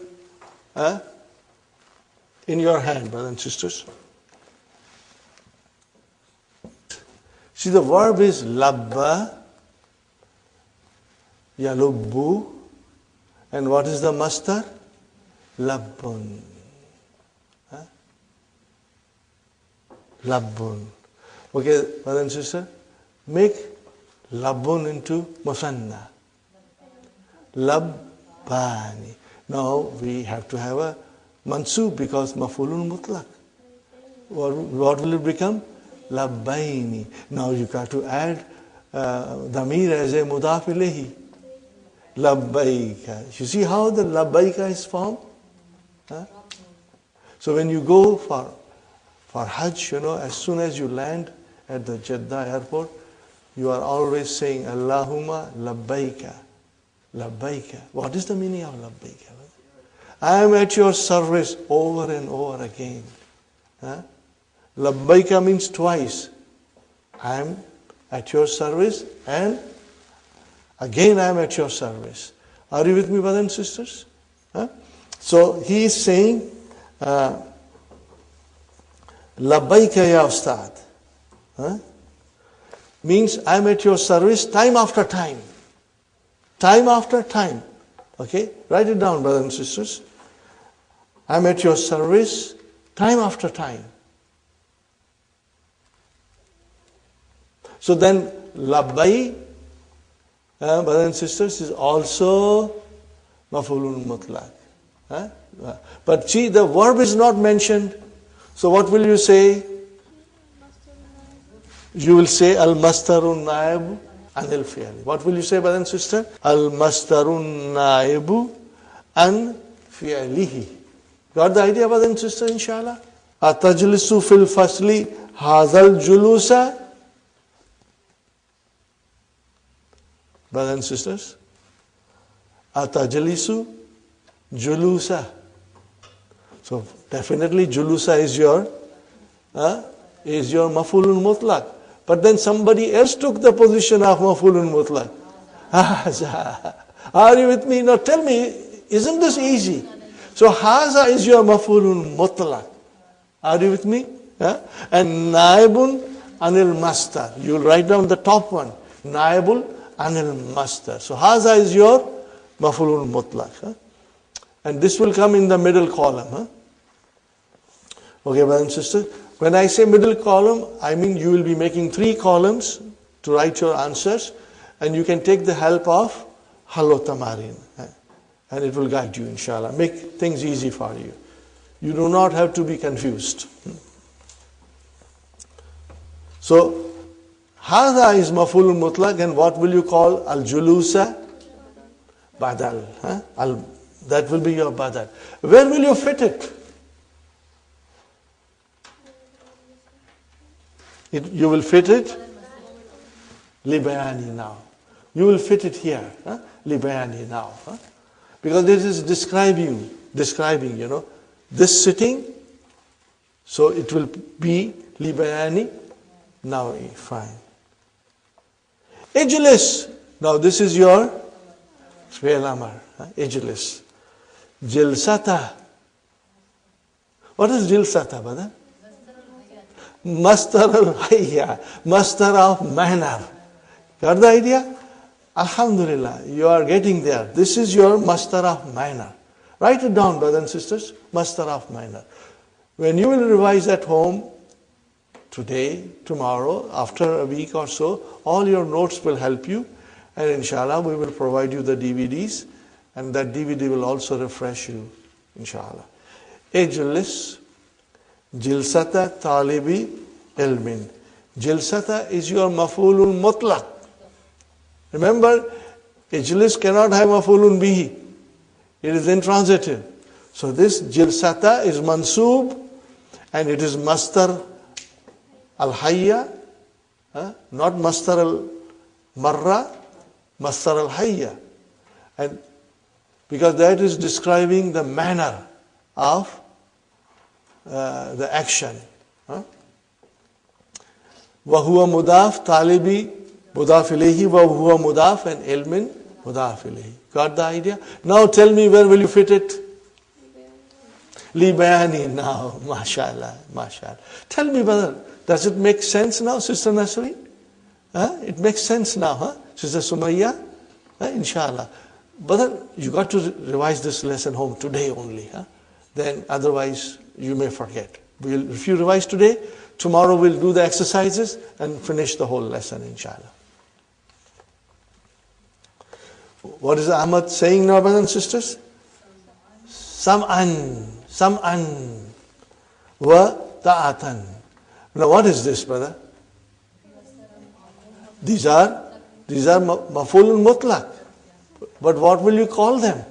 in your hand, brothers and sisters. See, the verb is labba, yalubbu, and what is the masdar? Labbun. Labbun. Okay, brother and sister, make labbun into musanna. Labbani. Now we have to have a mansub because maf'ulun mutlaq. What will it become? Labbaini. Now you got to add damir as a mudaf ilayhi. Labbaika. You see how the labbaika is formed? So when you go for Hajj, as soon as you land at the Jeddah airport, you are always saying, Allahumma labbaika. Labbaika. What is the meaning of labbaika? I am at your service over and over again. Labbaika means twice. I am at your service and again I am at your service. Are you with me, brothers and sisters? So he is saying, Labbaika ya Ustad. Means I am at your service time after time. Time after time. Okay? Write it down, brothers and sisters. I am at your service time after time. So then, labbai, brothers and sisters, is also maf'ulun mutlaq. But see, the verb is not mentioned. So what will you say? You will say al-mastarun naib anil fi'li. What will you say, brother and sister? Al-mastarun naibu an fi'lihi. Got the idea, brother and sister, inshallah? Atajlisu fil fasli hazal julusa. Brothers and sisters, atajlisu julusa. So definitely julusa is your maf'ulun mutlaq. But then somebody else took the position of maf'ulun mutlaq. Are you with me? Now tell me, isn't this easy? So haza is your maf'ulun mutlaq. Are you with me? And naibun anil mastar. You'll write down the top one. Naibul anil mastar. So haza is your maf'ulun mutlaq. And this will come in the middle column. Okay, brothers and sisters. When I say middle column, I mean you will be making 3 columns to write your answers, and you can take the help of Hallo Tamarin, and it will guide you, inshallah. Make things easy for you. You do not have to be confused. So, Hada is maf'ulun mutlaq, and what will you call al-julusa? Badal. That will be your badal. Where will you fit it? You will fit it? Libayani now. You will fit it here. Libayani now. Because this is describing, this sitting. So it will be libayani. Now, fine. Ijlis. Now this is your fi'l amr. Ijlis. Jilsata. What is jilsata, brother? Mastar al-hayya. Mastar of manner. Got the idea? Alhamdulillah, you are getting there. This is your mastar of manner. Write it down, brothers and sisters. Mastar of manner. When you will revise at home, today, tomorrow, after a week or so, all your notes will help you. And inshallah, we will provide you the DVDs. And that DVD will also refresh you, inshallah. Ijlis, jilsata talibi ilmin. Jilsata is your maf'ulun mutlaq. Remember, ijlis cannot have maf'ulun bihi. It is intransitive. So this jilsata is mansoob, and it is mastar al-hayya, not mastar al-marra, mastar al-hayya. And because that is describing the manner of the action. وَهُوَ مُضَاف talibi mudaf ilayhi, وَهُوَ مُضَاف and ilmin mudaf ilayhi. Got the idea? Now tell me, where will you fit it? Li bayani now. MashaAllah, MashaAllah. Tell me, brother, does it make sense now, Sister Nasreen? It makes sense now, Sister Sumayya? Inshallah. Brother, you got to revise this lesson home today only. Then otherwise you may forget. If you revise today, tomorrow we'll do the exercises and finish the whole lesson, inshallah. What is Ahmad saying now, brothers and sisters? Sam'an wa ta'atan. Now what is this, brother? These are maf'ulun mutlaq. But what will you call them?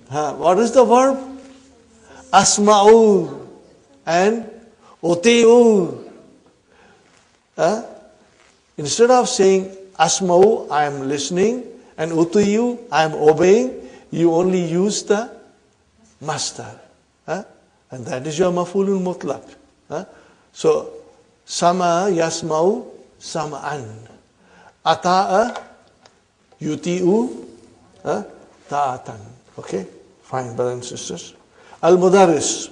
What is the verb? Asma'u and uti'u. Instead of saying asma'u, I am listening, and uti'u, I am obeying, you only use the mastar. And that is your maf'ulun mutlaq. So, sama yasma'u sam'an. Ata'a yuti'u ta'atan. Okay? Fine, brothers and sisters. Al-Mudarris.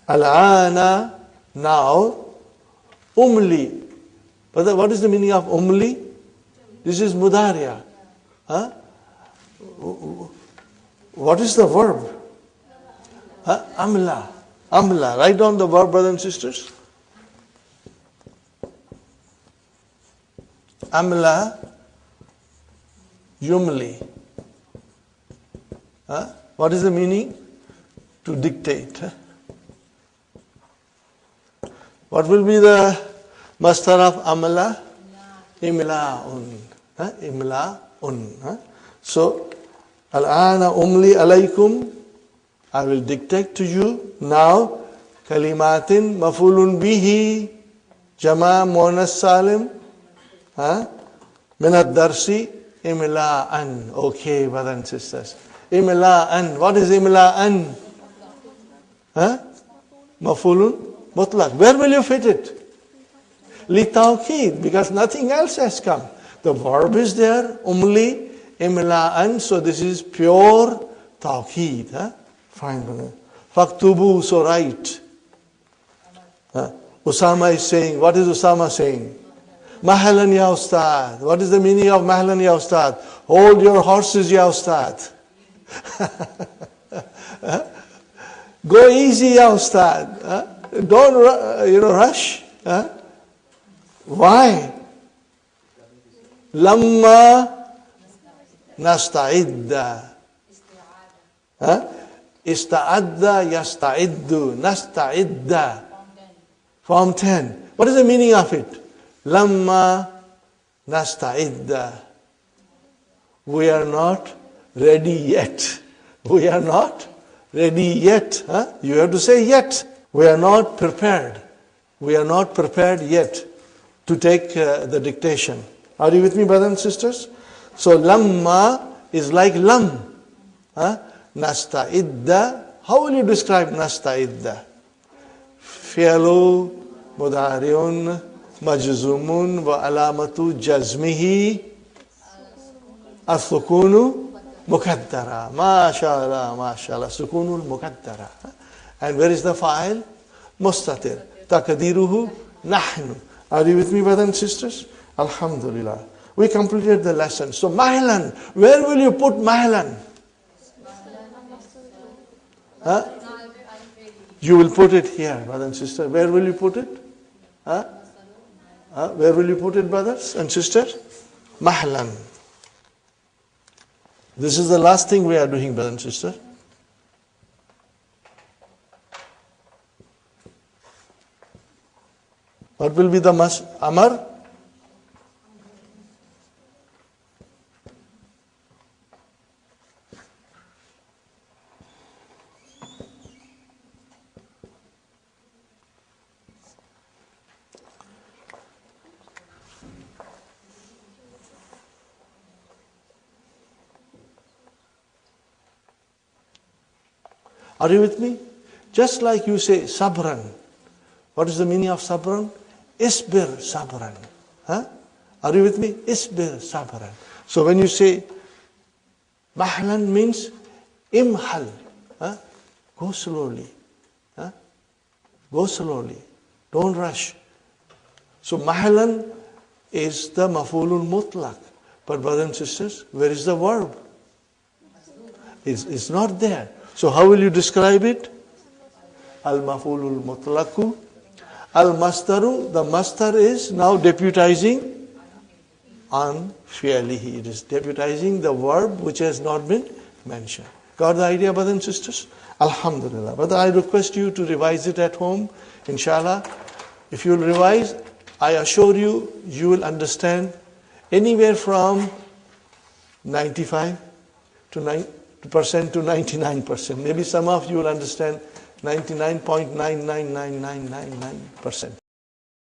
Al-Ana, now. Umli. Brother, what is the meaning of umli? This is mudariya. What is the verb? Amla. Amla. Write down the verb, brothers and sisters. Amla yumli. What is the meaning? To dictate. What will be the mastar of amla? Imla'un. Imla'un. So, al-ana umli alaykum. I will dictate to you now kalimatin maf'ulun bihi jama muannas salim min ad-darsi imla'an. Okay, brothers and sisters. Imla'an. What is imla'an? Maf'ulun mutlaq. Where will you fit it? Li tawqid, because nothing else has come. The verb is there, umli, imla'an, so this is pure tawqid. Fine, brother. Faktubu, so write. Usama is saying, what is Usama saying? Mahalan ya ustad. What is the meaning of mahalan ya ustad? Hold your horses ya ustad. Go easy, ya Ustad. Don't rush. Why? Lamma nasta'idda. Ista'adda yasta'iddu. Nasta'idda. Form 10. What is the meaning of it? Lamma nasta'idda. We are not ready yet. We are not ready yet. You have to say yet. We are not prepared. We are not prepared yet to take the dictation. Are you with me, brothers and sisters? So lamma is like lam. Nasta'idda. How will you describe nasta'idda? Fi'lu mudari'un majzumun wa alamatu jazmihi as-sukunu mukaddara. MashaAllah, MashaAllah. Sukunul mukaddara. And where is the fa'il? Mustatir. Taqdiruhu nahnu. Are you with me, brothers and sisters? Alhamdulillah. We completed the lesson. So mahlan. Where will you put mahlan? You will put it here, brothers and sisters. Where will you put it? Where will you put it, brothers and sisters? Mahlan. This is the last thing we are doing, brothers and sisters. What will be the amar? Are you with me? Just like you say sabran. What is the meaning of sabran? Isbir sabran. Are you with me? Isbir sabran. So when you say mahlan means imhal. Go slowly. Go slowly. Don't rush. So mahlan is the maf'ulul mutlaq. But brothers and sisters, where is the verb? It's not there. So how will you describe it? Al-maf'ulul mutlaqu. Al-mastaru, the mastar is now deputizing on fi'lihi. It is deputizing the verb which has not been mentioned. Got the idea, brothers and sisters? Alhamdulillah. But I request you to revise it at home, inshallah. If you will revise, I assure you, you will understand anywhere from 95% to 99%. Maybe some of you will understand 99.9999999%.